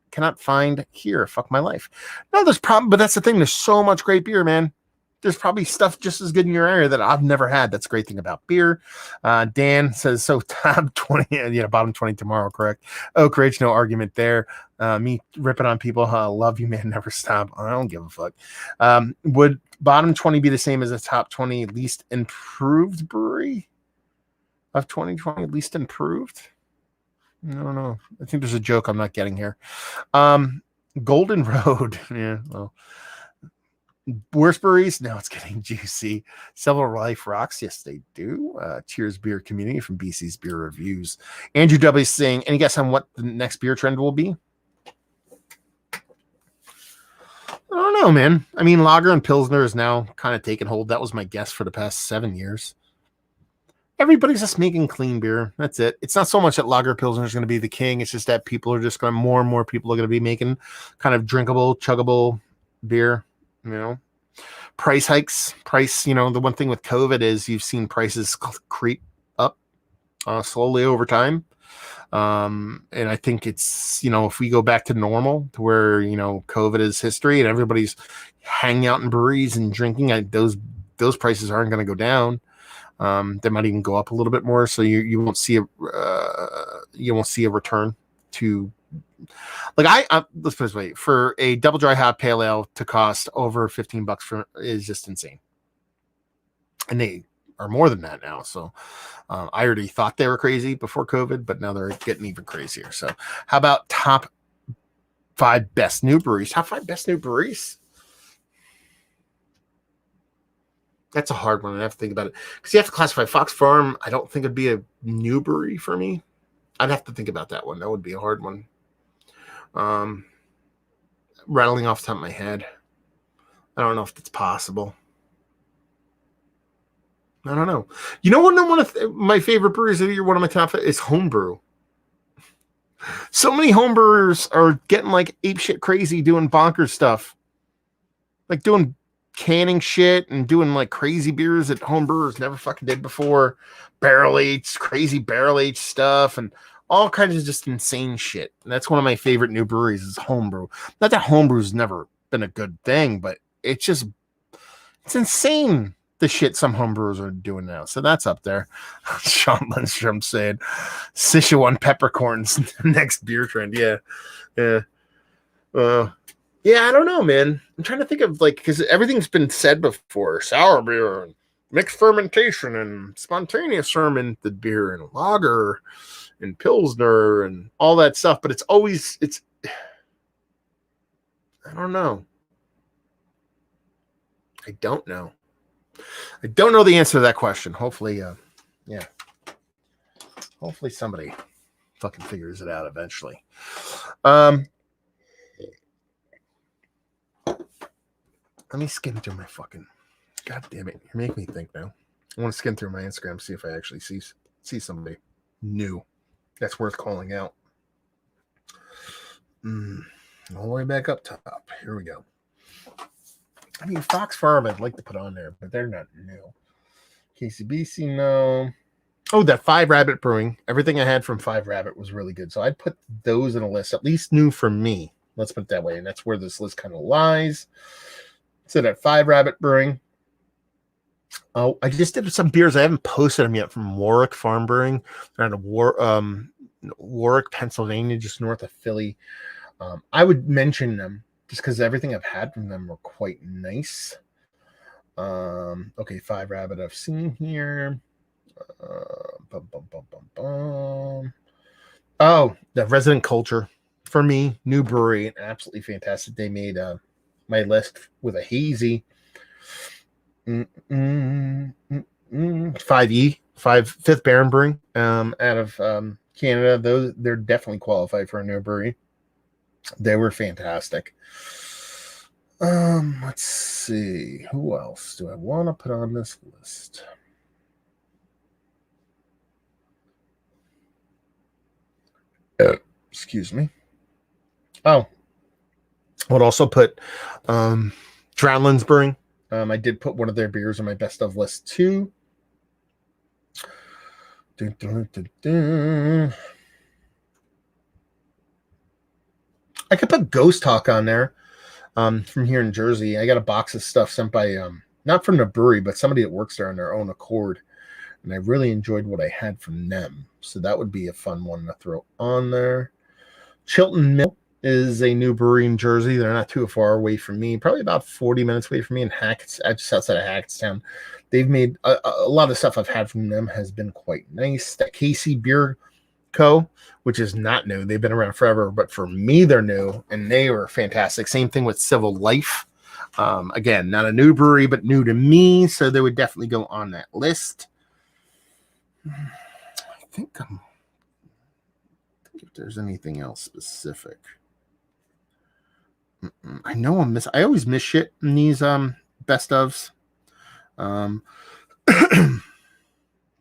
cannot find here. Fuck my life. No, there's problem, but that's the thing. There's so much great beer, man. There's probably stuff just as good in your area that I've never had. That's a great thing about beer. Dan says, so top 20, bottom 20 tomorrow, correct? Oak Ridge, no argument there. Me ripping on people, love you, man, never stop. I don't give a fuck. Would bottom 20 be the same as a top 20 least improved brewery of 2020? Least improved? No. I think there's a joke I'm not getting here. Golden Road. Yeah, well. Worst breweries? No, it's getting juicy. Several Life rocks. Yes, they do. Cheers beer community from BC's Beer Reviews. Andrew W. saying, any guess on what the next beer trend will be? I don't know, man. I mean, lager and Pilsner is now kind of taking hold. That was my guess for the past 7 years. Everybody's just making clean beer. That's it. It's not so much that lager Pilsner is going to be the king. It's just that people are just going to, more and more people are going to be making kind of drinkable, chuggable beer. Price hikes. The one thing with COVID is you've seen prices creep up slowly over time. And I think it's, if we go back to normal to where, COVID is history and everybody's hanging out in breweries and drinking, those prices aren't going to go down. They might even go up a little bit more. So you won't see a return to, like let's put it this way, for a double dry hop pale ale to cost over $15 is just insane. And they are more than that now. So I already thought they were crazy before COVID, but now they're getting even crazier. So how about top 5 best new breweries? Top 5 best new breweries? That's a hard one. I have to think about it because you have to classify Fox Farm. I don't think it'd be a new brewery for me. I'd have to think about that one. That would be a hard one. Rattling off the top of my head, I don't know if that's possible. I don't know. You know what? One of my favorite breweries of the year, one of my top is homebrew. So many homebrewers are getting like ape shit crazy doing bonkers stuff, like doing canning shit and doing like crazy beers that homebrewers never fucking did before, crazy barrel aged stuff, and all kinds of just insane shit. And that's one of my favorite new breweries is homebrew. Not that homebrew's never been a good thing, but it's insane the shit some homebrewers are doing now. So that's up there. Sean Lindstrom said Sichuan peppercorns next beer trend. Yeah. Yeah. Yeah, I don't know, man. I'm trying to think of like, because everything's been said before: sour beer and mixed fermentation and spontaneous fermented beer and lager and pilsner and all that stuff. But I don't know. I don't know. I don't know the answer to that question. Hopefully, yeah. Hopefully somebody fucking figures it out eventually. Let me skim through my fucking. God damn it! You're making me think now. I want to skim through my Instagram, see if I actually see somebody new that's worth calling out. All the way back up top. Here we go. I mean, Fox Farm I'd like to put on there, but they're not new. KCBC, no. Oh, that Five Rabbit Brewing. Everything I had from Five Rabbit was really good. So I'd put those in a list, at least new for me. Let's put it that way. And that's where this list kind of lies. So that Five Rabbit Brewing. Oh, I just did some beers. I haven't posted them yet from Warwick Farm Brewing. They're out of Warwick, Pennsylvania, just north of Philly. I would mention them just because everything I've had from them were quite nice. Okay, Five Rabbit I've seen here. Oh, the Resident Culture for me, new brewery, absolutely fantastic. They made my list with a hazy 5E, Fifth Baron Brewing out of Canada. Those they're definitely qualified for a new brewery. They were fantastic. Let's see. Who else do I want to put on this list? Excuse me. Oh, I would also put Drownlands Brewing. I did put one of their beers on my best of list too. I could put Ghost Talk on there from here in Jersey. I got a box of stuff sent by not from the brewery, but somebody that works there on their own accord. And I really enjoyed what I had from them. So that would be a fun one to throw on there. Chilton Mill is a new brewery in Jersey. They're not too far away from me, probably about 40 minutes away from me in Hackett's, just outside of Hackettstown. They've made a lot of stuff I've had from them has been quite nice. That Casey Beer Co., which is not new. They've been around forever, but for me, they're new, and they were fantastic. Same thing with Civil Life. Again, not a new brewery, but new to me, so they would definitely go on that list. I think if there's anything else specific. I know I always miss shit in these best ofs.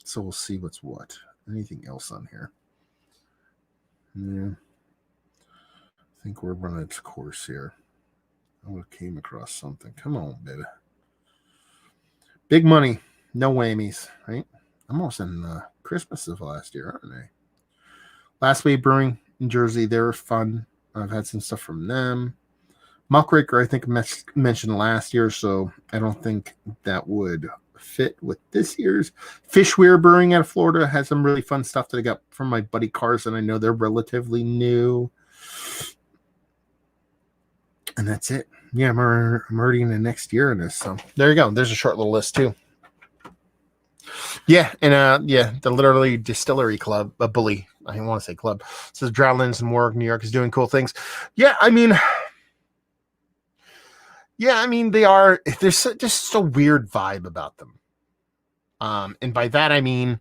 So we'll see what's what. Anything else on here? Yeah. I think we're running its course here. I came across something. Come on, baby. Big money, no whammies, right? I'm almost in Christmas of last year, aren't they? Last Wave Brewing in Jersey, they were fun. I've had some stuff from them. Muckraker, I think, mentioned last year, so I don't think that would fit with this year's. Fishweir Brewing out of Florida has some really fun stuff that I got from my buddy Carson. I know they're relatively new. And that's it. Yeah, I'm already in the next year in this. So there you go. There's a short little list too. Yeah, and the literally distillery club, a bully. I don't want to say club. It says Drownlands in Warwick, New York is doing cool things. Yeah, I mean, they are. There's just a weird vibe about them. And by that I mean,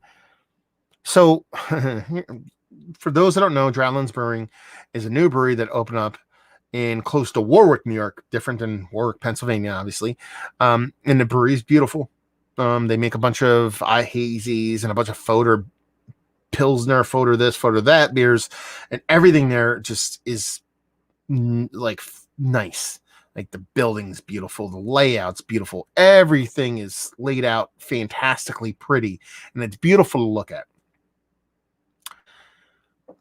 so for those that don't know, Drownlands Brewing is a new brewery that opened up in close to Warwick, New York, different than Warwick, Pennsylvania, obviously. And the brewery is beautiful. They make a bunch of hazies and a bunch of Foder Pilsner, Foder this, Foder that beers, and everything there just is like nice. Like the building's beautiful, the layout's beautiful, everything is laid out fantastically pretty, and it's beautiful to look at.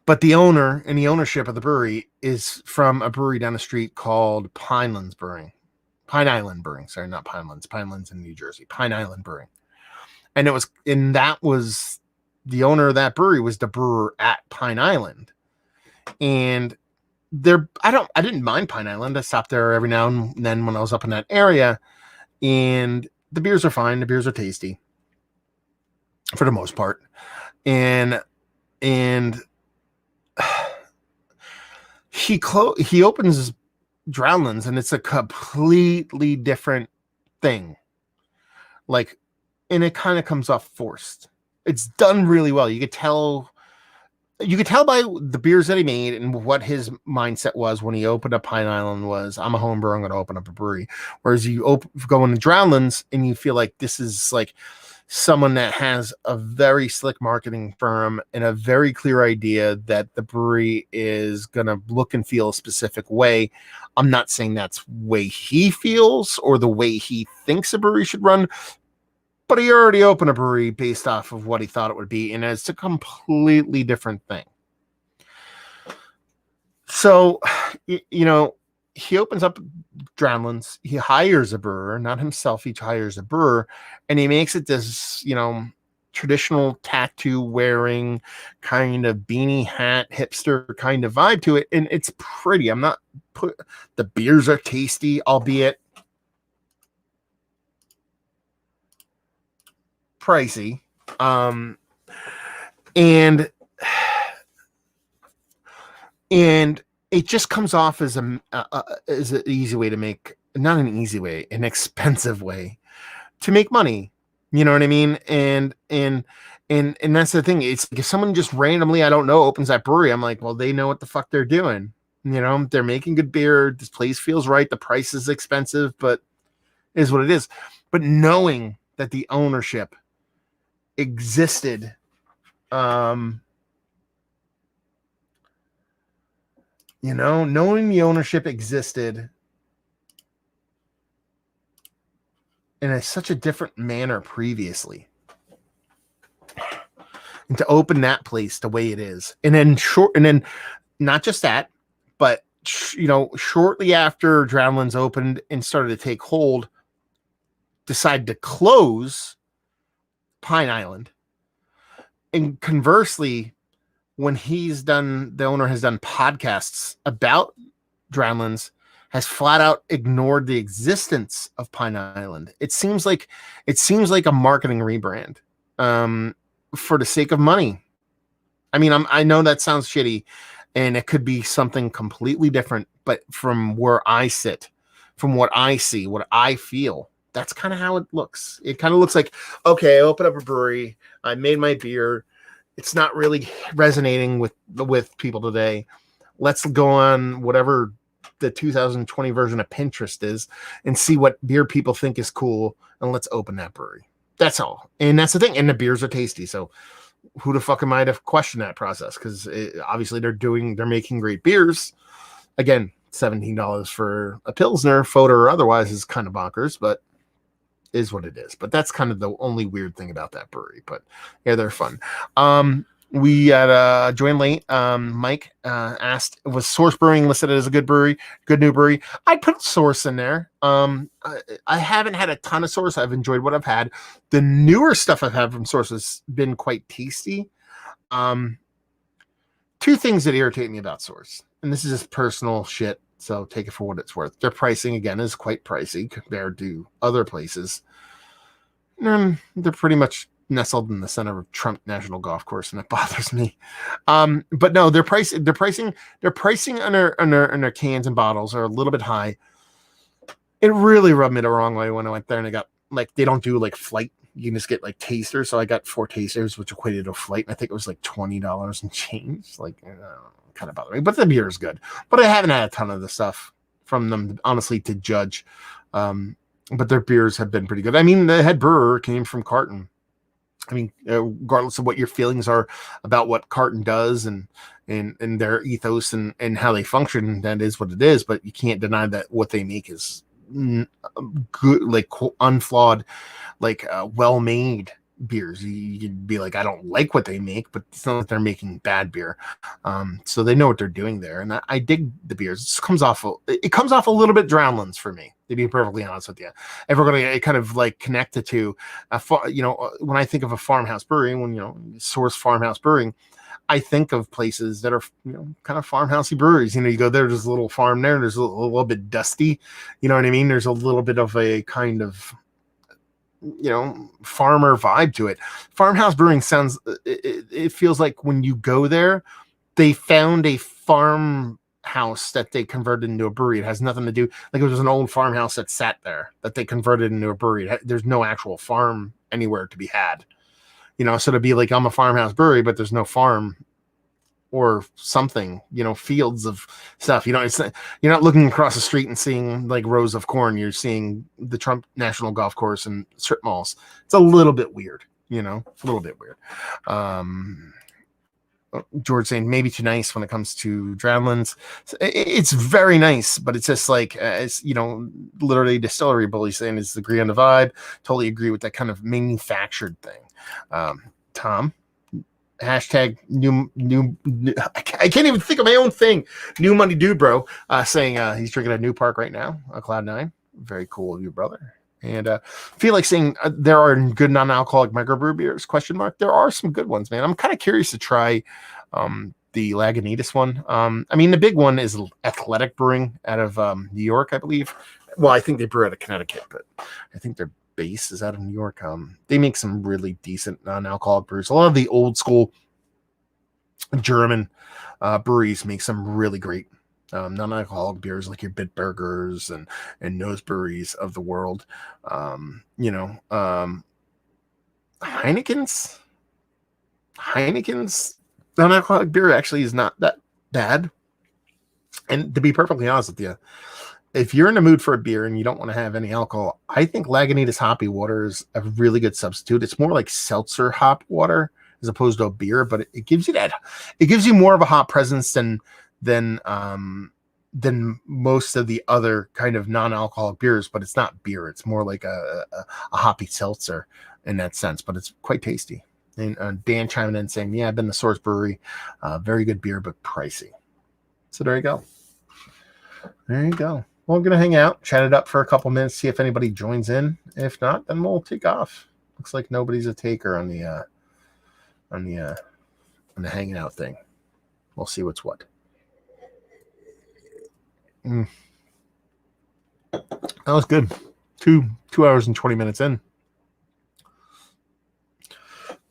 But the owner and the ownership of the brewery is from a brewery down the street called Pine Island Brewing. Sorry, not Pinelands. Pinelands in New Jersey. Pine Island Brewing. And that was the owner of that brewery was the brewer at Pine Island. And I didn't mind Pine Island. I stopped there every now and then when I was up in that area, and the beers are fine. The beers are tasty for the most part. And he opens Drownlands, and it's a completely different thing. Like, and it kind of comes off forced. It's done really well. You could tell by the beers that he made and what his mindset was when he opened up Pine Island was, I'm a home brewer, I'm going to open up a brewery. Whereas you go into Drownlands and you feel like this is like someone that has a very slick marketing firm and a very clear idea that the brewery is going to look and feel a specific way. I'm not saying that's the way he feels or the way he thinks a brewery should run, but he already opened a brewery based off of what he thought it would be, and it's a completely different thing. So, he opens up Drownlands. He hires a brewer, not himself. He hires a brewer, and he makes it this, traditional tattoo wearing kind of beanie hat hipster kind of vibe to it, and it's pretty. The beers are tasty, albeit pricey, and it just comes off as an easy way to make, not an easy way, an expensive way to make money. You know what I mean? And that's the thing. It's like if someone just randomly, I don't know, opens that brewery, I'm like, well, they know what the fuck they're doing. They're making good beer. This place feels right. The price is expensive, but it is what it is. But knowing that the ownership existed, knowing the ownership existed in such a different manner previously, and to open that place the way it is, and then not just that, but shortly after Drownlands opened and started to take hold, decided to close Pine Island. And conversely, when the owner has done podcasts about Drownlands, has flat out ignored the existence of Pine Island. It seems like a marketing rebrand for the sake of money. I mean, I know that sounds shitty, and it could be something completely different, but from where I sit, from what I see, what I feel, that's kind of how it looks. It kind of looks like, okay, I opened up a brewery, I made my beer, it's not really resonating with people today. Let's go on whatever the 2020 version of Pinterest is and see what beer people think is cool, and let's open that brewery. That's all. And that's the thing. And the beers are tasty. So who the fuck am I to question that process? Because obviously they're making great beers. Again, $17 for a Pilsner, Foder or otherwise, is kind of bonkers, but is what it is. But that's kind of the only weird thing about that brewery. But yeah, they're fun. We had joined late. Mike asked, was Source Brewing listed as a good new brewery? I'd put Source in there. I haven't had a ton of Source. I've enjoyed what I've had. The newer stuff I've had from Source has been quite tasty. Two things that irritate me about Source, and this is just personal shit, so take it for what it's worth. Their pricing, again, is quite pricey compared to other places. They're pretty much nestled in the center of Trump National Golf Course, and it bothers me. But no, their pricing on their cans and bottles are a little bit high. It really rubbed me the wrong way when I went there, and I got they don't do flight. You can just get tasters. So I got 4 tasters, which equated to a flight, and I think it was $20 and change. Kind of bothered me, but the beer is good. But I haven't had a ton of the stuff from them, honestly, to judge. but their beers have been pretty good. I mean, the head brewer came from Carton. I mean, regardless of what your feelings are about what Carton does and their ethos and how they function, that is what it is. But you can't deny that what they make is good, like unflawed, like well made beers. You could be like, I don't like what they make, but it's not that they're making bad beer. So they know what they're doing there, and I dig the beers. It comes off a little bit Drownlands for me, to be perfectly honest with you. Everybody kind of like connected to, when I think of a farmhouse brewery, when source farmhouse brewing, I think of places that are, kind of farmhousey breweries. You go there, there's a little farm there, there's a little bit dusty. You know what I mean? There's a little bit of a kind of, farmer vibe to it. Farmhouse brewing sounds, it feels like when you go there, they found a farmhouse that they converted into a brewery. It has nothing to do, like it was an old farmhouse that sat there that they converted into a brewery. There's no actual farm anywhere to be had. So to be like, I'm a farmhouse brewery, but there's no farm or something, fields of stuff. You're not looking across the street and seeing like rows of corn. You're seeing the Trump National Golf Course and strip malls. It's a little bit weird, a little bit weird. George saying maybe too nice when it comes to Drownlands. It's very nice, but it's just like, literally Distillery Bully saying is agree on the vibe. Totally agree with that kind of manufactured thing. Tom, hashtag new I can't even think of my own thing. New money dude, bro, saying he's drinking a New Park right now, a Cloud9. Very cool of you, brother. And feel like saying there are good non-alcoholic microbrew beers, ? There are some good ones, man. I'm kind of curious to try the Lagunitas one. I mean, the big one is Athletic Brewing out of New York, I believe. Well, I think they brew out of Connecticut, but I think their base is out of New York. They make some really decent non-alcoholic brews. A lot of the old school German breweries make some really great non-alcoholic beers, like your Bitburgers and Nose Breweries of the world. Heineken's non-alcoholic beer actually is not that bad. And to be perfectly honest with you, if you're in the mood for a beer and you don't want to have any alcohol, I think Lagunitas Hoppy Water is a really good substitute. It's more like seltzer hop water as opposed to a beer, but it gives you more of a hop presence than most of the other kind of non-alcoholic beers. But it's not beer; it's more like a hoppy seltzer in that sense. But it's quite tasty. And Dan chiming in saying, "Yeah, I've been to Source Brewery, very good beer, but pricey." So there you go. There you go. Well, I'm gonna hang out, chat it up for a couple minutes, see if anybody joins in. If not, then we'll take off. Looks like nobody's a taker on the hanging out thing. We'll see what's what. That was good. 2 hours and 20 minutes in.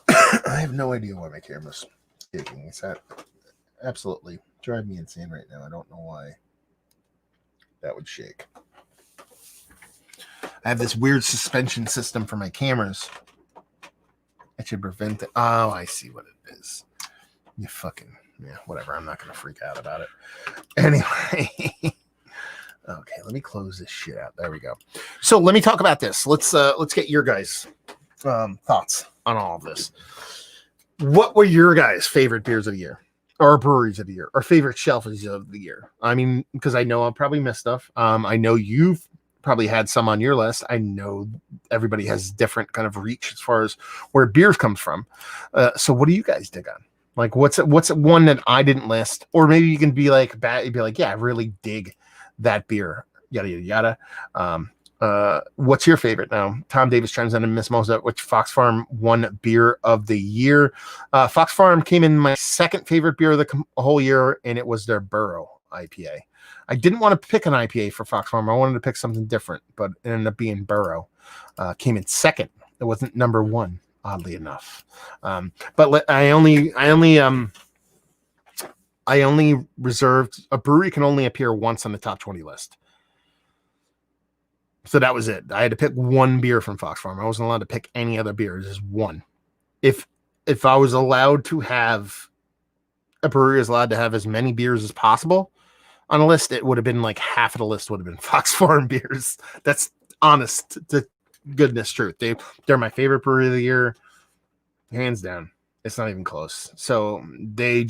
I have no idea why my camera's shaking. It's absolutely driving me insane right now. I don't know why that would shake. I have this weird suspension system for my cameras. I should prevent it. Oh, I see what it is. You fucking, yeah, whatever. I'm not going to freak out about it. Anyway. Okay, let me close this shit out. There we go. So let me talk about this. Let's get your guys' thoughts on all of this. What were your guys' favorite beers of the year? Or breweries of the year? Or favorite shelfies of the year? I mean, because I know I'll probably miss stuff. I know you've probably had some on your list. I know everybody has different kind of reach as far as where beers comes from. So what do you guys dig on? Like, what's one that I didn't list? Or maybe you can be like, yeah, I really dig that beer. Yada yada yada. What's your favorite now? Tom Davis chimes in and Miss Mosa, which Fox Farm won beer of the year. Fox Farm came in my second favorite beer of the whole year, and it was their Burrow IPA. I didn't want to pick an IPA for Fox Farm. I wanted to pick something different, but it ended up being Burrow. Came in second. It wasn't number one, oddly enough. But I only reserved, a brewery can only appear once on the top 20 list. So that was it. I had to pick one beer from Fox Farm. I wasn't allowed to pick any other beer. Just one. If I was allowed to have, a brewery is allowed to have as many beers as possible on a list, it would have been like half of the list would have been Fox Farm beers. That's honest to goodness truth. They're my favorite brewery of the year, hands down. It's not even close. So they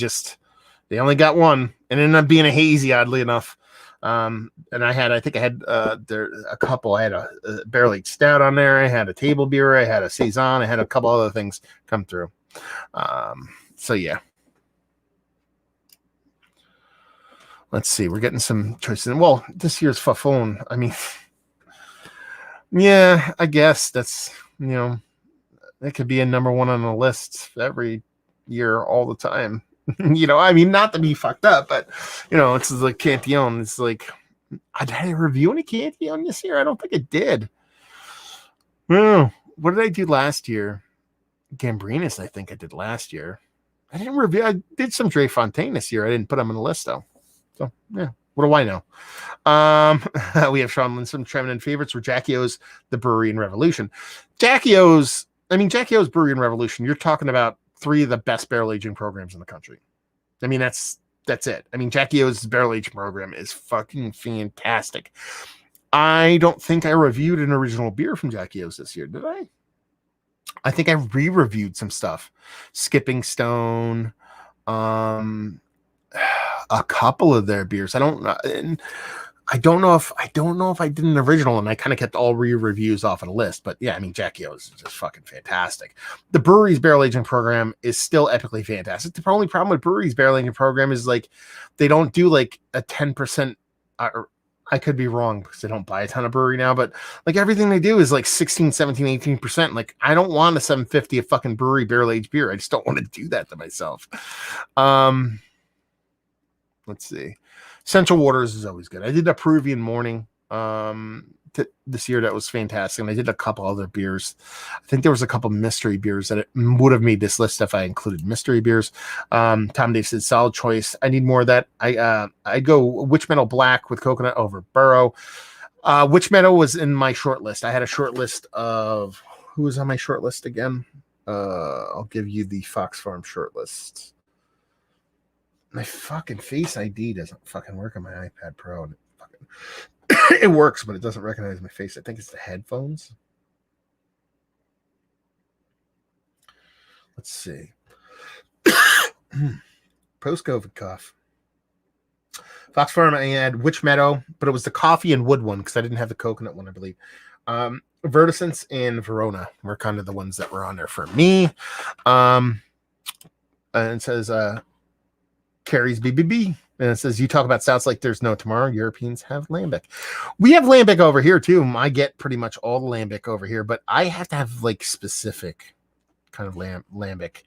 only got one, and it ended up being a hazy, oddly enough. And I think I had there a couple. I had a barrel aged stout on there. I had a table beer. I had a saison. I had a couple other things come through. So yeah. Let's see. We're getting some choices. Well, this year's Fafone. I mean, yeah, I guess that's, it could be a number one on the list every year, all the time. I mean, not to be fucked up, but it's like Cantillon. It's like, did I review any Cantillon this year? I don't think I did. Well, what did I do last year? Gambrinus, I think I did last year. I didn't review. I did some Dre Fontaine this year. I didn't put them on the list though. So yeah, what do I know? We have Sean Lindstrom, Tremin favorites were Jackie O's, the Brewery and Revolution. Jackie O's Brewery and Revolution. You're talking about 3 of the best barrel aging programs in the country. I mean, that's it. I mean, Jackie O's barrel aging program is fucking fantastic. I don't think I reviewed an original beer from Jackie O's this year, did I? I think I re-reviewed some stuff. Skipping Stone, a couple of their beers. I don't know if I did an original, and I kind of kept all re-reviews off of the list. But yeah, I mean, Jackie O's is just fucking fantastic. The Breweries barrel aging program is still epically fantastic. The only problem with Breweries barrel aging program is like they don't do like a 10%. I could be wrong because I don't buy a ton of brewery now, but like everything they do is like 16, 17, 18%. Like I don't want a 750 of fucking brewery barrel aged beer. I just don't want to do that to myself. Let's see. Central Waters is always good. I did a Peruvian Morning this year that was fantastic, and I did a couple other beers. I think there was a couple mystery beers that it would have made this list if I included mystery beers. Tom Dave said solid choice. I need more of that. I'd go Witch Meadow Black with coconut over Burrow. Witch Meadow was in my short list. I had a short list of who was on my short list again. I'll give you the Fox Farm short list. My fucking Face ID doesn't fucking work on my iPad Pro. And it works, but it doesn't recognize my face. I think it's the headphones. Let's see. Post-COVID cough. Fox Farm, I had Witch Meadow, but it was the coffee and wood one because I didn't have the coconut one, I believe. Verticence and Verona were kind of the ones that were on there for me. And it says... Carrie's BBB, and it says you talk about stouts like there's no tomorrow. Europeans have lambic. We have lambic over here too. I get pretty much all the lambic over here, but I have to have like specific kind of lambic.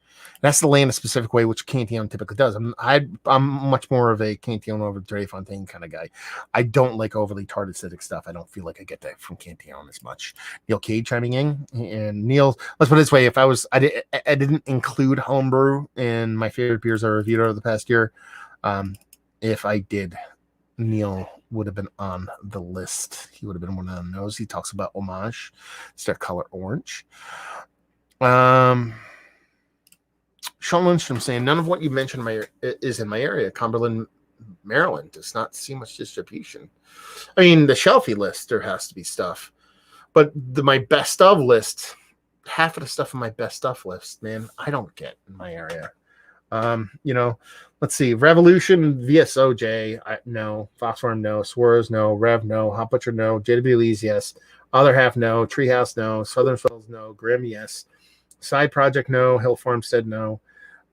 That's the land a specific way, which Cantillon typically does. I'm much more of a Cantillon over Dre Fontaine kind of guy. I don't like overly tart acidic stuff. I don't feel like I get that from Cantillon as much. Neil Cade chiming in, and Neil, let's put it this way: if I didn't include homebrew in my favorite beers I reviewed over the past year. If I did, Neil would have been on the list. He would have been one of those. He talks about homage. It's their color orange. Sean Lindstrom saying none of what you mentioned is in my area. Cumberland, Maryland does not see much distribution. I mean, the shelfie list, there has to be stuff, but my best of list, half of the stuff in my best stuff list, man, I don't get in my area. Let's see. Revolution, VSOJ, no. Fox Farm, no. Swerves, no. Rev, no. Hot Butcher, no. JW Lee's, yes. Other half, no. Treehouse, no. Southern Fells, no. Grim, yes. Side Project, no. Hill Farmstead, no.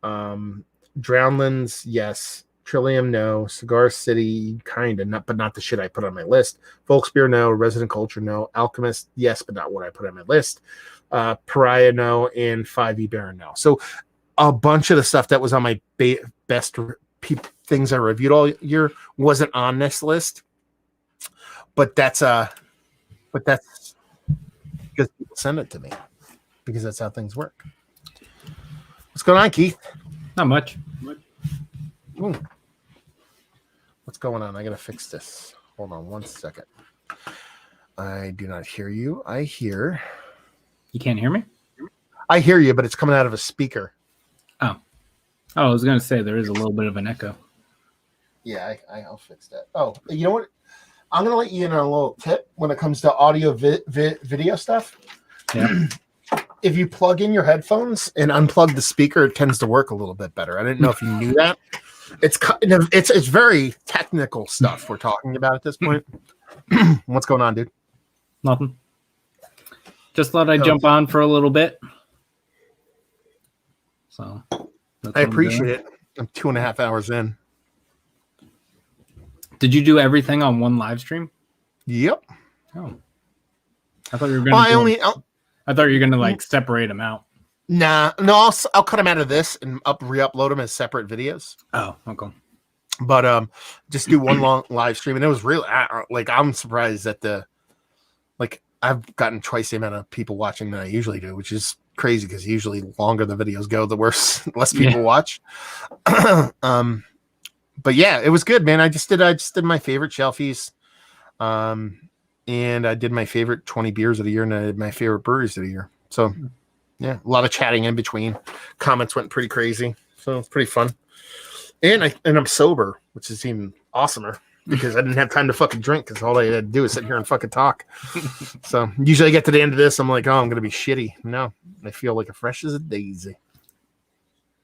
Drownlands, yes. Trillium, no. Cigar City, kind of, but not the shit I put on my list. Folksbeer, no. Resident Culture, no. Alchemist, yes, but not what I put on my list. Pariah, no. And 5e Baron, no. So a bunch of the stuff that was on my best things I reviewed all year wasn't on this list, but that's because people send it to me because that's how things work. What's going on, Keith? Not much. Ooh. What's going on? I gotta fix this. Hold on 1 second. I do not hear you. I hear. You can't hear me? I hear you, but it's coming out of a speaker. Oh, I was going to say there is a little bit of an echo. Yeah, I'll fix that. Oh, you know what? I'm gonna let you in on a little tip when it comes to audio video stuff. Yeah. If you plug in your headphones and unplug the speaker, it tends to work a little bit better. I didn't know if you knew that. It's very technical stuff we're talking about at this point. What's going on, dude? Nothing. Just thought I'd jump on for a little bit. So I appreciate it. I'm 2.5 hours in. Did you do everything on one live stream? Yep. Oh. I thought you were going to I thought you were going to like separate them out. No, I'll cut them out of this and re-upload them as separate videos. Oh, okay. But just do one long live stream, and it was really like I'm surprised that I've gotten twice the amount of people watching than I usually do, which is crazy because usually the longer the videos go, the worse, less people watch. But yeah, it was good, man. I just did my favorite shelfies, and I did my favorite 20 beers of the year, and I did my favorite breweries of the year. So yeah, a lot of chatting in between. Comments went pretty crazy, so it's pretty fun. And I'm sober, which is even awesomer because I didn't have time to fucking drink because all I had to do is sit here and fucking talk. So usually I get to the end of this, I'm like, oh, I'm gonna be shitty. No, I feel like as fresh as a daisy.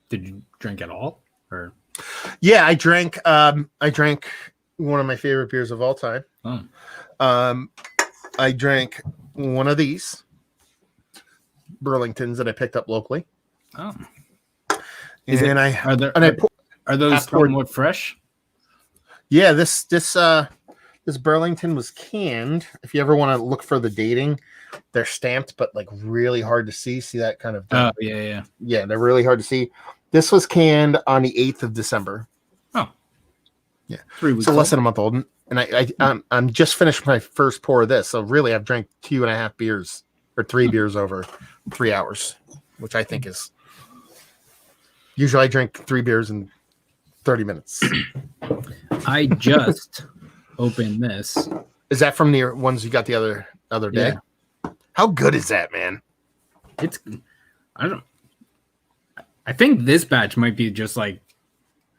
Did you drink at all? Or yeah, I drank one of my favorite beers of all time. Oh. I drank one of these Burlingtons that I picked up locally. Oh. Are those somewhat fresh? Yeah, this Burlington was canned. If you ever want to look for the dating, they're stamped, but like really hard to see. See that kind of thing? Oh, yeah. Yeah, they're really hard to see. This was canned on the 8th of December. Oh. Yeah. 3 weeks so less than a month old. And I'm just finished my first pour of this. So really I've drank 2.5 beers or 3 beers over 3 hours, which I think is usually I drink 3 beers in 30 minutes. I just opened this. Is that from the ones you got the other day? Yeah. How good is that, man? I think this batch might be just like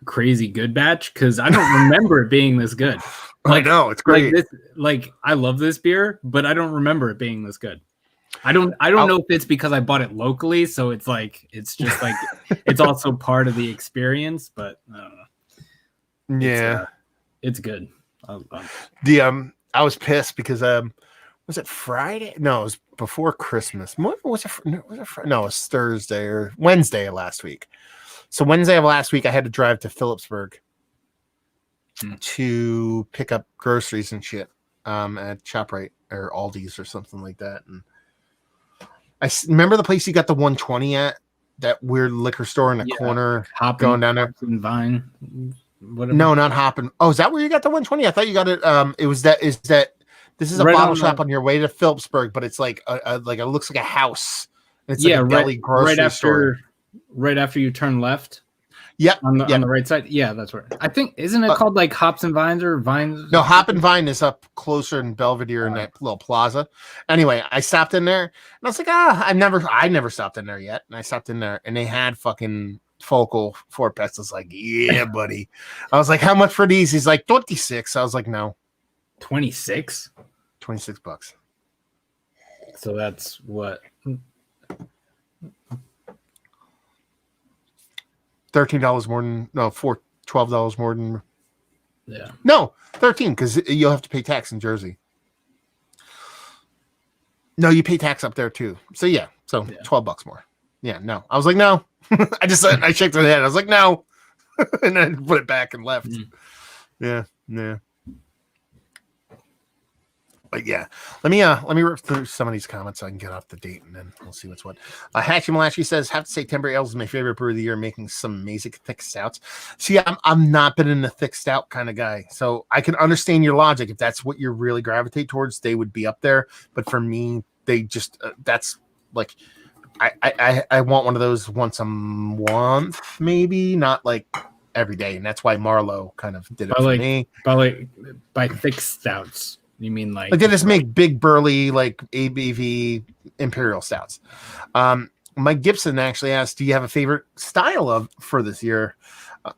a crazy good batch because I don't remember it being this good. Like, I know, it's great. I love this beer, but I don't remember it being this good. I don't know if it's because I bought it locally, so it's just like it's also part of the experience, but I don't know. Yeah. It's good. I was pissed because was it Friday? No, it was before Christmas. What was it? No, it was Thursday or Wednesday of last week. So Wednesday of last week, I had to drive to Phillipsburg to pick up groceries and shit at ShopRite or Aldi's or something like that. And I remember the place you got the 120 at, that weird liquor store in the corner, going down there. Vine, whatever. No, not Hoppin'. Oh, is that where you got the 120? I thought you got it. This is a right bottle shop on your way to Phillipsburg, but it's like it looks like a house. It's like a deli grocery store. Right after you turn left. Yep. On the right side. Yeah, that's right. I think isn't it called like Hops and Vines or Vines? No, Hop and Vine is up closer in Belvedere in that little plaza. Anyway, I stopped in there and I was like, I never stopped in there yet. And I stopped in there and they had fucking Focal 4-packs. I was like, yeah, buddy. I was like, how much for these? He's like, 26. I was like, no. 26? $26. So that's what? $13 more than $12 more than. Yeah. No, 13 because you'll have to pay tax in Jersey. No, you pay tax up there too. So yeah, $12 more. Yeah, no. I was like, no. I shook my head. I was like, no, and then I put it back and left. Yeah. But yeah, let me rip through some of these comments so I can get off the date, and then we'll see what's what. Hatchy Malachi says, "Have to say, Timber Ale is my favorite brew of the year, making some amazing thick stouts." See, I'm not been in a thick stout kind of guy, so I can understand your logic. If that's what you really gravitate towards, they would be up there. But for me, they just that's like I want one of those once a month, maybe not like every day, and that's why Marlowe kind of did it for me. By thick stouts. You mean like they just make big burly like ABV imperial stouts. Mike Gibson actually asked, "Do you have a favorite style for this year?"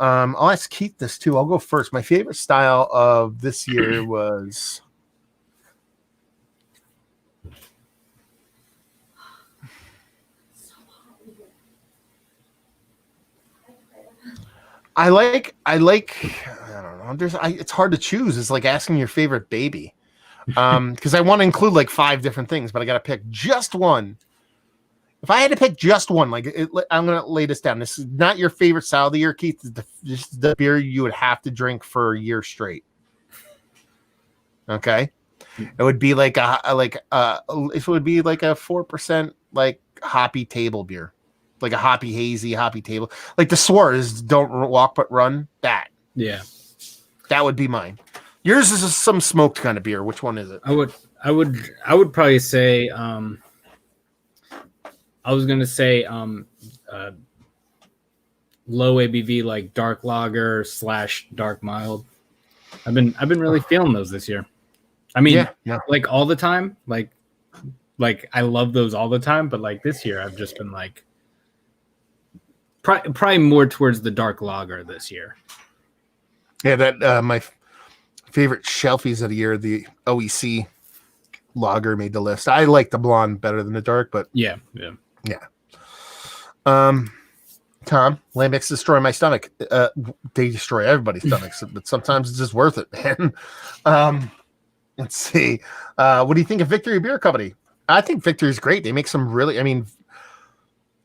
I'll ask Keith this too. I'll go first. My favorite style of this year was I like. I don't know. It's hard to choose. It's like asking your favorite baby. Because I want to include like 5 different things, but I got to pick just one. If I had to pick just one, I'm going to lay this down. This is not your favorite style of the year, Keith. This is the beer you would have to drink for a year straight. Okay, it would be like it would be like a 4% like hoppy table beer, like a hoppy hazy hoppy table, like the Swartz Don't Walk But Run. That would be mine. Yours is some smoked kind of beer. Which one is it? I would probably say I was gonna say low ABV, like dark lager / dark mild. I've been really feeling those this year. I mean, like all the time, like I love those all the time, but like this year I've just been like probably more towards the dark lager this year. Yeah, that my favorite shelfies of the year, the OEC lager made the list. I like the blonde better than the dark, but yeah. Tom, Lambics destroy my stomach. They destroy everybody's stomachs, but sometimes it's just worth it, man. Let's see. What do you think of Victory Beer Company? I think Victory is great. They make some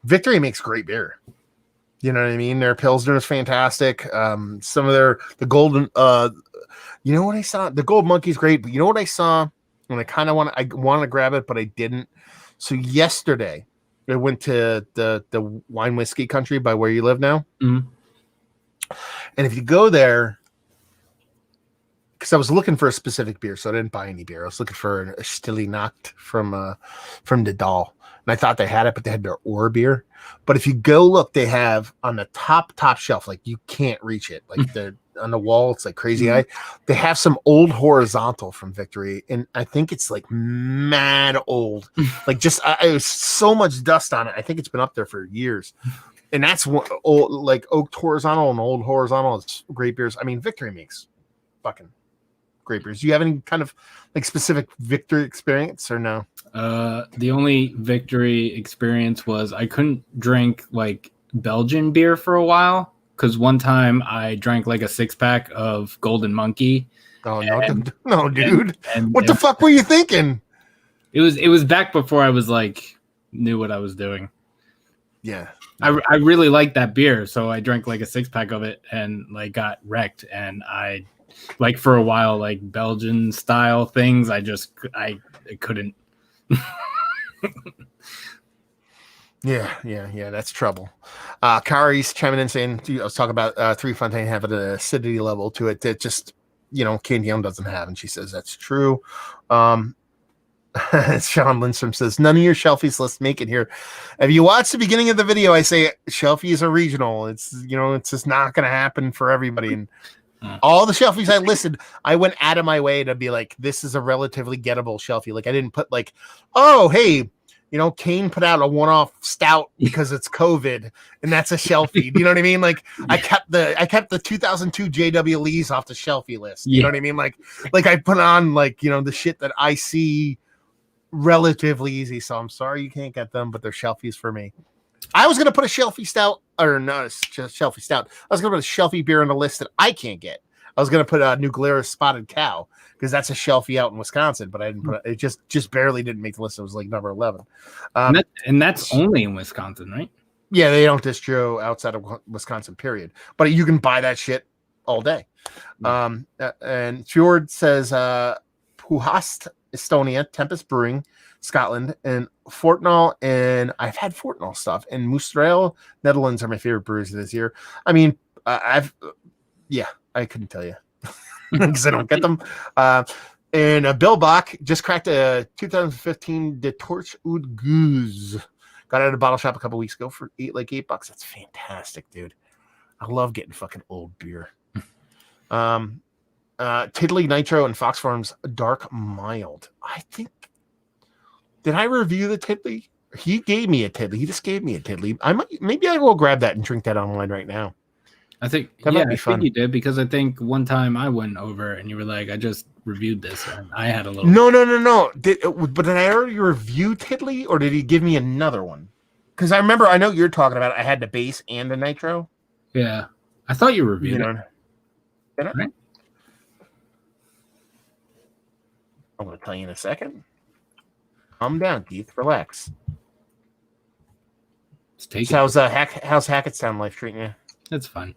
Victory makes great beer. You know what I mean? Their Pilsner is fantastic. Some of the golden, you know what I saw? The Gold Monkey's great, but you know what I saw? And I want to grab it, but I didn't. So yesterday, I went to the wine whiskey country by where you live now. Mm-hmm. And if you go there, because I was looking for a specific beer, so I didn't buy any beer. I was looking for a Stille Nacht from the Dahl. And I thought they had it, but they had their Ore beer. But if you go look, they have on the top shelf, like you can't reach it. Like they're on the wall, it's like crazy eye. They have some old horizontal from Victory, and I think it's like mad old. Like just it was so much dust on it. I think it's been up there for years. And that's what old, like oak horizontal and old horizontal. It's great beers. I mean, Victory makes fucking great beers. Do you have any kind of like specific Victory experience or no? The only Victory experience was I couldn't drink like Belgian beer for a while because one time I drank like a 6-pack of Golden Monkey. Oh no, dude! What the fuck were you thinking? It was back before I was like knew what I was doing. Yeah, I really liked that beer, so I drank like a 6-pack of it and like got wrecked. And I like for a while like Belgian style things. I couldn't. Yeah, that's trouble. Kari's chiming in saying I was talking about Three Fontaine having an acidity level to it that just Candion doesn't have, and she says that's true. Sean Lindstrom says none of your shelfies let's make it here. If you watch the beginning of the video, I say shelfies are regional. It's it's just not going to happen for everybody. And all the shelfies I listed, I went out of my way to be like, this is a relatively gettable shelfie. Like I didn't put like, oh, hey, Kane put out a one-off stout because it's COVID and that's a shelfie. You know what I mean? Like I kept the 2002 JW Lees off the shelfie list. You know what I mean? Like I put on like, the shit that I see relatively easy. So I'm sorry you can't get them, but they're shelfies for me. I was going to put a shelfie stout or not a shelfie stout. I was going to put a shelfie beer on the list that I can't get. I was going to put a New Glarus Spotted Cow because that's a shelfie out in Wisconsin, but I didn't put it. It just barely didn't make the list. It was like number 11. And that's only in Wisconsin, right? Yeah, they don't distro outside of Wisconsin, period. But you can buy that shit all day. And Fjord says Puhast, Estonia, Tempest Brewing, Scotland, and Fortnall, and I've had Fortnall stuff, and Moostrail, Netherlands are my favorite breweries this year. I mean, I couldn't tell you because I don't get them. And Bill Bach just cracked a 2015 De Torch Oud Goose. Got it at a bottle shop a couple weeks ago for $8. That's fantastic, dude. I love getting fucking old beer. Tiddly Nitro and Fox Farms Dark Mild. I think. Did I review the Tiddly? He gave me a Tiddly. He just gave me a Tiddly. Maybe I will grab that and drink that online right now. I think that might be fun. I think you did because I think one time I went over and you were like, I just reviewed this and I had a little. No. But did I already review Tiddly or did he give me another one? Because I know you're talking about it. I had the base and the Nitro. Yeah. I thought you reviewed know, it. Right? I'm going to tell you in a second. Calm down, Keith. Relax. So how's Hackettstown life treating you? It's fun.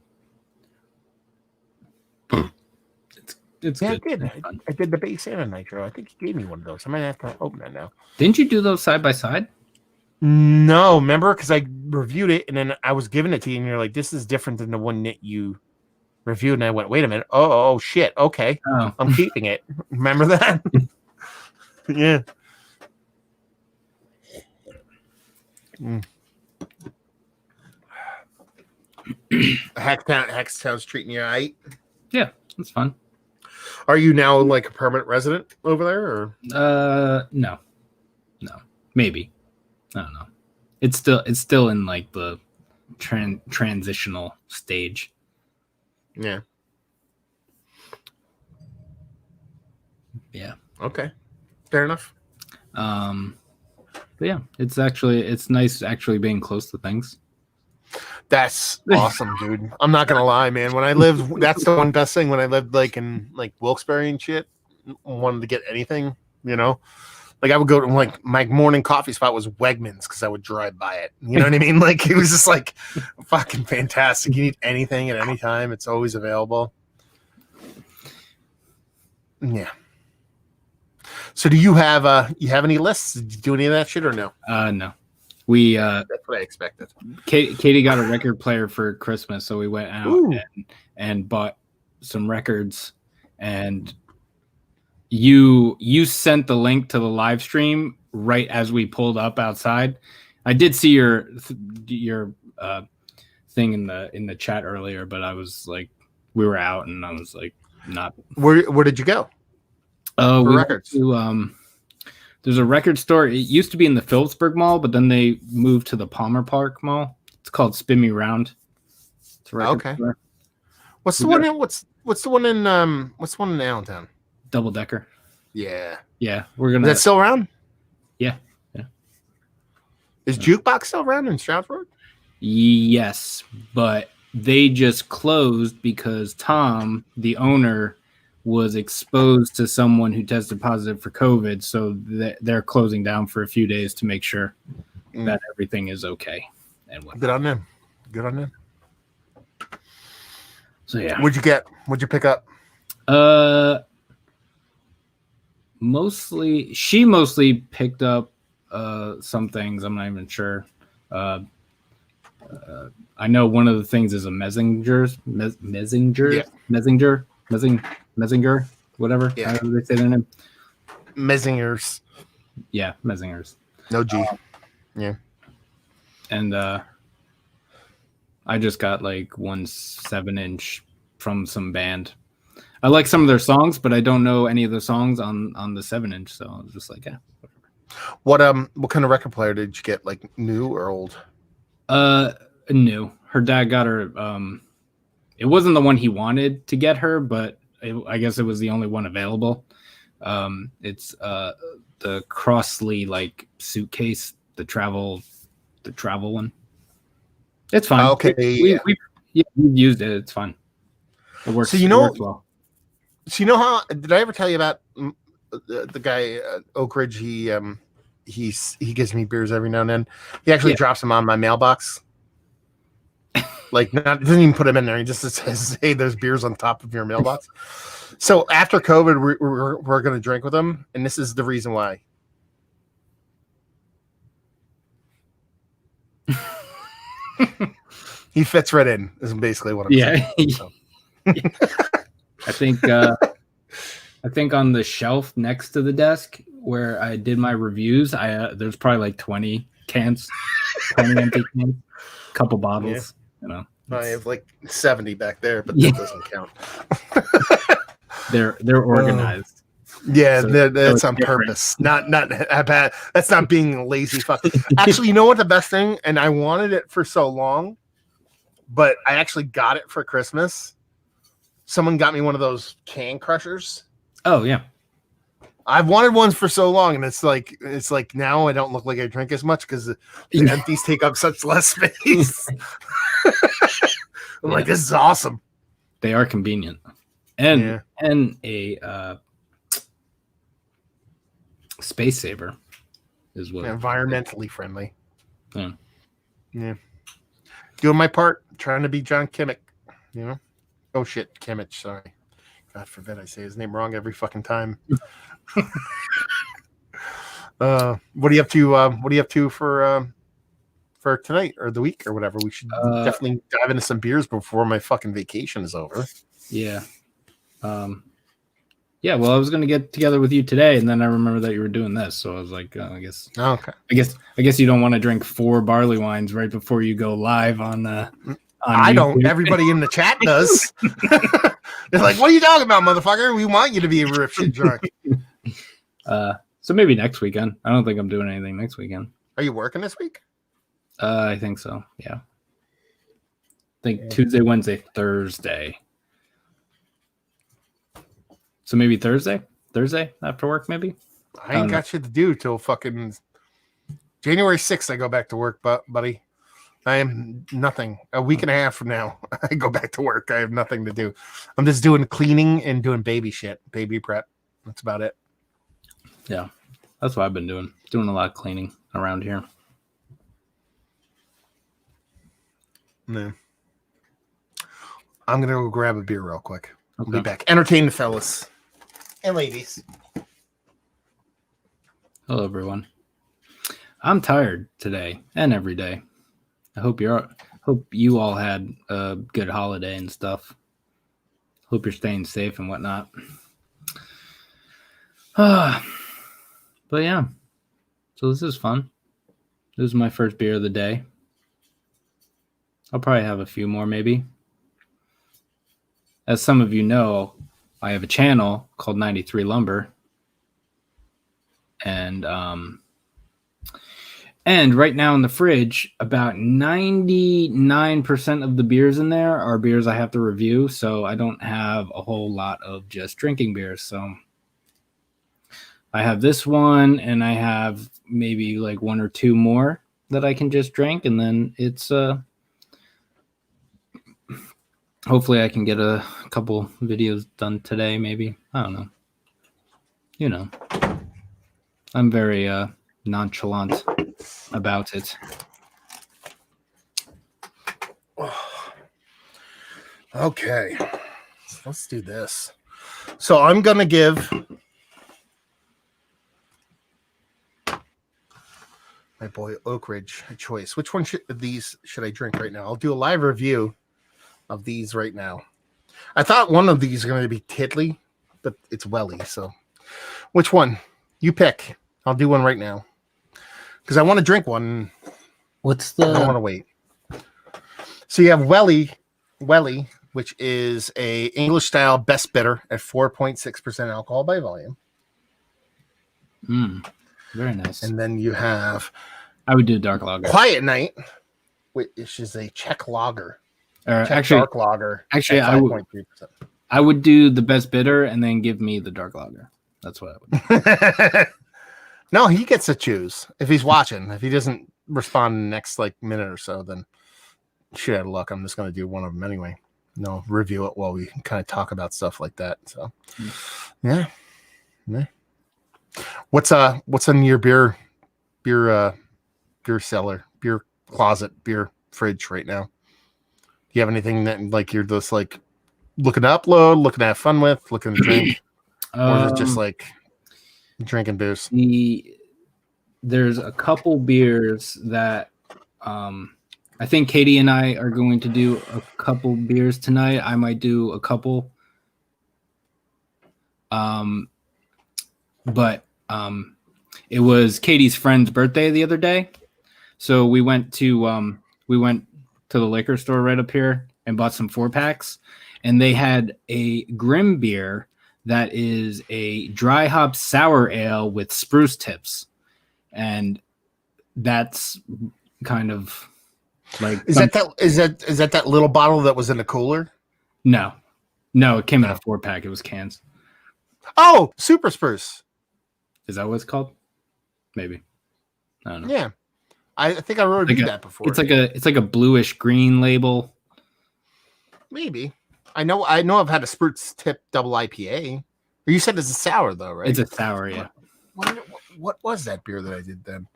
It's yeah, good. I did the base and a nitro. I think you gave me one of those. I might have to open that now. Didn't you do those side by side? No, remember? Because I reviewed it and then I was giving it to you, and you're like, "This is different than the one that you reviewed." And I went, "Wait a minute! Oh shit! Okay, I'm keeping it." Remember that? Yeah. Hackstown's treating you all right? Yeah, it's fun. Are you now like a permanent resident over there, or? No, maybe. I don't know. It's still in like the transitional stage. Yeah. Yeah. Okay. Fair enough. But yeah, it's nice actually being close to things. That's awesome, dude. I'm not gonna lie, man. When I lived, that's the one best thing. When I lived like in like Wilkes-Barre and shit, wanted to get anything, you know, like I would go to like my morning coffee spot was Wegmans because I would drive by it. You know what I mean? Like it was just like fucking fantastic. You need anything at any time, it's always available. Yeah. So do you have any lists? Did you do any of that shit or no? No. We that's what I expected. Katie got a record player for Christmas, so we went out and bought some records. And you sent the link to the live stream right as we pulled up outside. I did see your thing in the chat earlier, but I was like, we were out, and I was like, not. Where did you go? We records. To, there's a record store. It used to be in the Phillipsburg Mall, but then they moved to the Palmer Park Mall. It's called Spin Me Round. It's a record store. What's the one in Allentown? Double Decker. Yeah. Yeah. We're gonna. Is that still around? Yeah. Is Jukebox still around in Stroudsburg? Yes, but they just closed because Tom, the owner, was exposed to someone who tested positive for COVID, so they're closing down for a few days to make sure that everything is okay. And good on them. So yeah, what'd you get? What'd you pick up? She mostly picked up some things. I'm not even sure. I know one of the things is a Messenger, whatever. Yeah. How do they say their name? Messingers. Yeah, Messingers. No G. Yeah. And I just got like 1 7-inch from some band. I like some of their songs, but I don't know any of the songs on the 7-inch, so I was just like, yeah. Whatever. What kind of record player did you get? Like new or old? New. Her dad got her. It wasn't the one he wanted to get her, but I guess it was the only one available. It's the Crossley like suitcase, the travel one. It's fine. Okay. We've used it. It's fine. It works. So it works well. So you know how? Did I ever tell you about the guy Oak Ridge? He gives me beers every now and then. He actually drops them on my mailbox. Like, doesn't even put them in there. He just says, "Hey, there's beers on top of your mailbox." So after COVID, we're going to drink with him, and this is the reason why. He fits right in. Is basically what I'm saying. So. I think on the shelf next to the desk where I did my reviews, there's probably like 20 cans, 20 empty cans, a couple bottles. You know, I have like 70 back there, but that doesn't count. They're organized. Yeah, that's on purpose. Not bad. That's not being a lazy fuck. Actually, you know what the best thing? And I wanted it for so long, but I actually got it for Christmas. Someone got me one of those can crushers. Oh yeah. I've wanted ones for so long, and it's like now I don't look like I drink as much because the empties take up such less space. I'm like, this is awesome. They are convenient, and a space saver is what environmentally friendly. Yeah. Doing my part, trying to be John Kimmich. You know? Oh shit, Kimmich. Sorry, God forbid I say his name wrong every fucking time. What are you up to? What are you up to for tonight or the week or whatever? We should definitely dive into some beers before my fucking vacation is over. Yeah. Yeah, well, I was gonna get together with you today, and then I remember that you were doing this, so I was like, I guess. Okay. I guess you don't want to drink 4 barley wines right before you go live on I YouTube. don't. Everybody in the chat does. They're like, "What are you talking about, motherfucker? We want you to be rip shit drunk." So maybe next weekend. I don't think I'm doing anything next weekend. Are you working this week? I think so. Yeah. I think Tuesday, Wednesday, Thursday. So maybe Thursday after work, maybe. I ain't got shit to do till fucking January 6th. I go back to work, buddy. I am nothing. A week and a half from now, I go back to work. I have nothing to do. I'm just doing cleaning and doing baby shit, baby prep. That's about it. Yeah, that's what I've been doing. Doing a lot of cleaning around here. No. I'm gonna go grab a beer real quick. Okay. I'll be back. Entertain the fellas and ladies. Hello, everyone. I'm tired today and every day. I hope you all had a good holiday and stuff. Hope you're staying safe and whatnot. But yeah, so this is fun. This is my first beer of the day. I'll probably have a few more, maybe. As some of you know, I have a channel called 93 Lumber. And right now in the fridge, about 99% of the beers in there are beers I have to review. So I don't have a whole lot of just drinking beers. So I have this one, and I have maybe like 1 or 2 more that I can just drink. And then it's hopefully I can get a couple videos done today, maybe. I don't know. You know, I'm very nonchalant about it. Okay, let's do this. So I'm gonna give my boy Oak Ridge a choice. Which one of these should I drink right now? I'll do a live review of these right now. I thought one of these are going to be Tiddly, but it's Welly. So which one? You pick. I'll do one right now because I want to drink one. What's the? I don't want to wait. So you have Welly, which is a English style best bitter at 4.6% alcohol by volume. Very nice. And then you have I would do dark lager. Quiet Night, which is a Czech lager. Dark lager. Actually, I would do the best bitter and then give me the dark lager. That's what I would do. No, he gets to choose if he's watching. If he doesn't respond in the next minute or so, then shit out of luck. I'm just going to do one of them anyway. No, review it while we kind of talk about stuff like that. So, yeah. What's in your beer cellar, beer closet, beer fridge right now? Do you have anything that you're just looking to upload, looking to have fun with, looking to drink, or is it just drinking booze? There's a couple beers that I think Katie and I are going to do a couple beers tonight. I might do a couple. But it was Katie's friend's birthday the other day. So we went to the liquor store right up here and bought some 4-packs, and they had a Grim beer that is a dry hop sour ale with spruce tips. And that's kind of is that little bottle that was in the cooler? No, it came in a 4-pack. It was cans. Oh, Super Spruce. Is that what it's called? Maybe. I don't know. Yeah. I think I reviewed that before. It's like a bluish green label. Maybe. I know I've had a Spruce Tip double IPA. You said it's a sour though, right? It's a sour, yeah. What was that beer that I did then?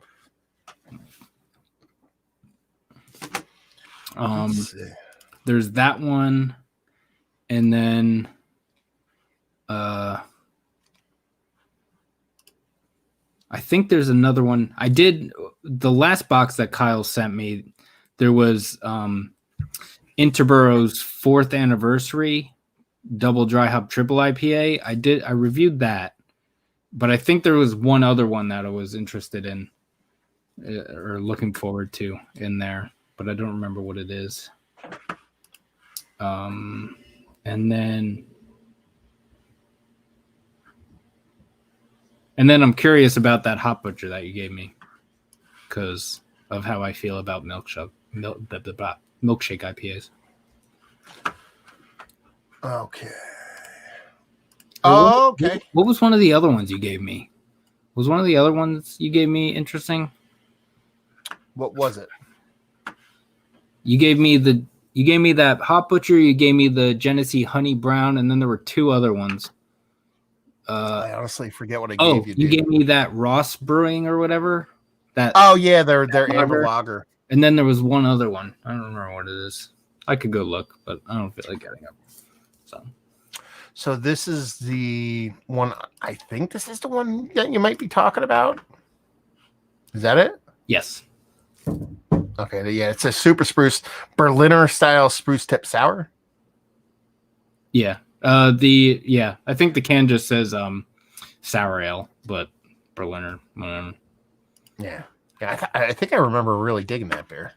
There's that one, and then I think there's another one. I did the last box that Kyle sent me. There was Interborough's 4th anniversary double dry hop triple IPA. I reviewed that, but I think there was one other one that I was interested in or looking forward to in there, but I don't remember what it is. And then I'm curious about that Hop Butcher that you gave me because of how I feel about milkshake IPAs. Okay. Oh, okay. What was one of the other ones you gave me? Was one of the other ones you gave me interesting? What was it? You gave me that Hop Butcher. You gave me the Genesee Honey Brown, and then there were 2 other ones. I honestly forget what I gave you. You gave me that Ross Brewing or whatever. That. Oh yeah, their amber lager. And then there was one other one. I don't remember what it is. I could go look, but I don't feel like getting up. So this is the one. I think this is the one that you might be talking about. Is that it? Yes. Okay. Yeah, it's a super spruce Berliner style spruce tip sour. Yeah. I think the can just says sour ale, but Berliner. Yeah. I think I remember really digging that beer.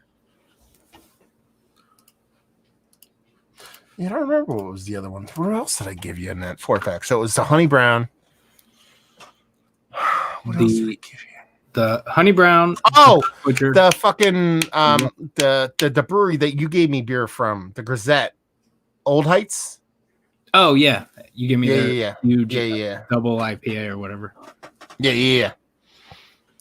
Yeah, I don't remember what was the other one. What else did I give you in that 4-pack? So it was the Honey Brown. What else did I give you? The Honey Brown. Oh, the fucking the brewery that you gave me beer from, the Grisette, Old Heights. Oh yeah, you gave me huge double IPA or whatever. Yeah.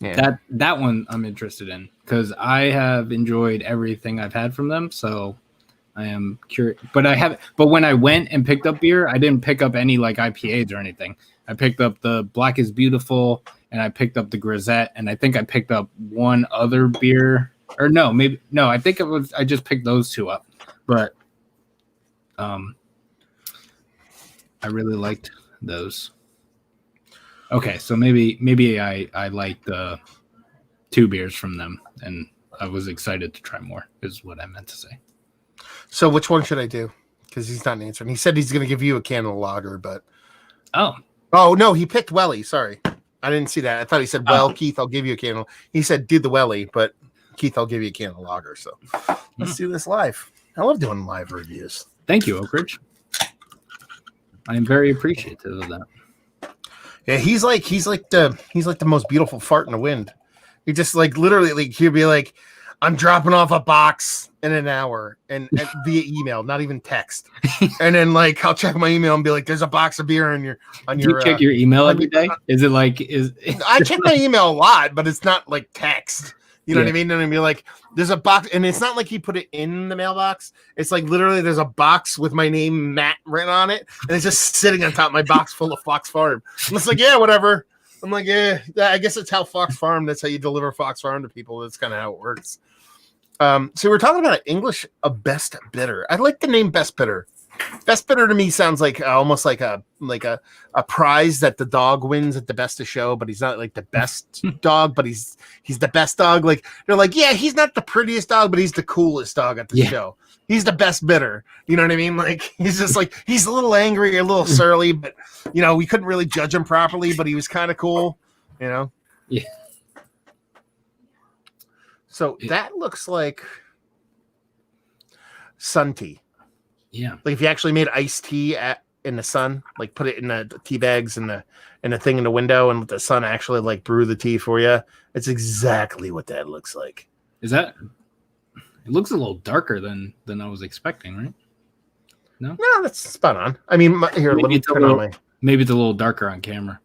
That one I'm interested in because I have enjoyed everything I've had from them. So I am curious, but when I went and picked up beer, I didn't pick up any like IPAs or anything. I picked up the Black is Beautiful and I picked up the Grisette, and I think I picked up one other beer or I think I just picked those 2 up, but I really liked those. Okay, so maybe I like the 2 beers from them, and I was excited to try more, is what I meant to say. So which one should I do? Because he's not answering. He said he's going to give you a can of lager, but... Oh, no, he picked Welly. Sorry. I didn't see that. I thought he said, Keith, I'll give you a can of... He said, do the Welly, but Keith, I'll give you a can of lager. So let's do this live. I love doing live reviews. Thank you, Oak Ridge. I am very appreciative of that. Yeah, he's like the most beautiful fart in the wind. He just like literally like he'll be like, I'm dropping off a box in an hour and via email, not even text. And then like I'll check my email and be like, there's a box of beer on your Do you check your email every day? Is it like I check my email a lot, but it's not like text. You know what I mean? And I'd be like, there's a box, and it's not like he put it in the mailbox. It's like literally there's a box with my name, Matt, written on it, and it's just sitting on top of my box full of Fox Farm. And it's like, yeah, whatever. I'm like, yeah, I guess it's how Fox Farm. That's how you deliver Fox Farm to people. That's kind of how it works. So we're talking about a best bitter. I like the name best bitter. Best bitter to me sounds like almost like a prize that the dog wins at the best of show, but he's not like the best dog, but he's the best dog. Like they're like, yeah, he's not the prettiest dog, but he's the coolest dog at the show. He's the best bitter. You know what I mean? Like he's just like he's a little angry, a little surly, but we couldn't really judge him properly, but he was kind of cool. Yeah. So that looks like sun tea. Yeah. Like if you actually made iced tea in the sun, like put it in the tea bags and the thing in the window and let the sun actually like brew the tea for you. It's exactly what that looks like. Is that? It looks a little darker than I was expecting, right? No, that's spot on. I mean, here, let me turn on my. Maybe it's a little darker on camera.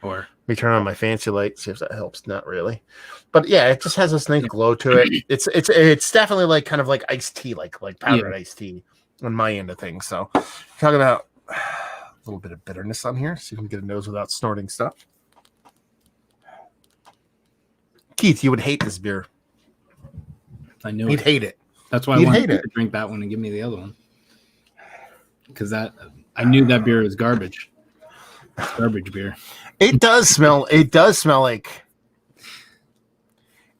Or let me turn on my fancy light, see if that helps. Not really, but yeah, it just has this nice glow to it. It's definitely like kind of like iced tea, like powdered iced tea. on my end of things. So talk about a little bit of bitterness on here, so you can get a nose without snorting stuff. Keith, you would hate this beer. I knew You'd hate it. That's why I wanted you to drink that one and give me the other one. Because I knew that beer was garbage. It's garbage beer. It does smell like.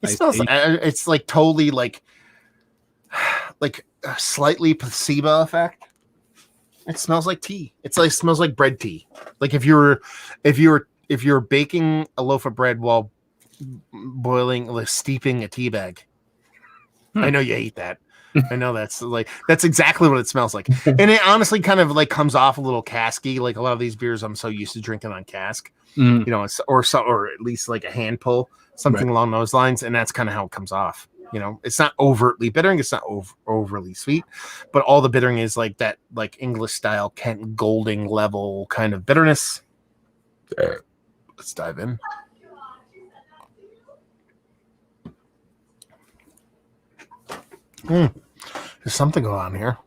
It smells like, it's like totally like a slightly placebo effect. It smells like tea. Smells like bread tea. Like if you're baking a loaf of bread while steeping a tea bag. I know you hate that. I know that's exactly what it smells like. And it honestly kind of like comes off a little casky. Like a lot of these beers I'm so used to drinking on cask, or at least like a hand pull, something along those lines. And that's kind of how it comes off. It's not overtly bittering. It's not overly sweet, but all the bittering is like that, like English style Kent Golding level kind of bitterness. Let's dive in. There's something going on here.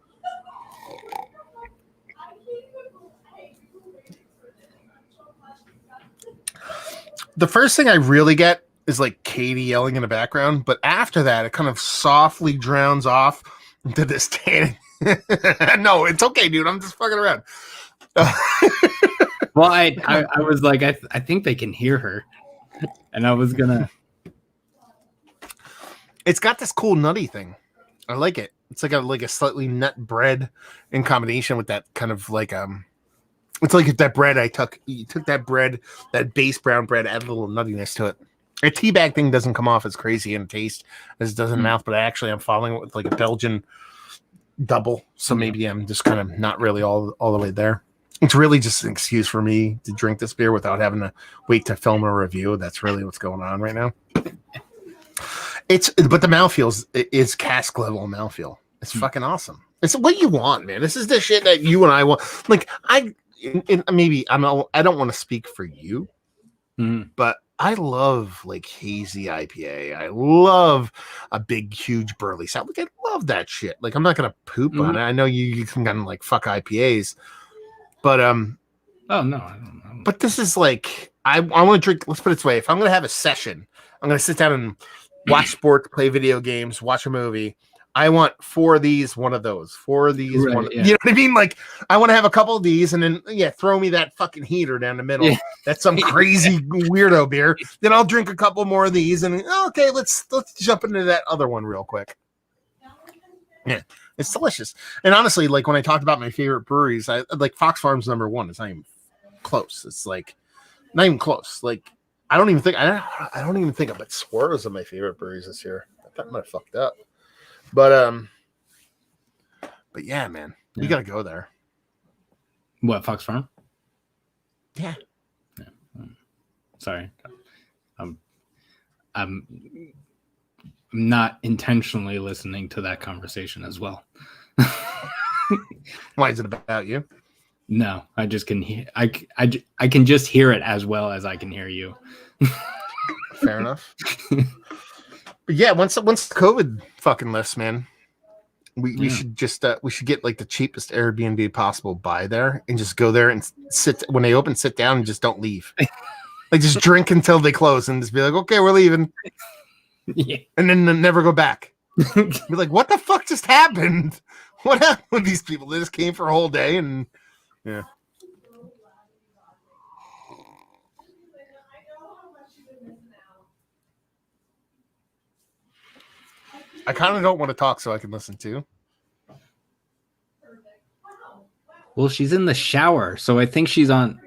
The first thing I really get is like Katie yelling in the background, but after that, it kind of softly drowns off into this tanning. No, it's okay, dude. I'm just fucking around. Well, I was like, I think they can hear her, and I was gonna. It's got this cool nutty thing. I like it. It's like a slightly nut bread in combination with that kind of like it's like that bread you took that bread, that base brown bread, add a little nuttiness to it. A tea bag thing doesn't come off as crazy in taste as it does in mouth, but I'm following it with like a Belgian double. So maybe I'm just kind of not really all the way there. It's really just an excuse for me to drink this beer without having to wait to film a review. That's really what's going on right now. But the mouthfeel is cask level mouthfeel. It's fucking awesome. It's what you want, man. This is the shit that you and I want. Like I don't want to speak for you, but I love like hazy IPA. I love a big, huge burley stout. Like I love that shit. Like I'm not gonna poop on it. I know you can kind of like fuck IPAs, but oh no, I don't know. But this is like I want to drink. Let's put it this way: if I'm gonna have a session, I'm gonna sit down and watch sports, play video games, watch a movie. I want 4 of these, one of those. 4 of these, one. Yeah. You know what I mean? Like, I want to have a couple of these, and then throw me that fucking heater down the middle. Yeah. That's some crazy weirdo beer. Then I'll drink a couple more of these, and okay, let's jump into that other one real quick. Yeah, it's delicious. And honestly, like when I talked about my favorite breweries, I like Fox Farms #1. It's not even close. It's like not even close. Like. I don't even think I bet Swerve's of my favorite breweries this year. I thought I might have fucked up. But yeah, man. We gotta go there. What, Fox Farm? Yeah. Sorry. I'm not intentionally listening to that conversation as well. Why is it about you? No, I just can hear. I can just hear it as well as I can hear you. Fair enough. But yeah, once COVID fucking lifts, man, we should just we should get like the cheapest Airbnb possible, buy there, and just go there and sit when they open, sit down and just don't leave. Like just drink until they close and just be like, okay, we're leaving, and then never go back. Be like, what the fuck just happened? What happened with these people? They just came for a whole day and. Yeah. I kind of don't want to talk so I can listen to. Well, she's in the shower, so I think she's on.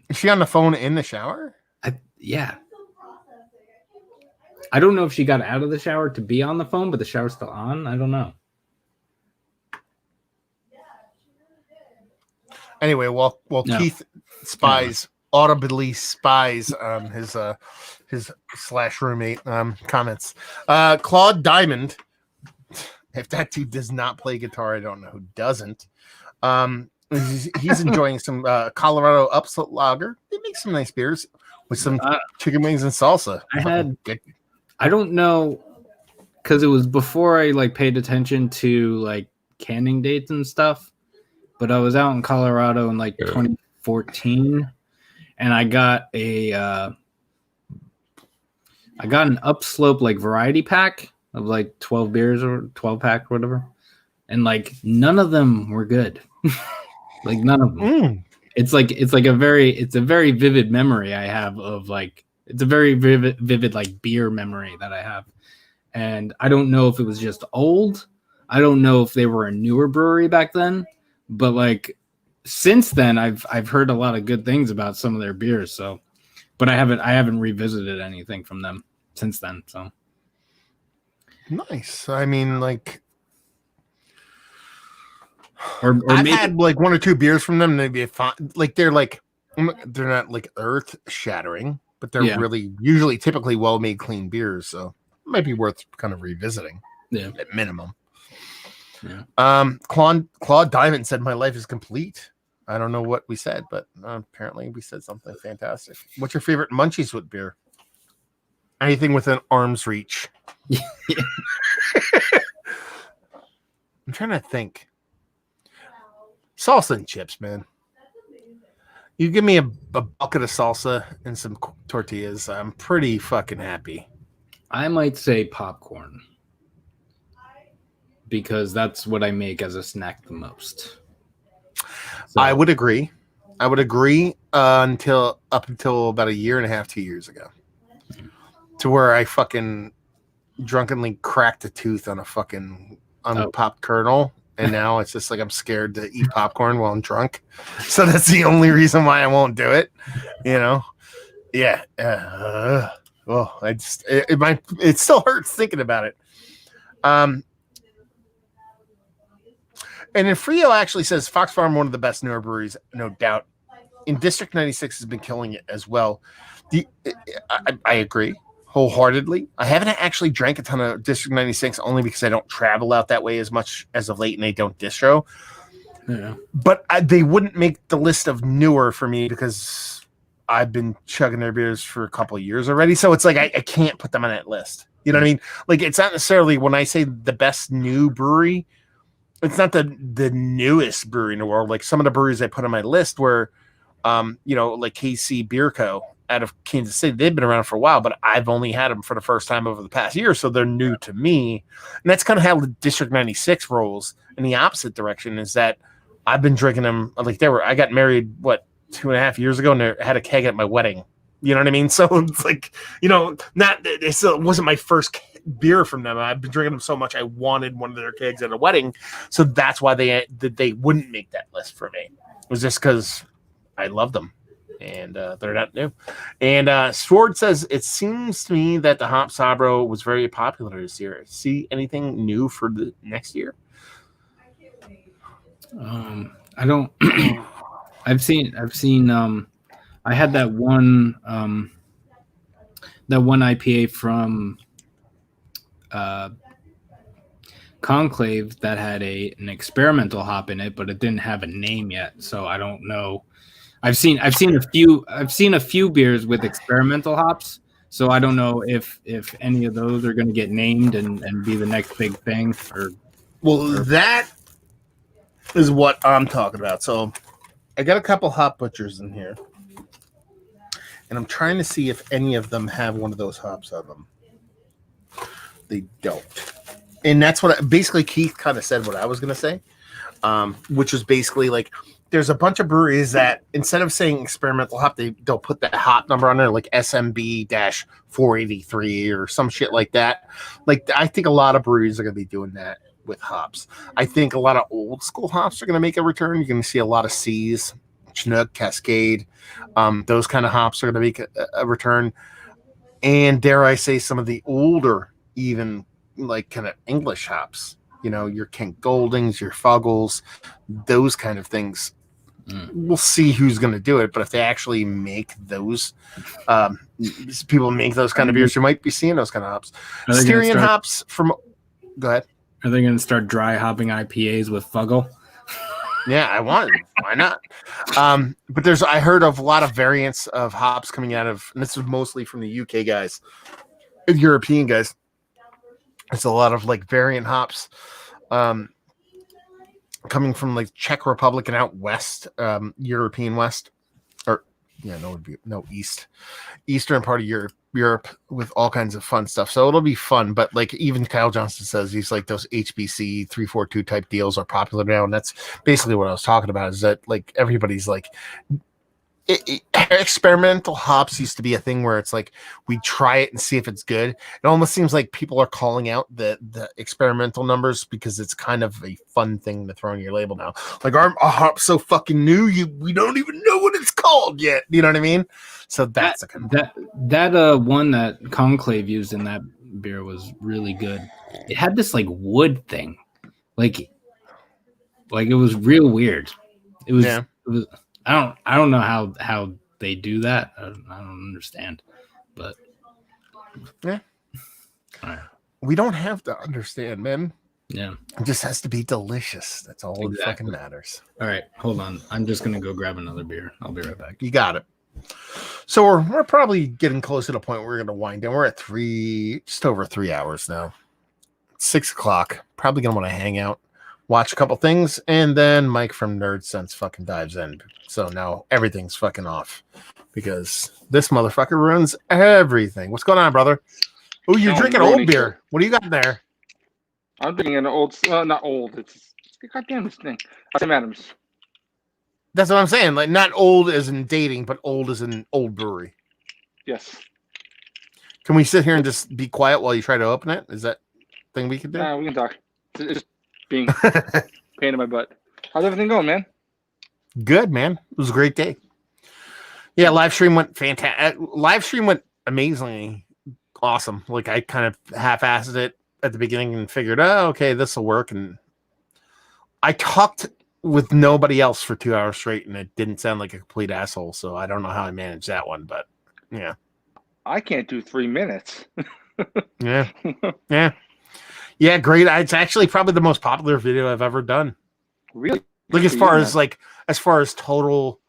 Is she on the phone in the shower? Yeah. I don't know if she got out of the shower to be on the phone, but the shower's still on. I don't know. Anyway, while Keith audibly spies his / roommate comments. Claude Diamond, if that dude does not play guitar, I don't know who doesn't. He's enjoying some Colorado Upset Lager. They make some nice beers with some chicken wings and salsa. I don't know, because it was before I like paid attention to like canning dates and stuff. But I was out in Colorado in like 2014, and I got an upslope like variety pack of like 12 beers or 12 pack or whatever, and like none of them were good. Like none of them. It's a very vivid memory I have of like, it's a very vivid like beer memory that I have. And I don't know if it was just old. I don't know if they were a newer brewery back then, but like since then I've heard a lot of good things about some of their beers. So, but I haven't revisited anything from them since then. So nice. I mean, like, or I've maybe, had like 1 or 2 beers from them. Maybe they're not like earth shattering, but they're really usually typically well made, clean beers. So it might be worth kind of revisiting. Yeah, at minimum. Yeah. Claude Diamond said, "My life is complete." I don't know what we said, but apparently we said something fantastic. What's your favorite munchies with beer? Anything within arm's reach. I'm trying to think. Salsa and chips, man. You give me a bucket of salsa and some tortillas, I'm pretty fucking happy. I might say popcorn, because that's what I make as a snack the most. So, I would agree. Until about 1.5 years, 2 years ago, to where I fucking drunkenly cracked a tooth on a fucking unpopped kernel, and now it's just like I'm scared to eat popcorn while I'm drunk. So that's the only reason why I won't do it. You know? Yeah. Well, it still hurts thinking about it. And then Frio actually says Fox Farm, one of the best newer breweries, no doubt. In District 96 has been killing it as well. I agree wholeheartedly. I haven't actually drank a ton of District 96 only because I don't travel out that way as much as of late, and they don't distro. Yeah. But they wouldn't make the list of newer for me because I've been chugging their beers for a couple of years already. So it's like I can't put them on that list. You know what I mean? Like, it's not necessarily, when I say the best new brewery, it's not the newest brewery in the world. Like some of the breweries I put on my list were, like KC Beer Co. out of Kansas City. They've been around for a while, but I've only had them for the first time over the past year, so they're new to me. And that's kind of how the District 96 rolls in the opposite direction, is that I've been drinking them. Like, I got married, 2.5 years ago, and I had a keg at my wedding. You know what I mean? So it's like, it still wasn't my first beer from them. I've been drinking them so much, I wanted one of their kegs at a wedding. So that's why they wouldn't make that list for me. It was just because I love them, and they're not new. And Sword says, it seems to me that the Hop Sabro was very popular this year. See anything new for the next year? I don't. I've seen. I had that one IPA from Conclave that had an experimental hop in it, but it didn't have a name yet, so I don't know. I've seen a few beers with experimental hops, so I don't know if any of those are going to get named and be the next big thing. That is what I'm talking about. So I got a couple hop butchers in here, and I'm trying to see if any of them have one of those hops on them. They don't. And that's what basically Keith kind of said what I was going to say, which was basically like, there's a bunch of breweries that instead of saying experimental hop, they'll put that hop number on there, like SMB-483 or some shit like that. Like, I think a lot of breweries are going to be doing that with hops. I think a lot of old school hops are going to make a return. You're going to see a lot of C's, Chinook, Cascade. Those kind of hops are going to make a return. And dare I say, some of the older, even like kind of English hops, your Kent Goldings, your Fuggles, those kind of things. We'll see who's going to do it, but if they actually make those, people make those kind of beers, you might be seeing those kind of hops. Styrian hops from. Go ahead. Are they going to start dry hopping IPAs with Fuggle? Yeah, I want. Why not? But I heard of a lot of variants of hops coming out of, and this is mostly from the UK guys, European guys. It's a lot of like variant hops. coming from like Czech Republic and out west, European West, or no east, eastern part of Europe with all kinds of fun stuff. So it'll be fun. But like even Kyle Johnson says, he's like those HBC 342 type deals are popular now, and that's basically what I was talking about. Is that like everybody's like. Experimental hops used to be a thing where it's like we try it and see if it's good. It almost seems like people are calling out the experimental numbers because it's kind of a fun thing to throw on your label now. Like our hop's so fucking new, we don't even know what it's called yet. You know what I mean? So that's that one that Conclave used in that beer was really good. It had this like wood thing, like it was real weird. It was. I don't know how they do that. I don't understand, but yeah, right. We don't have to understand, man. Yeah, it just has to be delicious. That's all that fucking matters. All right, hold on. I'm just gonna go grab another beer. I'll be right back. You got it. So we're probably getting close to the point where we're gonna wind down. We're at just over 3 hours now. 6 o'clock. Probably gonna want to hang out, watch a couple things, and then Mike from Nerd Sense fucking dives in. So now everything's fucking off because this motherfucker ruins everything. What's going on, brother? Oh, you're drinking old beer. What do you got there? I'm drinking an old, not old. It's goddamn this thing. Sam Adams. That's what I'm saying. Like not old as in dating, but old as in old brewery. Yes. Can we sit here and just be quiet while you try to open it? Is that thing we can do? We can talk. It's just being pain in my butt. How's everything going, man? Good, man. It was a great day. Yeah, live stream went fantastic. Live stream went amazingly awesome. Like I kind of half-assed it at the beginning and figured, oh, okay, this will work. And I talked with nobody else for 2 hours straight, and it didn't sound like a complete asshole. So I don't know how I managed that one, but yeah. I can't do 3 minutes. Yeah. Yeah, great. It's actually probably the most popular video I've ever done. Really? Like as far as total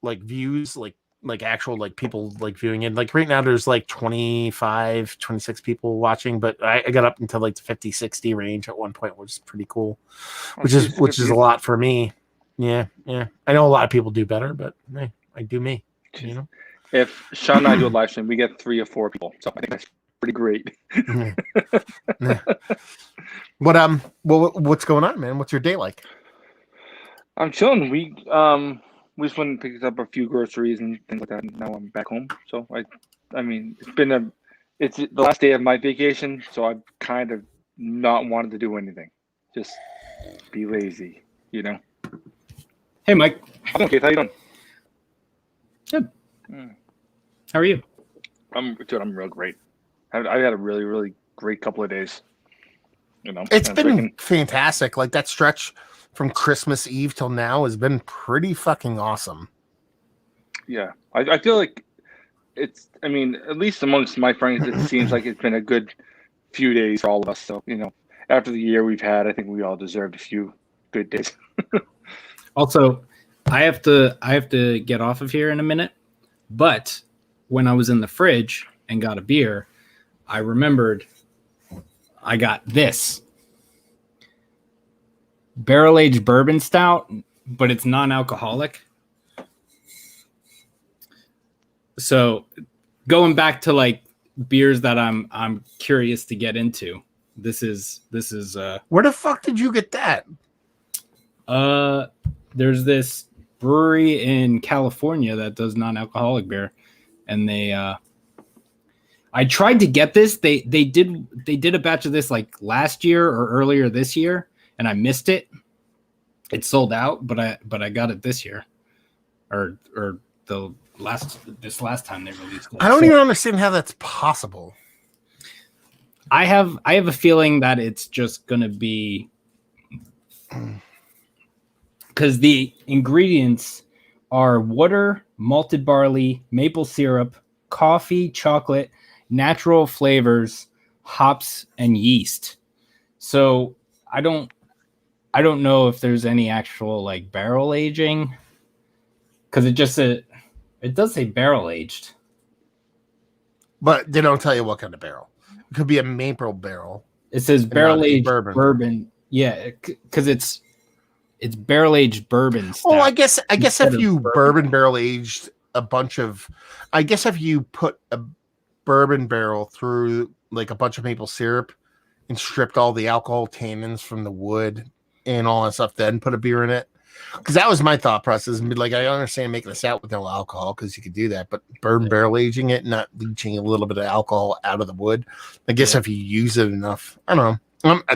like views, like actual like people like viewing it. Like right now there's like 25, 26 people watching, but I got up into like the 50, 60 range at one point, which is pretty cool. Which is a lot for me. Yeah. I know a lot of people do better, but hey, I do me, you know. If Sean and I do a live stream, we get 3 or 4 people. So I think that's pretty great. Yeah. What's going on, man? What's your day like? I'm chilling. We just went and picked up a few groceries and things like that, and now I'm back home. So I mean, it's the last day of my vacation, so I've kind of not wanted to do anything, just be lazy, you know. Hey, Mike. I'm okay. How you doing? Good. How are you? I'm real great. I had a really, really great couple of days. You know, it's been fantastic. Like that stretch from Christmas Eve till now has been pretty fucking awesome. Yeah, I feel like I mean, at least amongst my friends, it seems like it's been a good few days for all of us. So, you know, after the year we've had, I think we all deserved a few good days. Also, I have to get off of here in a minute, but when I was in the fridge and got a beer, I remembered I got this barrel-aged bourbon stout, but it's non-alcoholic. So going back to like beers that I'm curious to get into. This is where the fuck did you get that? There's this brewery in California that does non-alcoholic beer, and they I tried to get this. They did a batch of this like last year or earlier this year, and I missed it. It sold out, but I got it this year, or this last time they released it. I don't even understand how that's possible. I have a feeling that it's just gonna be because the ingredients are water, malted barley, maple syrup, coffee, chocolate, natural flavors, hops, and yeast. So I don't know if there's any actual like barrel aging, because it does say barrel aged, but they don't tell you what kind of barrel. It could be a maple barrel. It says barrel aged bourbon. Yeah, because it's barrel aged bourbon stout. Oh, I guess instead if of you bourbon barrel aged a bunch of, I guess if you put a bourbon barrel through like a bunch of maple syrup and stripped all the alcohol tannins from the wood and all that stuff, then put a beer in it. Because that was my thought process. Like, I understand making a stout with no alcohol because you could do that, but bourbon barrel aging it, not leaching a little bit of alcohol out of the wood. I guess if you use it enough, I don't know.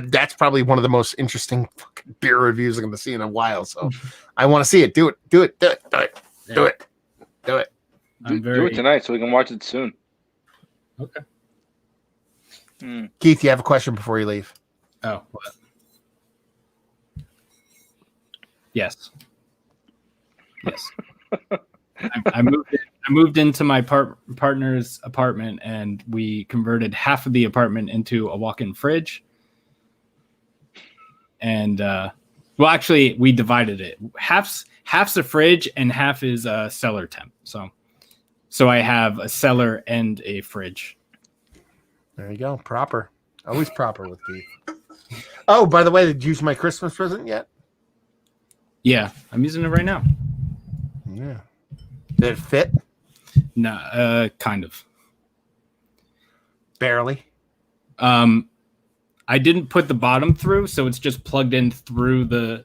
That's probably one of the most interesting fucking beer reviews I'm going to see in a while. So I want to see it. Do it. Do it. Do it. Do it. Do it. Do it. Do it tonight so we can watch it soon. Okay. Keith, you have a question before you leave? Oh, what? Yes. I moved into my partner's apartment, and we converted half of the apartment into a walk-in fridge. And well, actually, we divided it. Half's a fridge, and half is a cellar temp. So I have a cellar and a fridge. There you go. Proper. Always proper with Keith. Oh, by the way, did you use my Christmas present yet? Yeah, I'm using it right now. Yeah. Did it fit? No, kind of. Barely. I didn't put the bottom through, so it's just plugged in through the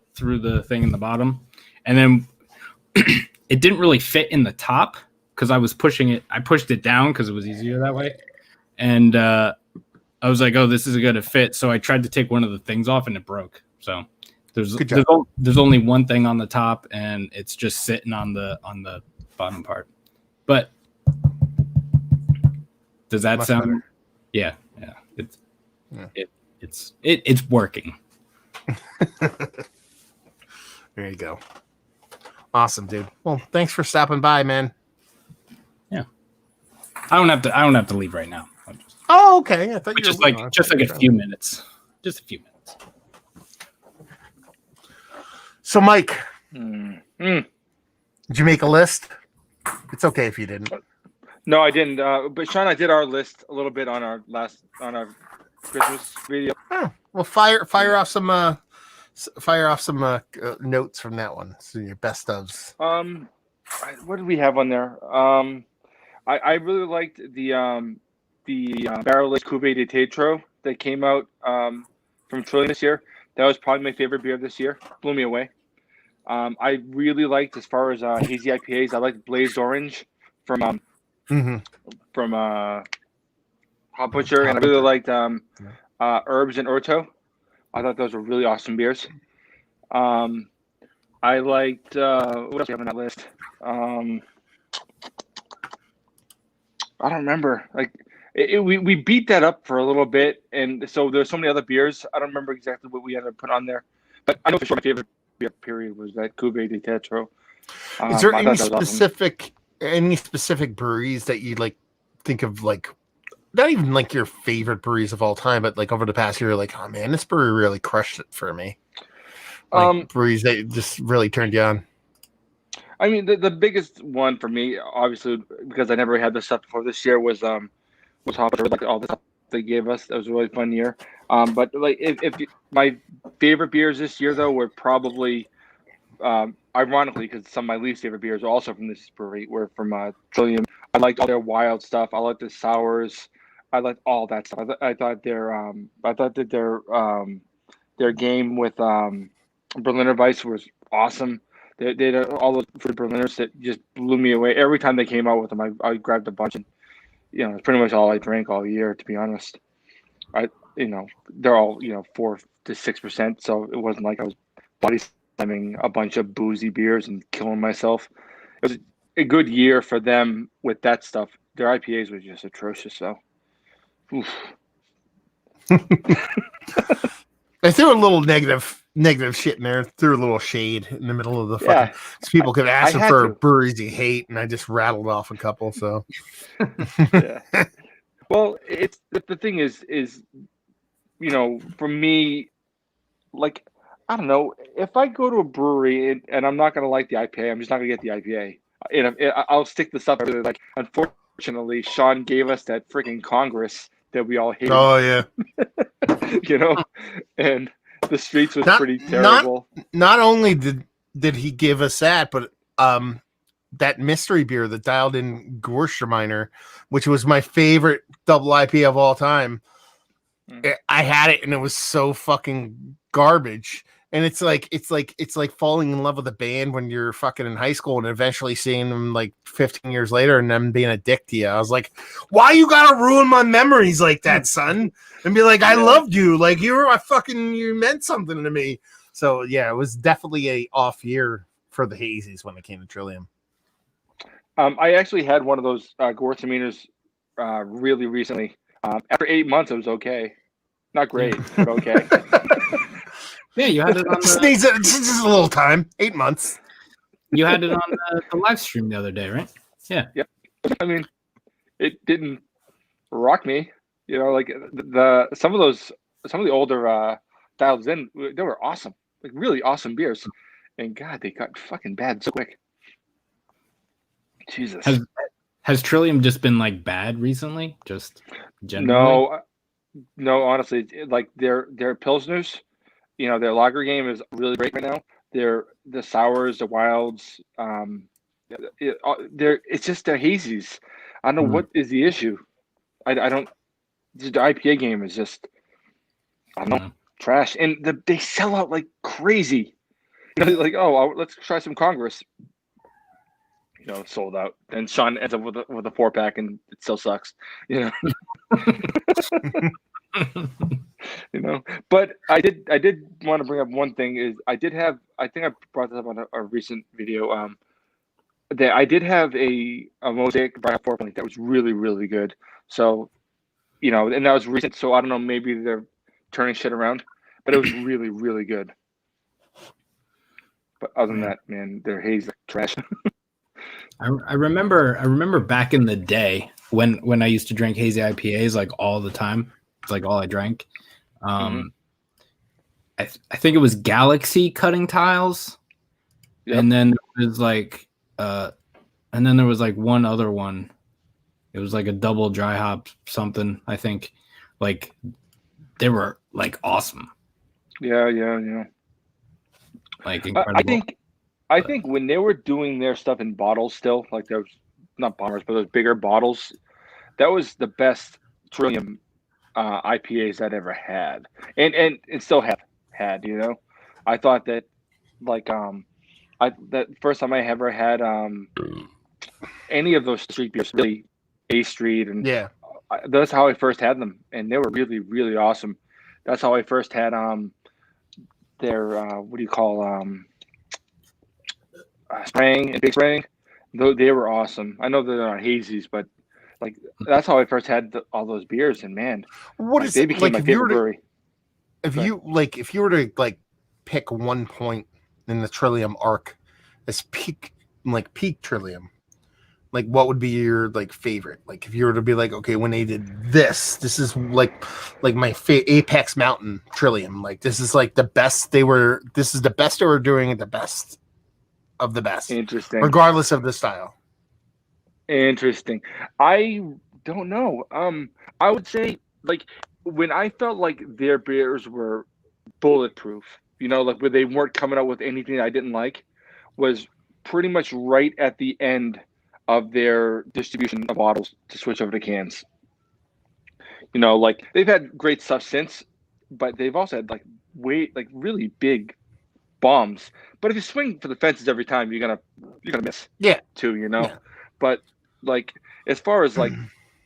thing in the bottom, and then it didn't really fit in the top because I was pushing it. I pushed it down because it was easier that way, and I was like, "Oh, this isn't going to fit." So I tried to take one of the things off, and it broke. So there's only one thing on the top, and it's just sitting on the bottom part. But does that sound better? Yeah. It's working. There you go. Awesome, dude. Well, thanks for stopping by, man. Yeah. I don't have to leave right now. Oh, okay. I thought you just like a few minutes. Just a few minutes. So, Mike, did you make a list? It's okay if you didn't. No, I didn't. But Sean, I did our list a little bit on our Christmas video. Oh, well, fire off some notes from that one. So your best ofs. What did we have on there? I really liked the barrel-aged Cuvée de Tétro that came out from Trillium this year. That was probably my favorite beer this year. Blew me away. I really liked, as far as hazy IPAs, I liked Blazed Orange from Hop Butcher, and I really liked Herbs and Orto. I thought those were really awesome beers. I liked what else do we have on that list? I don't remember. Like we beat that up for a little bit, and so there's so many other beers. I don't remember exactly what we ended up putting on there, but I know for sure my favorite beer period was that Cuvée de Tétro. Is there any specific breweries that you like think of, like not even like your favorite breweries of all time, but like over the past year, like, oh man, this brewery really crushed it for me? Like breweries that just really turned you on. I mean, the biggest one for me, obviously, because I never had this stuff before this year, was Hop Butcher, like all the stuff they gave us. That was a really fun year. But like, if my favorite beers this year though were probably, ironically, because some of my least favorite beers are also from this brewery, were from Trillium. I liked all their wild stuff. I liked the sours. I liked all that stuff. I thought their game with Berliner Weiss was awesome. They had all those fruit Berliners that just blew me away. Every time they came out with them, I grabbed a bunch, and it's pretty much all I drank all year, to be honest. They're all 4 to 6%, so it wasn't like I was body slamming a bunch of boozy beers and killing myself. It was a good year for them with that stuff. Their IPAs were just atrocious, so. Oof. I threw a little negative shit in there. Threw a little shade in the middle of the fucking. So people could ask for breweries you hate, and I just rattled off a couple. So, yeah. Well, it's the thing is for me, like, I don't know, if I go to a brewery and I'm not gonna like the IPA, I'm just not gonna get the IPA. And I'll stick this up. Like, unfortunately, Sean gave us that freaking Congress that we all hated. Oh yeah. And The streets was Not- pretty terrible. Not only did he give us that, but that mystery beer, the dialed in Gewürztraminer, which was my favorite double IPA of all time. I had it and it was so fucking garbage. And it's like falling in love with a band when you're fucking in high school and eventually seeing them like 15 years later and them being a dick to you. I was like, why you gotta ruin my memories like that, son? And be like, I loved you. Like you meant something to me. So yeah, it was definitely a off year for the hazies when it came to Trillium. I actually had one of those Gewürztraminers really recently. After 8 months, it was okay. Not great, but okay. Yeah, you had it on Just needs just a little time. 8 months. You had it on the live stream the other day, right? Yeah. Yep. I mean, it didn't rock me. You know, like some of the older dials in, they were awesome, like really awesome beers, and God, they got fucking bad so quick. Jesus. Has Trillium just been like bad recently? Just generally? No. Honestly, like their pilsners, you know, their lager game is really great right now. The sours, the wilds, it's just their hazies. I don't know what is the issue. I don't. The IPA game is just, I don't know, trash, and they sell out like crazy. You know, like, let's try some Congress. You know, sold out, and Sean ends up with a 4-pack, and it still sucks. You know. You know, but I did want to bring up one thing is I think I brought this up on a recent video. That I did have a Mosaic by 4.0 that was really, really good. So, you know, and that was recent. So I don't know, maybe they're turning shit around, but it was really, really good. But other than that, man, their haze is trash. I remember back in the day when I used to drink hazy IPAs like all the time. It's like all I drank. I think it was Galaxy cutting tiles, and then there was like one other one. It was like a double dry hop something. I think like they were like awesome. Yeah. Like incredible. I think when they were doing their stuff in bottles still, like those, not bombers, but those bigger bottles, that was the best Trillium IPAs I'd ever had, and still have had. You know, I thought that like that first time I ever had any of those street beers, really A Street, and that's how I first had them, and they were really, really awesome. That's how I first had their what do you call spraying and big spraying. Though they were awesome. I know they're not hazies, but like that's how I first had all those beers, and man, they became my favorite brewery. If you were to like pick one point in the Trillium arc as peak Trillium, like what would be your like favorite? Like if you were to be like, okay, when they did this is like my Apex Mountain Trillium. Like this is like the best this is the best they were doing, the best of the best. Interesting. Regardless of the style. Interesting. I don't know. I would say like when I felt like their beers were bulletproof, you know, like where they weren't coming out with anything I didn't like, was pretty much right at the end of their distribution of bottles to switch over to cans. You know, like they've had great stuff since, but they've also had like really big bombs. But if you swing for the fences every time, you're gonna miss. Yeah. Too, you know. Yeah. But like as far as like,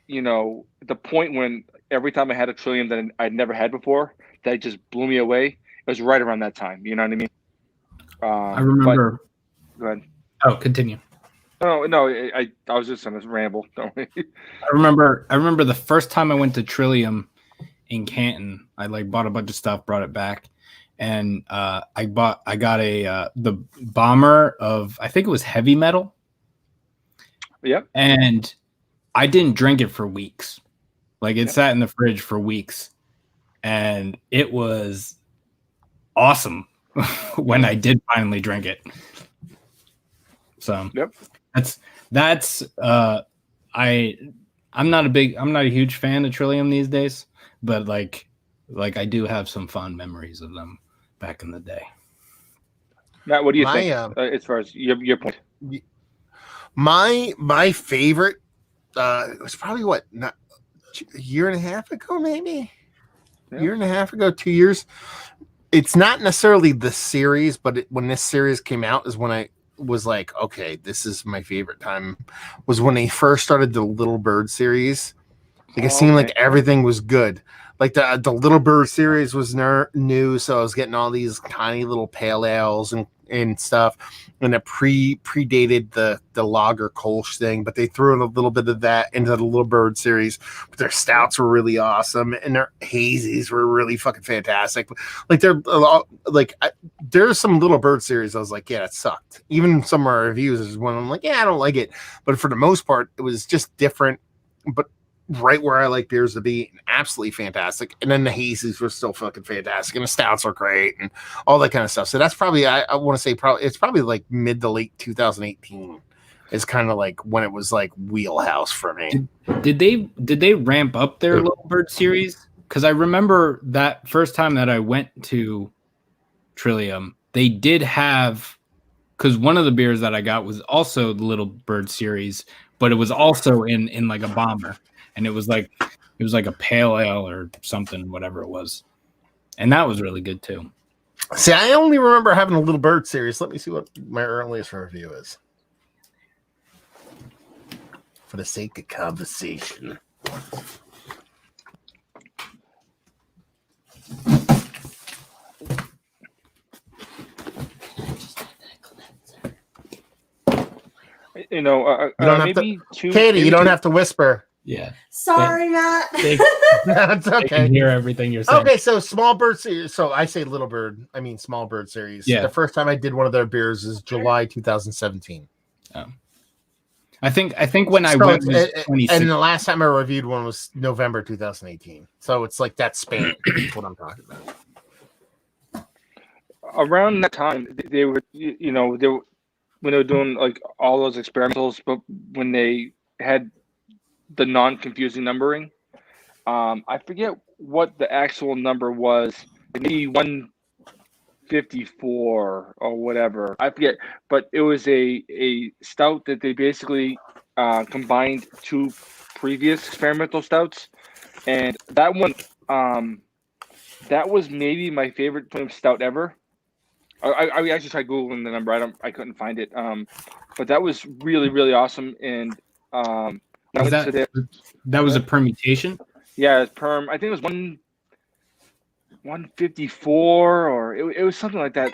you know, the point when every time I had a Trillium that I'd never had before, that just blew me away. It was right around that time. You know what I mean? I remember. Go ahead. Oh, continue. No, I was just gonna ramble. Don't worry. I remember the first time I went to Trillium in Canton. I like bought a bunch of stuff, brought it back, and I got the bomber of, I think it was heavy metal. Yep. And I didn't drink it for weeks. Like it sat in the fridge for weeks, and it was awesome when I did finally drink it. So that's I'm not a huge fan of Trillium these days, but like I do have some fond memories of them back in the day. Matt, what do you My, think as far as your point? My favorite it was probably not a year and a half ago, maybe year and a half ago, 2 years. It's not necessarily the series, but when this series came out is when I was like, okay, this is my favorite time. Was when they first started the Little Bird series. Like it seemed like everything was good. Like the Little Bird series was new, so I was getting all these tiny little pale ales and stuff, and it predated the lager Kolsch thing, but they threw in a little bit of that into the Little Bird series. But their stouts were really awesome, and their hazies were really fucking fantastic. Like there's some Little Bird series I was like, yeah, it sucked. Even some of our reviews is when I'm like, yeah, I don't like it, but for the most part, it was just different, but right where I like beers to be, and absolutely fantastic. And then the hazies were still fucking fantastic, and the stouts are great, and all that kind of stuff. So that's probably I want to say it's probably like mid to late 2018 is kind of like when it was like wheelhouse for me. Did they ramp up their Little Bird series? Because I remember that first time that I went to Trillium, they did have, because one of the beers that I got was also the Little Bird series, but it was also in like a bomber. And it was like a pale ale or something, whatever it was. And that was really good too. See, I only remember having a Little Bird series. Let me see what my earliest review is. For the sake of conversation. You don't maybe to, Katie, you don't have to whisper. Yeah. Sorry, Matt. That's okay. They can hear everything you're saying. Okay, so Small Bird series. So I say Little Bird. I mean Small Bird series. Yeah. The first time I did one of their beers is July 2017. I think when I went was 2016. And the last time I reviewed one was November 2018. So it's like that span. That's what I'm talking about. Around that time, they were, when they were doing like all those experimentals, but when they had the non-confusing numbering, I forget what the actual number was, maybe 154 or whatever, I forget, but it was a stout that they basically combined two previous experimental stouts, and that one, that was maybe my favorite stout ever. I actually tried Googling the number. I couldn't find it. But that was really, really awesome. And that was a permutation? Yeah, it's perm. I think it was 154 or it was something like that.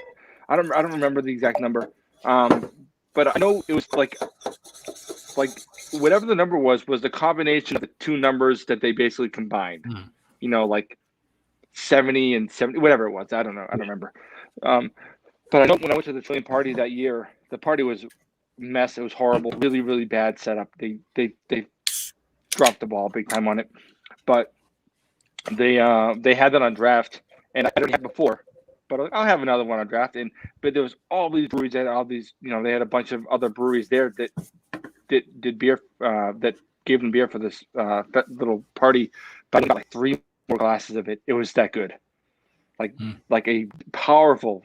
I don't remember the exact number. But I know it was like whatever the number was the combination of the two numbers that they basically combined. Like 70 and 70, whatever it was. I don't know. I don't remember. But I know when I went to the Trillium party that year, the party was a mess. It was horrible, really, really bad setup. They dropped the ball big time on it. But they had that on draft, and I already had before. But I'll have another one on draft. But there was all these breweries that all these, they had a bunch of other breweries there that did beer, that gave them beer for this little party. But I got like 3 more glasses of it. It was that good. Like a powerful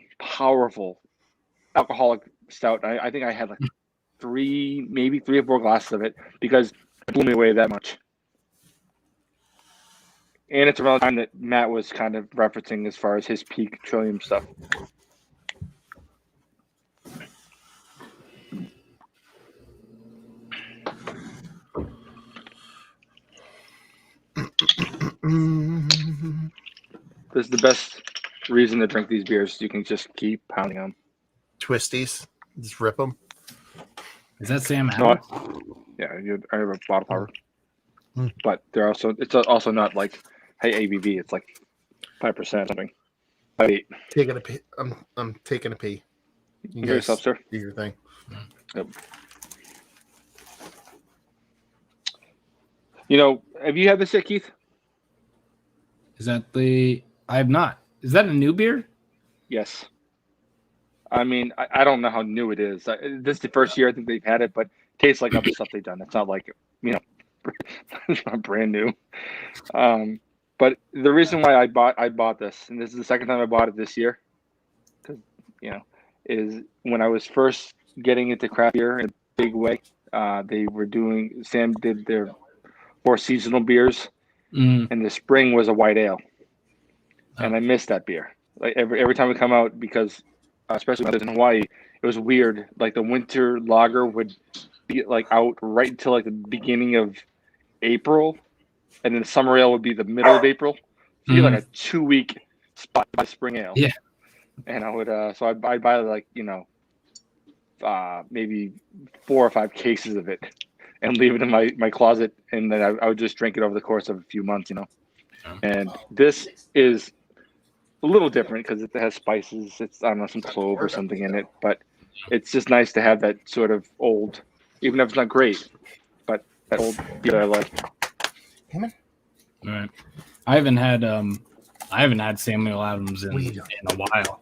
alcoholic stout. I think I had like 3 or 4 glasses of it because it blew me away that much. And it's around the time that Matt was kind of referencing as far as his peak Trillium stuff. This is the best reason to drink these beers. You can just keep pounding them. Twisties, just rip them. Is that Sam No, Adams? I have a bottle power, but it's also not like high ABV. It's like 5% something. 5.8. Taking a pee. I'm taking a pee. You guys yourself, sir. Do your thing. Yep. Have you had this yet, Keith? Is that I have not. Is that a new beer? Yes. I mean, I don't know how new it is. This is the first year I think they've had it, but it tastes like other stuff they've done. It's not like, it's not brand new. But the reason why I bought this, and this is the second time I bought it this year, you know, is when I was first getting into craft beer in a big way. Sam did their 4 seasonal beers, Mm. and the spring was a white ale, and Oh. I missed that beer. Like every time it come out, because especially when I was in Hawaii, it was weird. Like the winter lager would be like out right until like the beginning of April, and then the summer ale would be the middle of April. So you had like a 2 week spot by spring ale. Yeah. And I would I'd buy like maybe 4 or 5 cases of it and leave it in my closet, and then I would just drink it over the course of a few months. And this is a little different because it has spices. It's, I don't know, some clove or something in it, but it's just nice to have that sort of old, even if it's not great, but that old beer that I like. All right. I haven't had Samuel Adams in a while.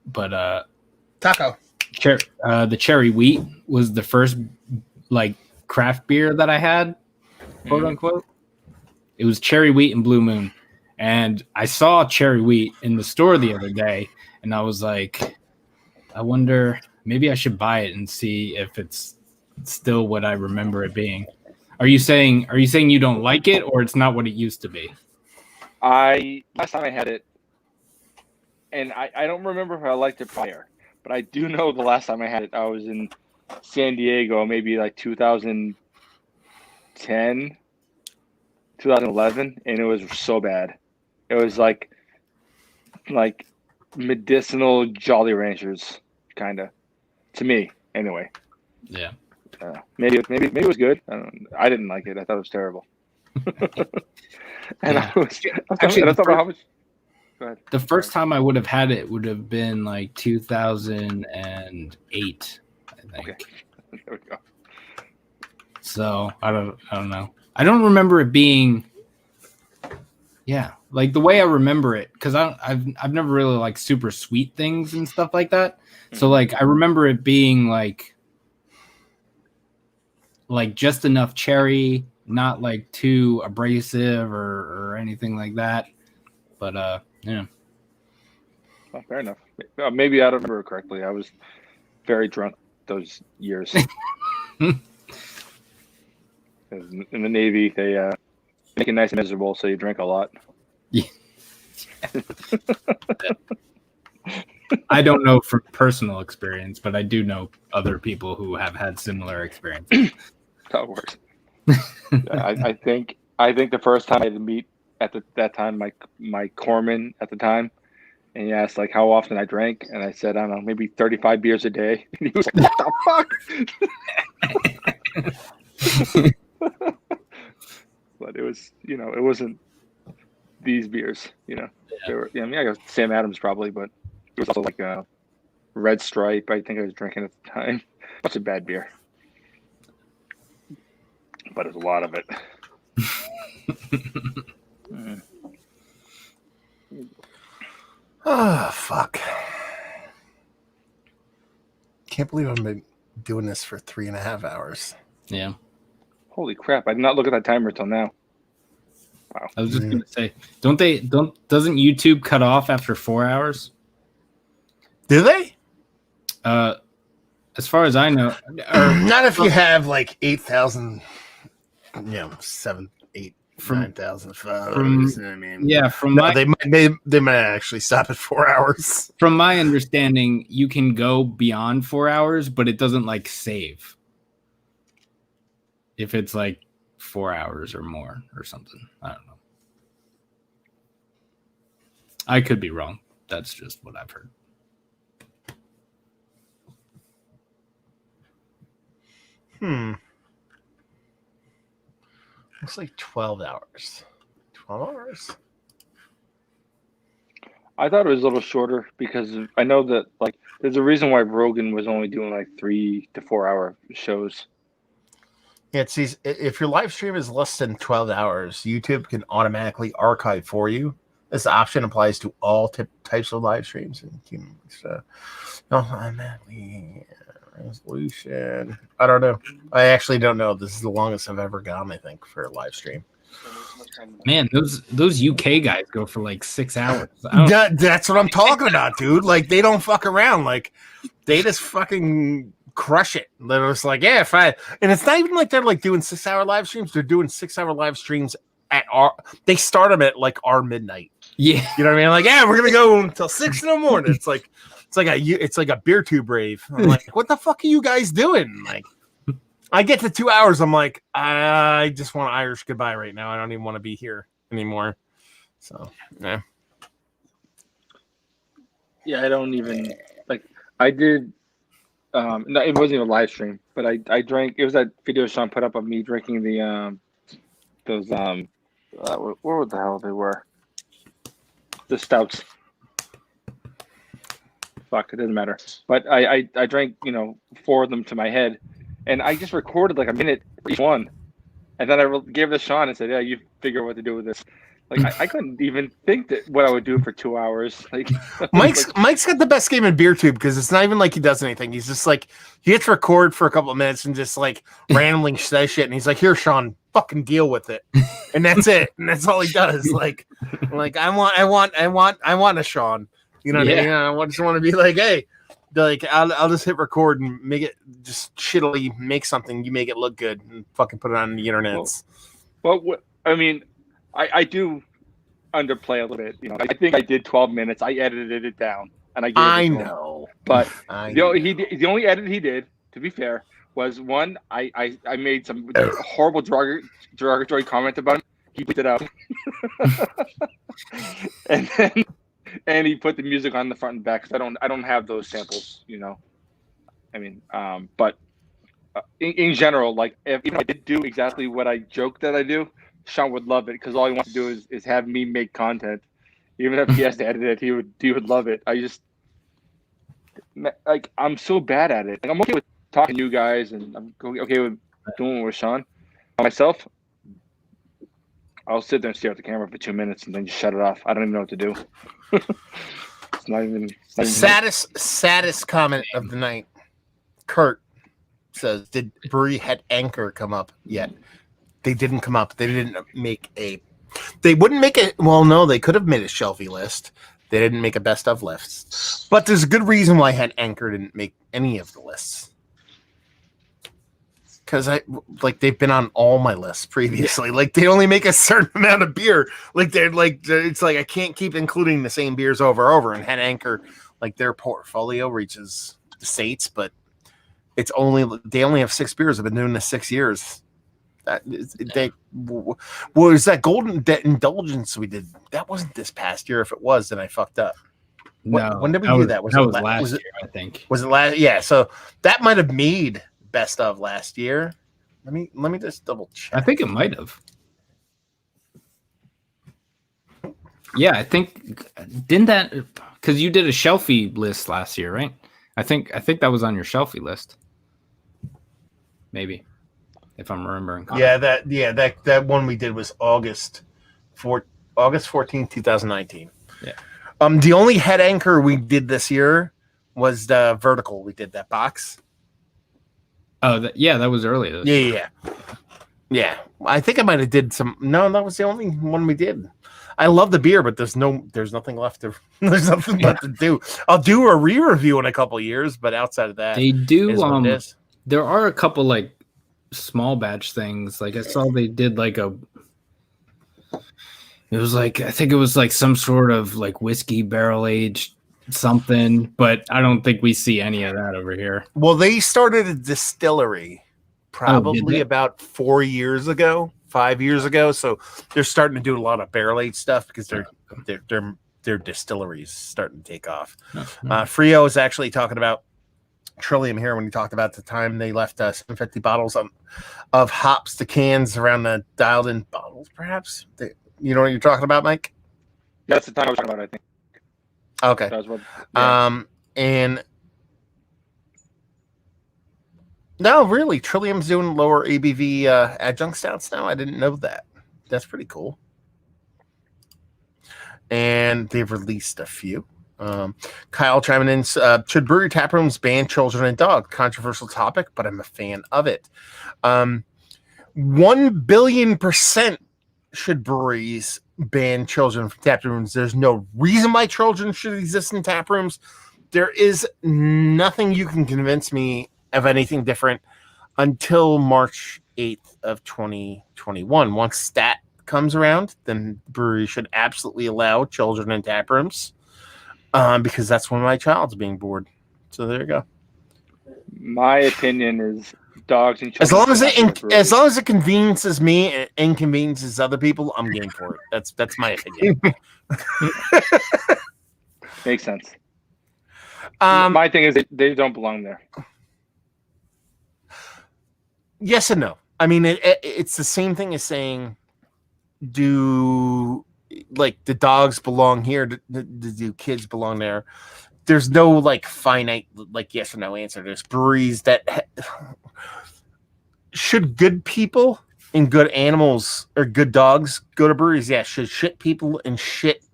But Taco. The cherry wheat was the first like craft beer that I had, quote unquote. It was cherry wheat and Blue Moon. And I saw cherry wheat in the store the other day, and I was like, I wonder, maybe I should buy it and see if it's still what I remember it being. Are you saying you don't like it, or it's not what it used to be? Last time I had it, and I don't remember if I liked it prior, but I do know the last time I had it, I was in San Diego, maybe like 2010, 2011, and it was so bad. It was like medicinal Jolly Ranchers, kind of, to me, anyway. Yeah. Maybe it was good. I didn't like it. I thought it was terrible. And Yeah. I was talking about how much. Go ahead. The first time I would have had it would have been like 2008, I think. Okay. There we go. So I don't know. I don't remember it being. Yeah, like the way I remember it, because I've never really liked super sweet things and stuff like that. So like I remember it being like just enough cherry, not like too abrasive or anything like that. But yeah. Well, fair enough. Maybe I don't remember it correctly. I was very drunk those years. In the Navy, they make it nice and miserable, so you drink a lot. Yeah. I don't know from personal experience, but I do know other people who have had similar experiences. That works. I think the first time I had to meet at that time my corpsman at the time, and he asked like how often I drank, and I said, I don't know, maybe 35 beers a day. And he was like, "What the fuck?" But it was, it wasn't these beers, They were, I guess Sam Adams probably, but it was also like a Red Stripe. I think I was drinking at the time. Bunch of bad beer, but there's a lot of it. Oh, fuck. Can't believe I've been doing this for 3.5 hours. Yeah. Holy crap. I did not look at that timer until now. Wow. I was just going to say, doesn't YouTube cut off after 4 hours? Do they? As far as I know. Not if you have like 8,000, 7, 8, 9,000 followers. I mean, yeah, they might actually stop at 4 hours. From my understanding, you can go beyond 4 hours, but it doesn't like save if it's like 4 hours or more or something. I don't know. I could be wrong. That's just what I've heard. Looks like 12 hours. 12 hours? I thought it was a little shorter because I know that like there's a reason why Rogan was only doing like 3 to 4 hour shows. Yeah, see, if your live stream is less than 12 hours, YouTube can automatically archive for you. This option applies to all types of live streams. Automatically resolution. I don't know. I actually don't know. This is the longest I've ever gone, I think, for a live stream. Man, those UK guys go for like 6 hours. That's what I'm talking about, dude. Like they don't fuck around. Like they just fucking crush it. They're just like, yeah, fine. And it's not even like they're like doing 6-hour live streams. They're doing 6-hour live streams at they start them at like our midnight. Yeah, you know what I mean? Like, yeah, we're gonna go until 6 in the morning. It's like a beer tube rave. I'm like, what the fuck are you guys doing? Like, I get to 2 hours. I'm like, I just want Irish goodbye right now. I don't even want to be here anymore. So, yeah. Yeah, I don't even like. I did. No, it wasn't even a live stream, but I drank. It was that video Sean put up of me drinking the those what the hell they were, the stouts. Fuck, it doesn't matter. But I drank 4 of them to my head, and I just recorded like a minute for each one, and then I gave it to Sean and said, "Yeah, you figure what to do with this." Like I couldn't even think that what I would do for 2 hours. Like Mike's got the best game in beer tube because it's not even like he does anything. He's just like he hits record for a couple of minutes and just like randomly says shit, and he's like, "Here, Sean, fucking deal with it," and that's it, and that's all he does. Like I want a Sean. You know what I mean? I just want to be like, hey, like I'll just hit record and make it just shittily make something. You make it look good and fucking put it on the internet. Well, I mean, I do underplay a little bit. I think I did 12 minutes. I edited it down, and I gave I it to know, him. But the only edit he did, to be fair, was one. I made some horrible derogatory comment about him. He put it out, and he put the music on the front and back because I don't have those samples. I mean, but in general, like if I did do exactly what I joked that I do, Sean would love it because all he wants to do is have me make content. Even if he has to edit it, he would love it. I just like I'm so bad at it. Like, I'm okay with talking to you guys, and I'm okay with doing it with Sean. Myself, I'll sit there and stare at the camera for 2 minutes and then just shut it off. I don't even know what to do. It's not even saddest comment of the night. Kurt says, "Did Brewery Head Anchor come up yet?" They didn't come up. They didn't make they wouldn't make it. Well, no, they could have made a shelfie list. They didn't make a best of list. But there's a good reason why Head Anchor didn't make any of the lists. Because they've been on all my lists previously. Yeah. Like they only make a certain amount of beer. Like it's like I can't keep including the same beers over and over. And Head Anchor, like their portfolio reaches the States, but they only have 6 beers. I've been doing this 6 years. Was that Golden Debt Indulgence we did? That wasn't this past year. If it was, then I fucked up. No, when did we do that? Was last year, I think. Was it last? Yeah, so that might have made best of last year. Let me just double check. I think it might have. Yeah, I think didn't that because you did a shelfie list last year, right? I think that was on your shelfie list. Maybe. If I'm remembering correctly. That one we did was August 14th, 2019. Yeah. The only Head Anchor we did this year was the vertical. We did that box. Oh, that was earlier. Yeah. I think I might have did some. No, that was the only one we did. I love the beer, but there's nothing left to. There's nothing left to do. I'll do a re-review in a couple of years, but outside of that, they do. There are a couple like small batch things. Like I saw they did like it was like I think it was like some sort of like whiskey barrel aged something, but I don't think we see any of that over here. Well, they started a distillery probably about 5 years ago, so they're starting to do a lot of barrel aged stuff because their distilleries starting to take off. Frio is actually talking about Trillium here when he talked about the time they left 750 bottles of hops to cans around the dialed in bottles, perhaps. You know what you're talking about, Mike? That's the time I was talking about, I think. Okay. That was what, and no, really, Trillium's doing lower ABV adjunct stouts now. I didn't know that. That's pretty cool. And they've released a few. Kyle chiming in, should brewery tap rooms ban children and dogs? Controversial topic, but I'm a fan of it. 1,000,000,000% should breweries ban children from tap rooms. There's no reason why children should exist in tap rooms. There is nothing you can convince me of anything different until March 8th of 2021. Once that comes around, then breweries should absolutely allow children in tap rooms, because that's when my child's being bored. So there you go. My opinion is dogs and children. As long as it conveniences me and inconveniences other people, I'm game for it. That's my opinion. Makes sense. My thing is they don't belong there. Yes and no. I mean, it's the same thing as saying, do like the dogs belong here? Do kids belong there? There's no like finite like yes or no answer. There's breweries that should good people and good animals or good dogs go to breweries? Yeah. Should shit people and shit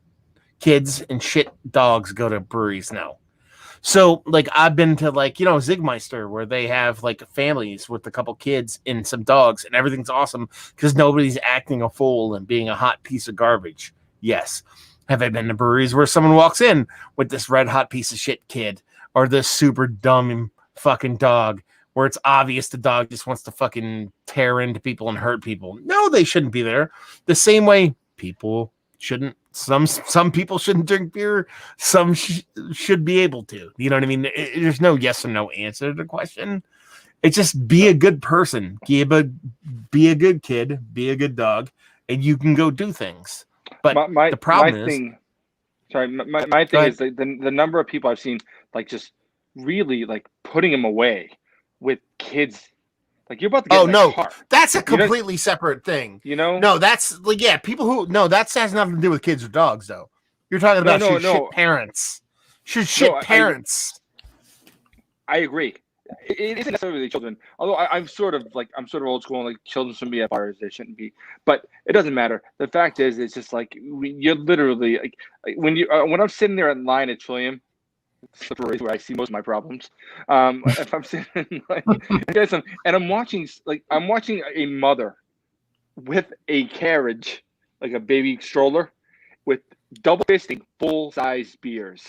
kids and shit dogs go to breweries? No. So like I've been to like, Zigmeister, where they have like families with a couple kids and some dogs and everything's awesome because nobody's acting a fool and being a hot piece of garbage. Yes. Have I been to breweries where someone walks in with this red hot piece of shit kid or this super dumb fucking dog where it's obvious the dog just wants to fucking tear into people and hurt people? No, they shouldn't be there. The same way people shouldn't. Some people shouldn't drink beer. Some should be able to. You know what I mean? There's no yes or no answer to the question. It's just be a good person. Be a good kid. Be a good dog, and you can go do things. But the problem is, my thing is the number of people I've seen like just really like putting them away with kids. Like you're about to get in a car. That's a completely separate thing. No, that's like people who that has nothing to do with kids or dogs though. You're talking about shit parents. Parents. I agree. It isn't necessarily the children. Although I'm sort of old school. Like children shouldn't be at bars. They shouldn't be. But it doesn't matter. The fact is, it's just like you're literally like when I'm sitting there in line at Trillium. Where I see most of my problems. If I'm sitting and I'm watching a mother with a carriage, like a baby stroller, with double fisting full size beers.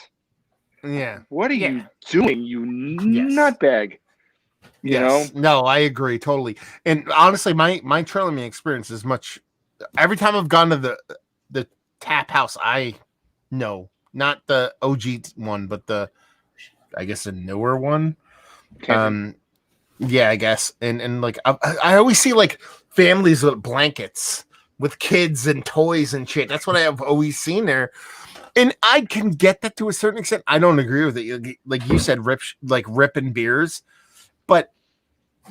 Yeah. What are you doing, you nutbag? You know? No, I agree totally. And honestly, my Trillium experience is much. Every time I've gone to the tap house, I know. Not the OG one, but I guess the newer one. Yeah, I guess. And like I always see like families with blankets with kids and toys and shit. That's what I have always seen there. And I can get that to a certain extent. I don't agree with it. Like you said, ripping beers. But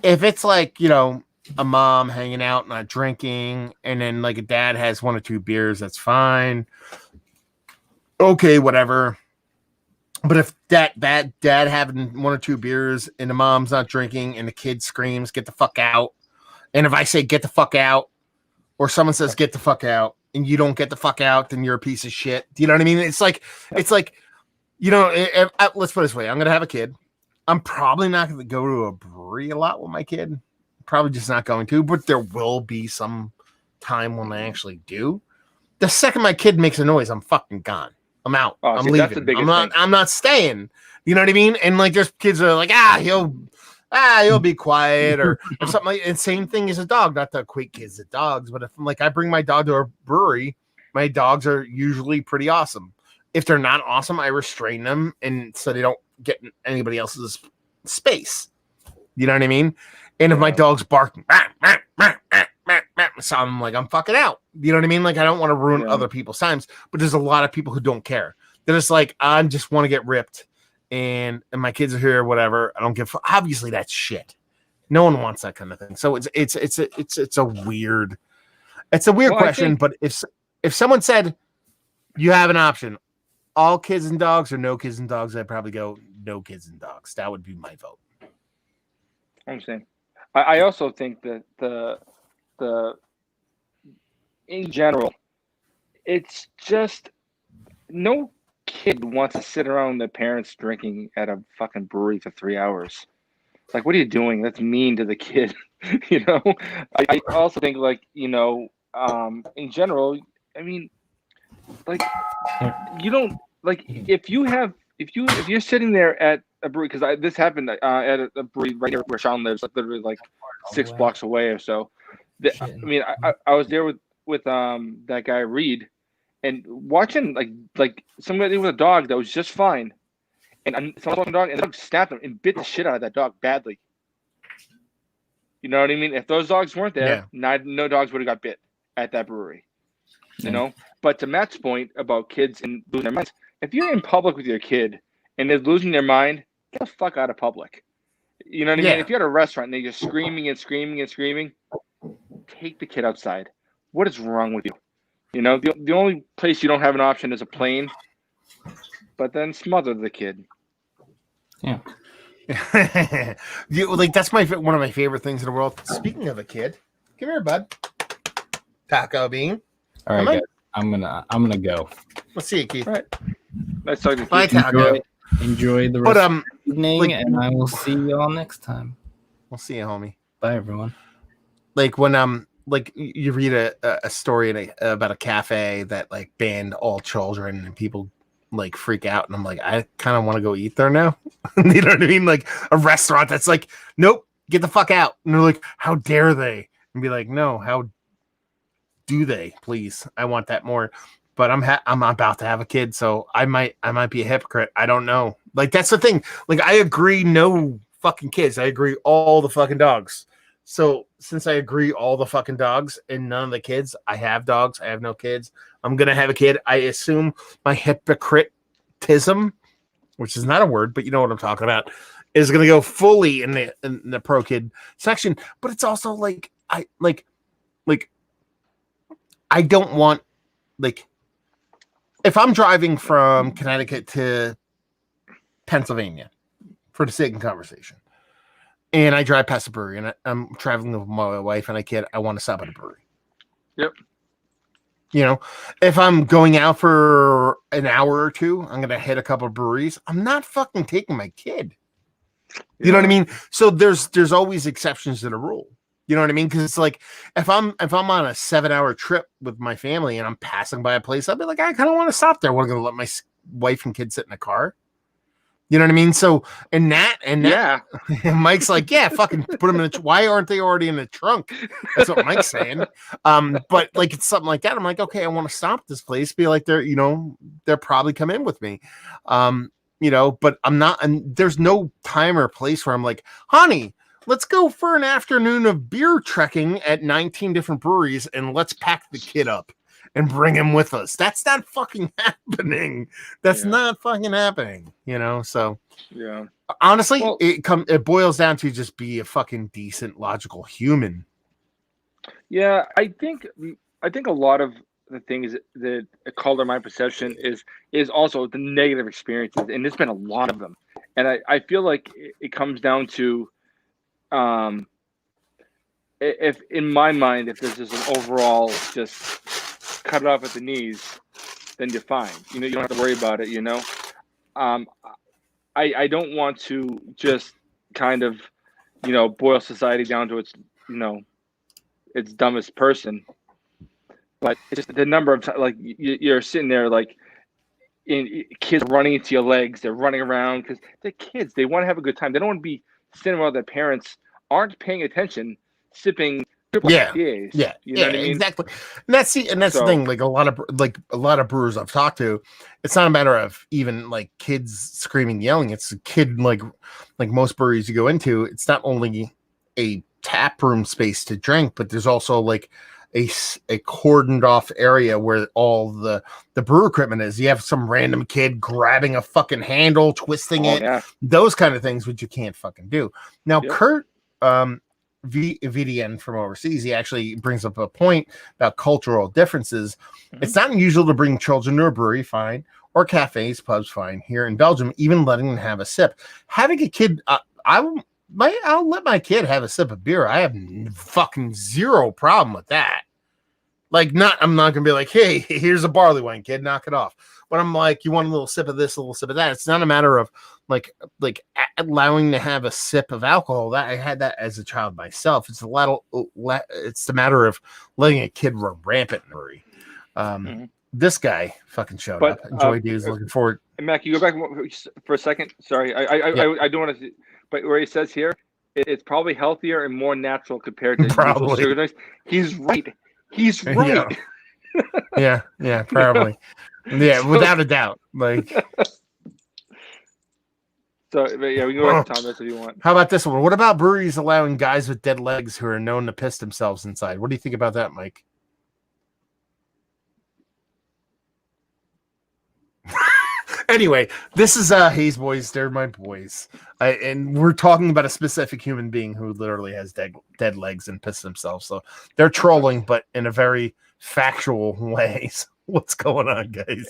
if it's like, a mom hanging out, not drinking, and then like a dad has one or two beers, that's fine. Okay, whatever. But if that dad having one or two beers and the mom's not drinking and the kid screams, "Get the fuck out!" and if I say "Get the fuck out," or someone says "Get the fuck out," and you don't get the fuck out, then you're a piece of shit. Do you know what I mean? It's like, let's put it this way: I'm gonna have a kid. I'm probably not gonna go to a brewery a lot with my kid. Probably just not going to. But there will be some time when I actually do. The second my kid makes a noise, I'm fucking gone. I'm out. I'm leaving. I'm not staying. You know what I mean? And like there's kids that are like, he'll be quiet or something like and same thing as a dog, not to equate kids to dogs, but if like I bring my dog to a brewery, my dogs are usually pretty awesome. If they're not awesome, I restrain them and so they don't get in anybody else's space. You know what I mean? And if my dog's barking, so I'm like, I'm fucking out. You know what I mean? Like, I don't want to ruin other people's times, but there's a lot of people who don't care. They're just like, I just want to get ripped and my kids are here or whatever. I don't give, obviously that's shit. No one wants that kind of thing. So it's a weird question. But if someone said you have an option, all kids and dogs or no kids and dogs, I'd probably go no kids and dogs. That would be my vote. I understand. I also think that the in general, it's just no kid wants to sit around their parents drinking at a fucking brewery for 3 hours. Like, what are you doing? That's mean to the kid. I also think like, in general, I mean, like you don't like if you're sitting there at a brewery because this happened at a brewery right here where Sean lives, like literally like 6 blocks away or so. I mean, I was there with that guy Reed, and watching like somebody with a dog that was just fine, and someone dog and the dog snapped him and bit the shit out of that dog badly. You know what I mean? If those dogs weren't there, no dogs would have got bit at that brewery. You know? But to Matt's point about kids and losing their minds, if you're in public with your kid and they're losing their mind, get the fuck out of public. You know what I mean? If you're at a restaurant and they're just screaming and screaming and screaming, take the kid outside. What is wrong with you? You know, the only place you don't have an option is a plane, but then smother the kid. Yeah. Like that's one of my favorite things in the world. Speaking of a kid, come here, bud. Taco bean. All right, guys. I'm gonna go. Let's see you, Keith. All right. Nice talking to you. Bye, Taco. Enjoy the rest of the evening, and I will see you all next time. We'll see you, homie. Bye, everyone. Like when like you read a story about a cafe that like banned all children and people like freak out, and I'm like, I kind of want to go eat there now. You know what I mean? Like a restaurant that's like, nope, get the fuck out. And they're like, how dare they? And be like, no, how do they? Please, I want that more. But I'm about to have a kid, so I might be a hypocrite. I don't know. Like that's the thing. Like I agree, no fucking kids. I agree, all the fucking dogs. So since I agree, all the fucking dogs and none of the kids, I have dogs. I have no kids. I'm gonna have a kid. I assume my hypocritism, which is not a word, but you know what I'm talking about, is gonna go fully in the pro kid section. But it's also like I don't want like. If I'm driving from Connecticut to Pennsylvania, for the sake of conversation, and I drive past a brewery, and I'm traveling with my wife and a kid, I want to stop at a brewery. Yep. You know, if I'm going out for an hour or two, I'm going to hit a couple of breweries. I'm not fucking taking my kid. You know what I mean? So there's always exceptions to the rule. You know what I mean? Because it's like if I'm on a 7-hour trip with my family and I'm passing by a place, I'll be like, I kind of want to stop there. We're going to let my wife and kids sit in a car. You know what I mean? So and Mike's like, yeah, fucking put them in the. Why aren't they already in the trunk? That's what Mike's saying. But like it's something like that. I'm like, okay, I want to stop this place. Be like, they're probably come in with me. But I'm not. And there's no time or place where I'm like, honey, let's go for an afternoon of beer trekking at 19 different breweries and let's pack the kid up and bring him with us. That's not fucking happening. That's not fucking happening, So honestly, it boils down to just be a fucking decent, logical human. Yeah, I think a lot of the things that color my perception is also the negative experiences, and there's been a lot of them. And I feel like it comes down to if in my mind, if there's just an overall just cut it off at the knees, then you're fine. You don't have to worry about it. I don't want to just kind of boil society down to its its dumbest person, but it's just the number of times like you're sitting there like kids running into your legs, they're running around because they're kids, they want to have a good time, they don't want to be sitting while their parents aren't paying attention, sipping triple IPAs. You know what I mean? Exactly. And that's the thing. Like a lot of brewers I've talked to, it's not a matter of even like kids screaming, yelling. It's a kid like most breweries you go into. It's not only a tap room space to drink, but there's also like a cordoned off area where all the brew equipment is. You have some random kid grabbing a fucking handle, twisting it, those kind of things, which you can't fucking do. Now, Kurt, VDN from overseas, he actually brings up a point about cultural differences. Mm-hmm. It's not unusual to bring children to a brewery, fine, or cafes, pubs, fine. Here in Belgium, even letting them have a sip. Having a kid, I'll let my kid have a sip of beer. I have fucking zero problem with that. Like, I'm not gonna be like, hey, here's a barley wine, kid, knock it off. But I'm like, you want a little sip of this, a little sip of that. It's not a matter of like allowing to have a sip of alcohol. That I had that as a child myself. It's it's the matter of letting a kid run rampant in a hurry. This guy fucking showed up. Enjoy, dudes. Looking forward. Mac, you go back for a second. Sorry, I don't want to. But where he says here, it's probably healthier and more natural compared to usual sugar drinks. He's right. He's right. Yeah, probably. Yeah, so, without a doubt. Like, so yeah, we can go back to Thomas if you want. How about this one? What about breweries allowing guys with dead legs who are known to piss themselves inside? What do you think about that, Mike? Anyway, this is Hayes Boys. They're my boys, and we're talking about a specific human being who literally has dead legs and piss themselves. So they're trolling, but in a very factual way. So what's going on, guys?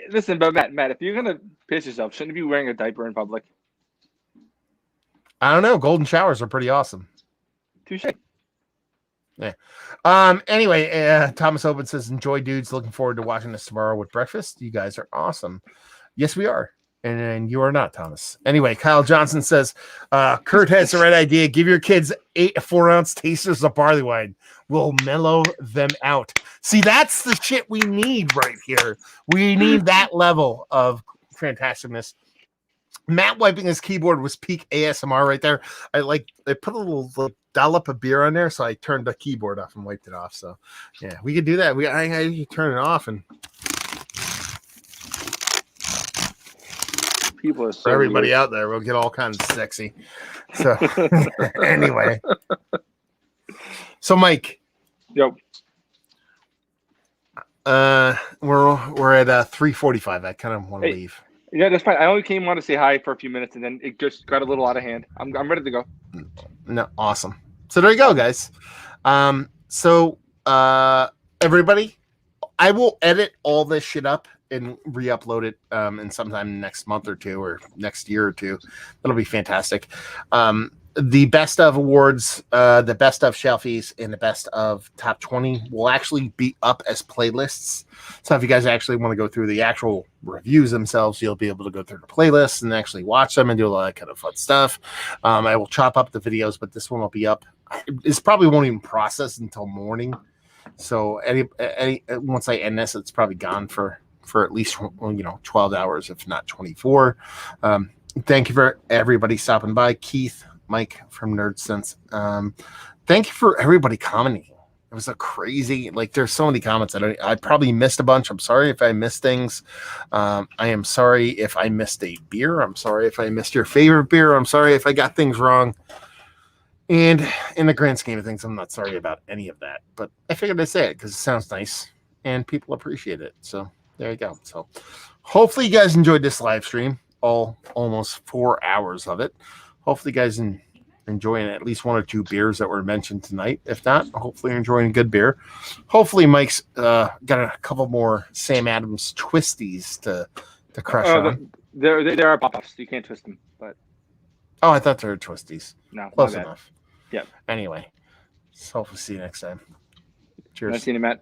Listen, but Matt, if you're gonna piss yourself, shouldn't you be wearing a diaper in public? I don't know. Golden showers are pretty awesome. Touche. Yeah. Anyway, Thomas Open says, enjoy, dudes. Looking forward to watching this tomorrow with breakfast. You guys are awesome. Yes, we are. And you are not, Thomas. Anyway, Kyle Johnson says, Kurt has the right idea. Give your kids 8 4-ounce tasters of barley wine. We'll mellow them out. See, that's the shit we need right here. We need that level of fantasticness. Matt wiping his keyboard was peak ASMR right there. I put a little dollop of beer on there, so I turned the keyboard off and wiped it off. So yeah, we could do that. I turn it off, and people are so for everybody weird out there, we'll get all kinds of sexy. So anyway, so Mike, yep. We're at 3:45. I kind of want to leave. Yeah, that's fine. I only came on to say hi for a few minutes, and then it just got a little out of hand. I'm ready to go. No, awesome. So there you go, guys. Everybody, I will edit all this shit up and re-upload it in sometime next month or two or next year or two. That'll be fantastic. The best of awards, the best of shelfies, and the best of top 20 will actually be up as playlists. So if you guys actually want to go through the actual reviews themselves, you'll be able to go through the playlists and actually watch them and do a lot of kind of fun stuff. I will chop up the videos, but this one will be up. This probably won't even process until morning. So once I end this, it's probably gone for at least 12 hours, if not 24. Thank you for everybody stopping by. Keith, Mike from Nerd Sense. Thank you for everybody commenting. It was a crazy, there's so many comments. I probably missed a bunch. I'm sorry if I missed things. I am sorry if I missed a beer. I'm sorry if I missed your favorite beer. I'm sorry if I got things wrong. And in the grand scheme of things, I'm not sorry about any of that. But I figured I'd say it because it sounds nice and people appreciate it. So there you go. So hopefully you guys enjoyed this live stream, almost 4 hours of it. Hopefully you guys enjoying at least 1 or 2 beers that were mentioned tonight. If not, hopefully you're enjoying a good beer. Hopefully Mike's got a couple more Sam Adams twisties to crush on. There are pop-ups. You can't twist them. But I thought they were twisties. No, close enough. Yeah. Anyway, so hopefully see you next time. Cheers. Nice seeing you, Matt.